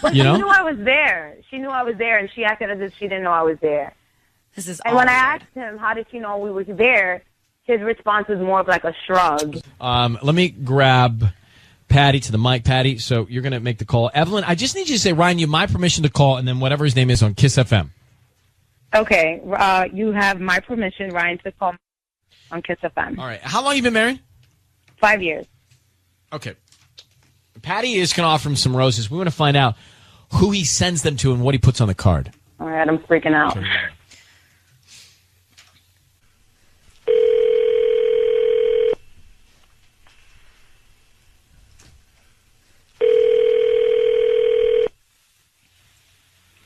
But you know? She knew I was there. She knew I was there, and she acted as if she didn't know I was there. This is and when I asked him, how did she know we were there, his response was more of like a shrug. Let me grab Patty to the mic. Patty, so you're going to make the call. Evelyn, I just need you to say, Ryan, you have my permission to call, and then whatever his name is on Kiss FM. Okay. You have my permission, Ryan, to call on Kiss FM. All right. How long have you been married? 5 years. Okay. Patty is going to offer him some roses. We want to find out who he sends them to and what he puts on the card. All right. I'm freaking out.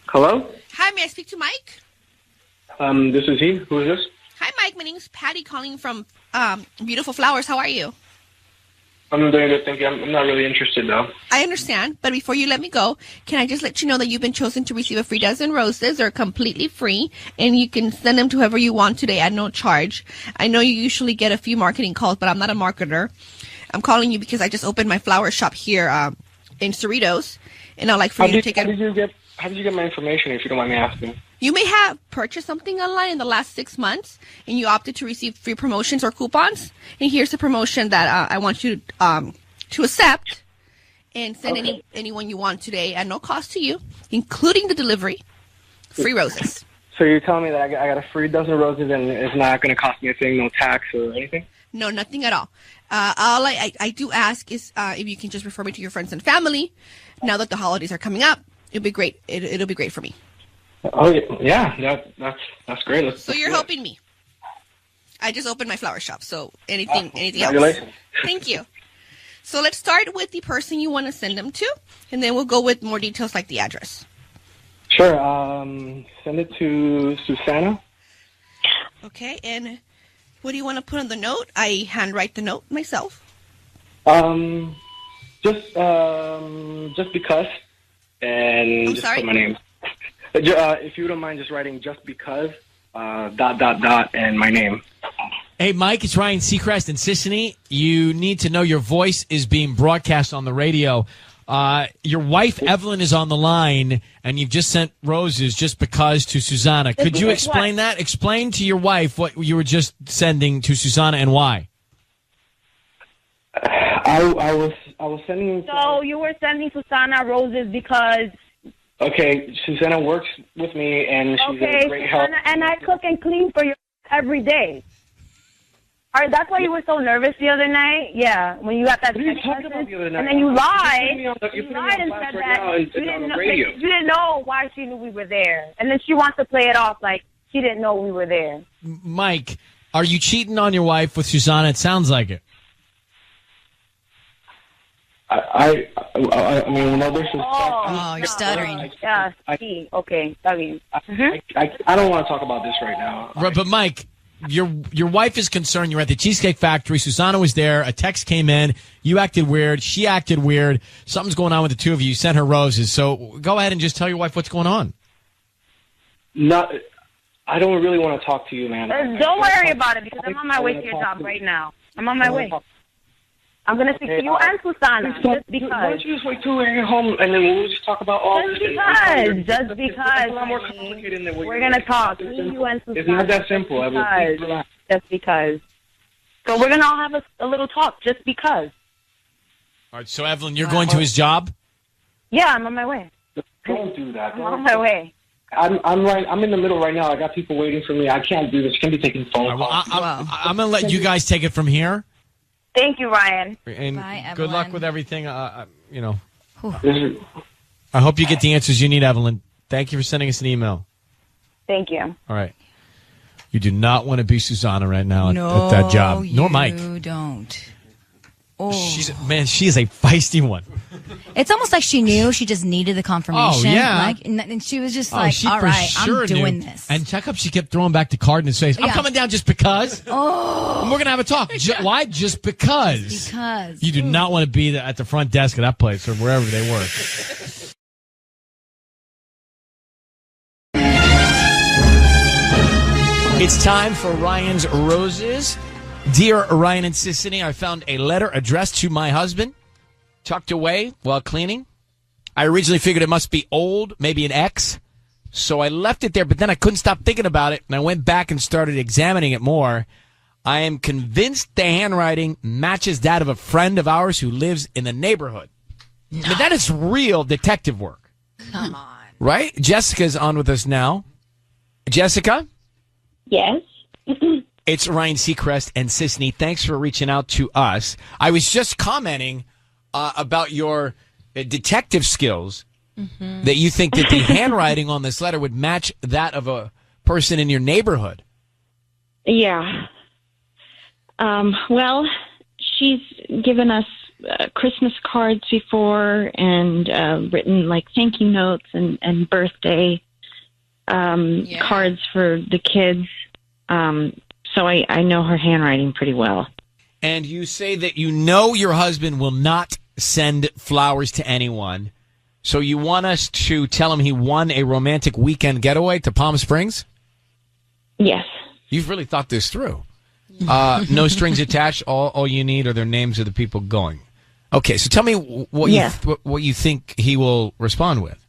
Hello? Hi, may I speak to Mike? This is he. Who is this? Hi, Mike. My name's Patty calling from Beautiful Flowers. How are you? I'm doing good, thank you. I'm not really interested, though. I understand, but before you let me go, can I just let you know that you've been chosen to receive a free dozen roses. They're completely free, and you can send them to whoever you want today at no charge. I know you usually get a few marketing calls, but I'm not a marketer. I'm calling you because I just opened my flower shop here in Cerritos, and I'd like for you to take it. How did you get my information, if you don't mind me asking? You may have purchased something online in the last 6 months, and you opted to receive free promotions or coupons. And here's the promotion that I want you to accept and send anyone you want today at no cost to you, including the delivery. Free roses. So you're telling me that I got a free dozen roses and it's not going to cost me a thing, no tax or anything? No, nothing at all. All I do ask is if you can just refer me to your friends and family. Now that the holidays are coming up, it'll be great. It'll be great for me. Oh yeah, that's great. So you're helping me. I just opened my flower shop. So anything else? Congratulations. Thank you. So let's start with the person you want to send them to, and then we'll go with more details like the address. Sure. Send it to Susanna. Okay, and what do you want to put on the note? I handwrite the note myself. Just because, and just put my name. If you don't mind just writing just because, ... and my name. Hey, Mike, it's Ryan Seacrest and Sissany. You need to know your voice is being broadcast on the radio. Your wife, Evelyn, is on the line, and you've just sent roses just because to Susanna. Could you explain that? Explain to your wife what you were just sending to Susanna and why. I was sending... So you were sending Susanna roses because... Okay, Susanna works with me, and she's a great help. And I cook and clean for you every day. All right, that's why you were so nervous the other night? Yeah, when you got that text message. And then you lied. You lied and said that you didn't know why she knew we were there. And then she wants to play it off like she didn't know we were there. Mike, are you cheating on your wife with Susanna? It sounds like it. I mean, no disrespect. Oh, you're stuttering. Okay, está bien. I don't want to talk about this right now. But Mike, your wife is concerned. You're at the Cheesecake Factory. Susanna was there. A text came in. You acted weird. She acted weird. Something's going on with the two of you. You sent her roses. So go ahead and just tell your wife what's going on. I don't really want to talk to you, man. Don't worry about it because I'm on my way to your job right now. I'm on my way. I'm going to speak to you and Susanna just because. Why don't you just wait till we get home and then we'll just talk about all this? Just because. It's a lot more complicated than we're going to talk. You and Susanna. It's not that simple. Just because. So we're going to all have a little talk just because. All right, so Evelyn, you're going to his job? Yeah, I'm on my way. Don't do that. I'm on my way. I'm in the middle right now. I got people waiting for me. I can't do this. I can't be taking phone calls. I'm going to let you guys take it from here. Thank you, Ryan. And Bye, good luck Evelyn. with everything. I hope you get the answers you need, Evelyn. Thank you for sending us an email. Thank you. All right. You do not want to be Susanna right now at that job. Nor Mike. You don't. Oh. She is a feisty one. It's almost like she knew. She just needed the confirmation. Oh, yeah. And she was just like, she all for right, sure I'm doing knew. this. And check up, she kept throwing back the card in his face. I'm Yeah. coming down just because. Oh. And we're going to have a talk. Why? Just because. Just because. You do not want to be at the front desk of that place or wherever they work. It's time for Ryan's Roses. Dear Ryan and Sissany, I found a letter addressed to my husband, tucked away while cleaning. I originally figured it must be old, maybe an ex, so I left it there, but then I couldn't stop thinking about it, and I went back and started examining it more. I am convinced the handwriting matches that of a friend of ours who lives in the neighborhood. No. But that is real detective work. Come on. Right? Jessica's on with us now. Jessica? Yes. It's Ryan Seacrest and Sissany. Thanks for reaching out to us. I was just commenting about your detective skills, that you think that the handwriting on this letter would match that of a person in your neighborhood. Yeah. Well, she's given us Christmas cards before and written like thank you notes and birthday cards for the kids. So I know her handwriting pretty well. And you say that you know your husband will not send flowers to anyone. So you want us to tell him he won a romantic weekend getaway to Palm Springs? Yes. You've really thought this through. No strings attached. All you need are their names of the people going. Okay, so tell me what you think he will respond with.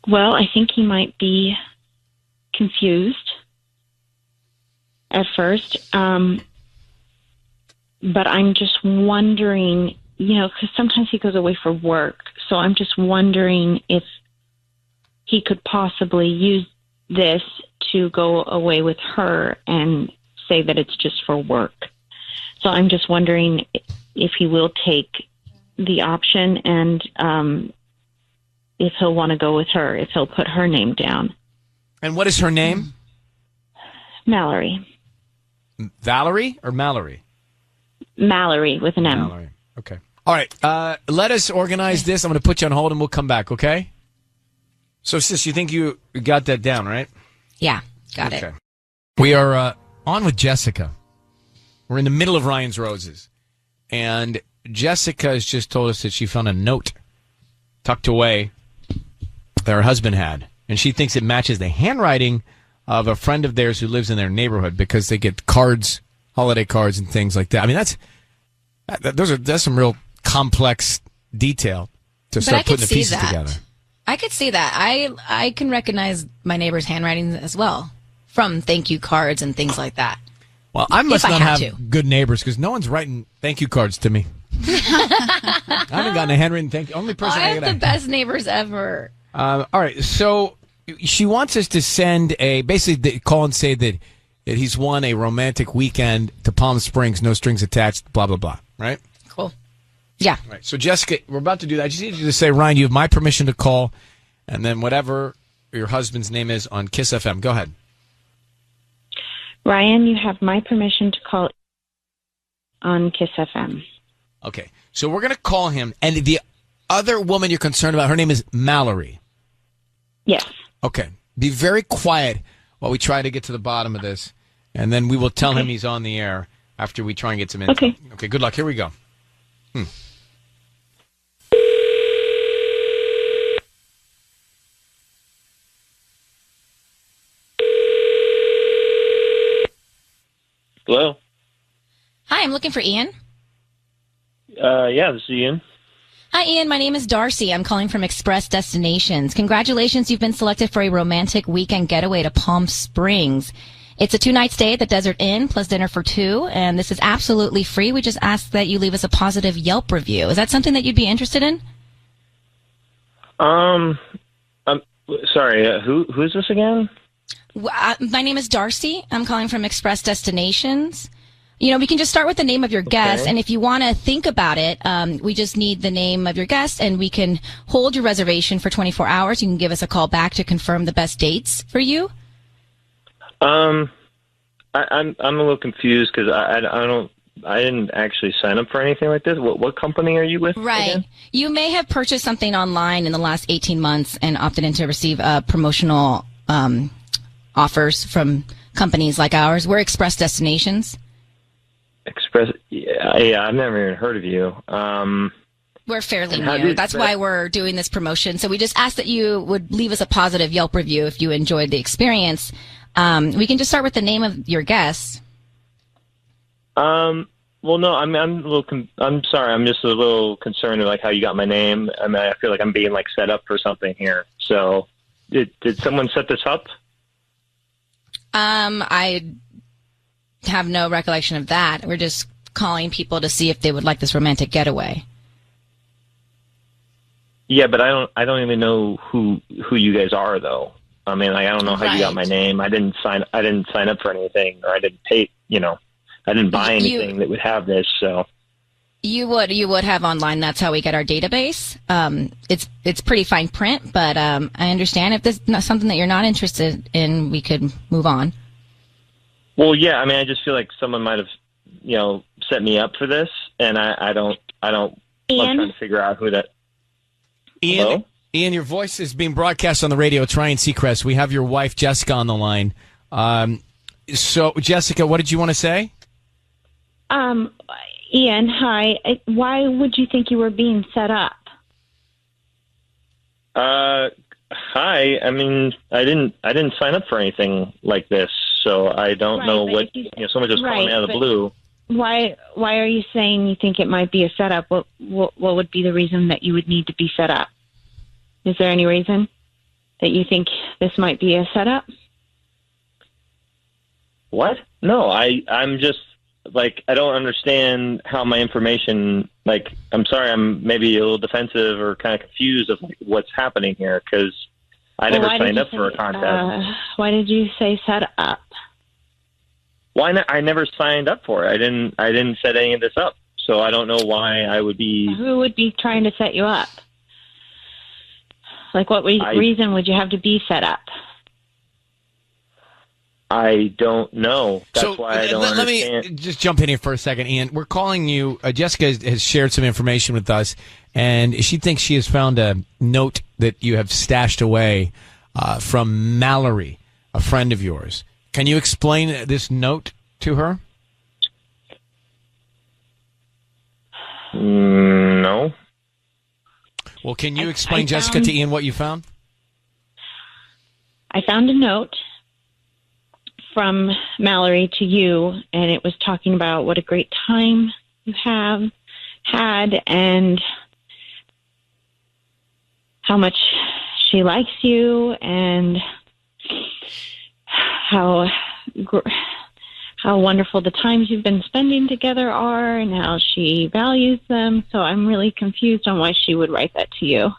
Well, I think he might be confused at first. But I'm just wondering, because sometimes he goes away for work. So I'm just wondering if he could possibly use this to go away with her and say that it's just for work. So I'm just wondering if he will take the option and if he'll want to go with her, if he'll put her name down. And what is her name? Mallory. Valerie or Mallory? Mallory with an M. Mallory. Okay. All right. Let us organize this. I'm going to put you on hold and we'll come back, okay? So, sis, you think you got that down, right? Yeah, got it. We are on with Jessica. We're in the middle of Ryan's Roses. And Jessica has just told us that she found a note tucked away that her husband had. And she thinks it matches the handwriting of a friend of theirs who lives in their neighborhood because they get cards, holiday cards and things like that. I mean, that's some real complex detail to start putting the pieces together. I could see that. I can recognize my neighbor's handwriting as well from thank you cards and things like that. Well, I must not have good neighbors because no one's writing thank you cards to me. I haven't gotten a handwritten thank you. Only person I have the best neighbors ever. All right, so she wants us to send basically call and say that he's won a romantic weekend to Palm Springs, no strings attached, blah, blah, blah, right? Cool. Yeah. All right, so Jessica, we're about to do that. I just need you to say, Ryan, you have my permission to call, and then whatever your husband's name is on Kiss FM. Go ahead. Ryan, you have my permission to call on Kiss FM. Okay, so we're going to call him, and the other woman you're concerned about, her name is Mallory. Yes. Okay. Be very quiet while we try to get to the bottom of this, and then we will tell him he's on the air after we try and get some info. Okay. Okay, good luck. Here we go. Hello? Hi, I'm looking for Ian. Yeah, this is Ian. Hi, Ian. My name is Darcy. I'm calling from Express Destinations. Congratulations. You've been selected for a romantic weekend getaway to Palm Springs. It's a 2-night stay at the Desert Inn plus dinner for 2, and this is absolutely free. We just ask that you leave us a positive Yelp review. Is that something that you'd be interested in? I'm sorry, who's this again? My name is Darcy. I'm calling from Express Destinations. You know, we can just start with the name of your guest, and if you want to think about it, we just need the name of your guest, and we can hold your reservation for 24 hours. You can give us a call back to confirm the best dates for you. I'm a little confused because I didn't actually sign up for anything like this. What company are you with? Right. Again? You may have purchased something online in the last 18 months and opted in to receive promotional offers from companies like ours. We're Express Destinations. Yeah, I've never even heard of you. We're fairly new. That's why we're doing this promotion. So we just ask that you would leave us a positive Yelp review if you enjoyed the experience. We can just start with the name of your guest. Well, no, I'm sorry. I'm just a little concerned with like how you got my name. I mean, I feel like I'm being like set up for something here. So, did someone set this up? I have no recollection of that. We're just calling people to see if they would like this romantic getaway. Yeah, but I don't even know who you guys are though. I mean, like, I don't know how you got my name. I didn't sign up for anything, or I didn't pay. I didn't buy anything that would have this. So you would have online. That's how we get our database. It's pretty fine print, but I understand if this is not something that you're not interested in, we could move on. Well, yeah. I mean, I just feel like someone might have, set me up for this, and I don't. I'm trying to figure out who that. Ian. Hello? Ian, your voice is being broadcast on the radio. It's Ryan Seacrest. We have your wife, Jessica, on the line. So, Jessica, what did you want to say? Ian, hi. Why would you think you were being set up? Hi. I mean, I didn't sign up for anything like this, so I don't know what. Someone just called me out of the blue. Why are you saying you think it might be a setup? What would be the reason that you would need to be set up? Is there any reason that you think this might be a setup? What? No, I'm just, like, I don't understand how my information, like, I'm sorry, I'm maybe a little defensive or kind of confused of what's happening here, because I never signed up for a contest. Why did you say set up? Why not? I never signed up for it. I didn't set any of this up, so I don't know why I would be... Who would be trying to set you up? Like, what reason would you have to be set up? I don't know. That's why I don't understand. Let me just jump in here for a second, Ian. We're calling you. Jessica has shared some information with us, and she thinks she has found a note that you have stashed away from Mallory, a friend of yours. Can you explain this note to her? No. Well, can you explain, Jessica, to Ian what you found? I found a note from Mallory to you, and it was talking about what a great time you have had and how much she likes you and how wonderful the times you've been spending together are and how she values them. So I'm really confused on why she would write that to you.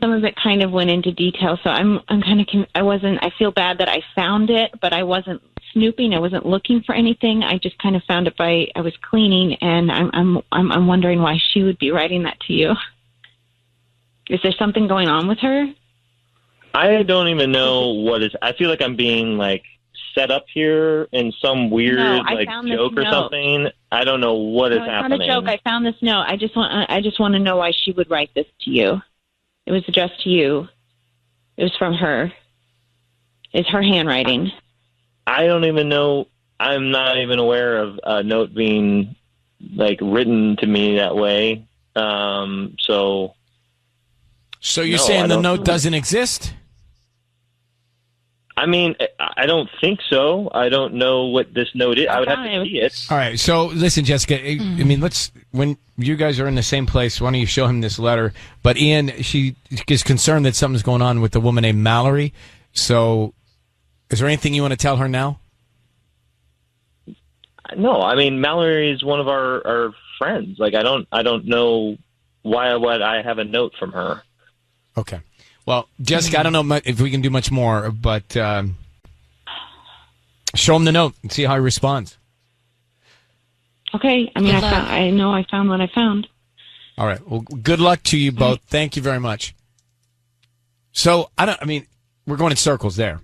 Some of it kind of went into detail, so I'm kind of I feel bad that I found it, but I wasn't snooping. I wasn't looking for anything. I just kind of found it I was cleaning, and I'm wondering why she would be writing that to you. Is there something going on with her? I don't even know what is. I feel like I'm being like set up here in some weird joke or something. I don't know what is happening. It's not a joke. I found this note. I just want to know why she would write this to you. It was addressed to you. It was from her. It's her handwriting. I don't even know. I'm not even aware of a note being like written to me that way. So you're saying the note doesn't exist? I mean, I don't think so. I don't know what this note is. I would have to see it. All right. So listen, Jessica, I mean, when you guys are in the same place, why don't you show him this letter? But Ian, she is concerned that something's going on with the woman named Mallory. So is there anything you want to tell her now? No, I mean, Mallory is one of our friends. Like, I don't know why would I have a note from her. Okay. Well, Jessica, I don't know if we can do much more, but show him the note and see how he responds. Okay. I mean, I know I found what I found. All right. Well, good luck to you both. Thank you very much. So, we're going in circles there.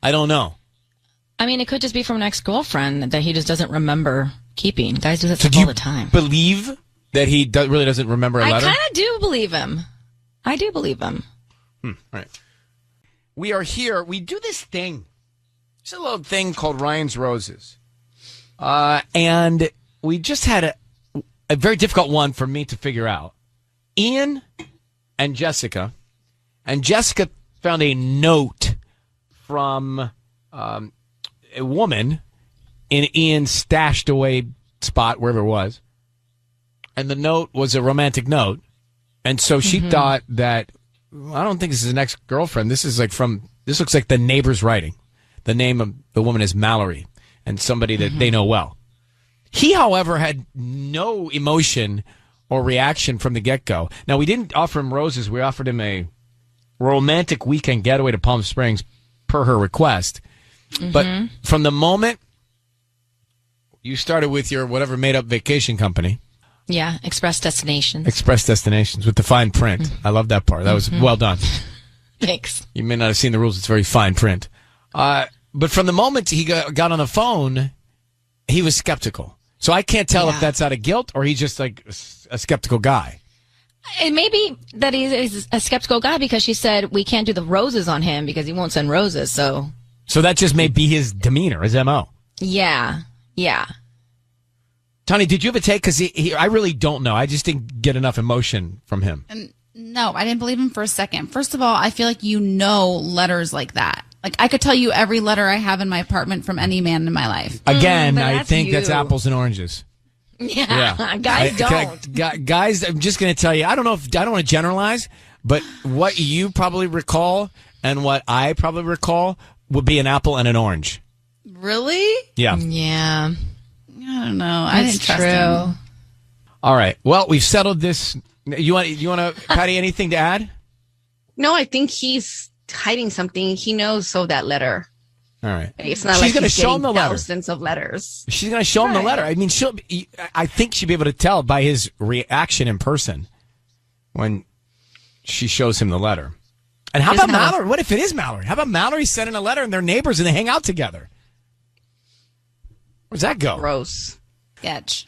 I don't know. I mean, it could just be from an ex-girlfriend that he just doesn't remember keeping. Guys do that stuff all the time. Believe that he really doesn't remember a letter? I kind of do believe him. I do believe him. All right. We are here. We do this thing. It's a little thing called Ryan's Roses. And we just had a very difficult one for me to figure out. Ian and Jessica. And Jessica found a note from a woman in Ian's stashed away spot, wherever it was. And the note was a romantic note. And so she thought that, I don't think this is an ex-girlfriend. This looks like the neighbor's writing. The name of the woman is Mallory, and somebody that they know well. He, however, had no emotion or reaction from the get-go. Now, we didn't offer him roses. We offered him a romantic weekend getaway to Palm Springs per her request. But from the moment you started with your whatever made-up vacation company, yeah, Express Destinations. Express Destinations with the fine print. I love that part. That was well done. Thanks. You may not have seen the rules. It's very fine print. But from the moment he got on the phone, he was skeptical. So I can't tell if that's out of guilt or he's just like a skeptical guy. It may be that he's a skeptical guy because she said we can't do the roses on him because he won't send roses. So that just may be his demeanor, his MO. Yeah. Tony, did you have a take? Because I really don't know. I just didn't get enough emotion from him. No, I didn't believe him for a second. First of all, I feel like letters like that. Like, I could tell you every letter I have in my apartment from any man in my life. Again, I think that's apples and oranges. Yeah. Guys don't. Guys, I'm just going to tell you, I don't want to generalize, but what you probably recall and what I probably recall would be an apple and an orange. Really? Yeah. Yeah. I don't know. I didn't trust him. All right. Well, we've settled this. You want to, Patty, anything to add? No, I think he's hiding something. He knows that letter. All right. It's not She's like gonna he's show him the letter. Thousands of letters. She's going to show him the letter. I mean, I think she'll be able to tell by his reaction in person when she shows him the letter. And how about Mallory? What if it is Mallory? How about Mallory sending a letter and they're neighbors and they hang out together? Where's that go? Gross. Sketch.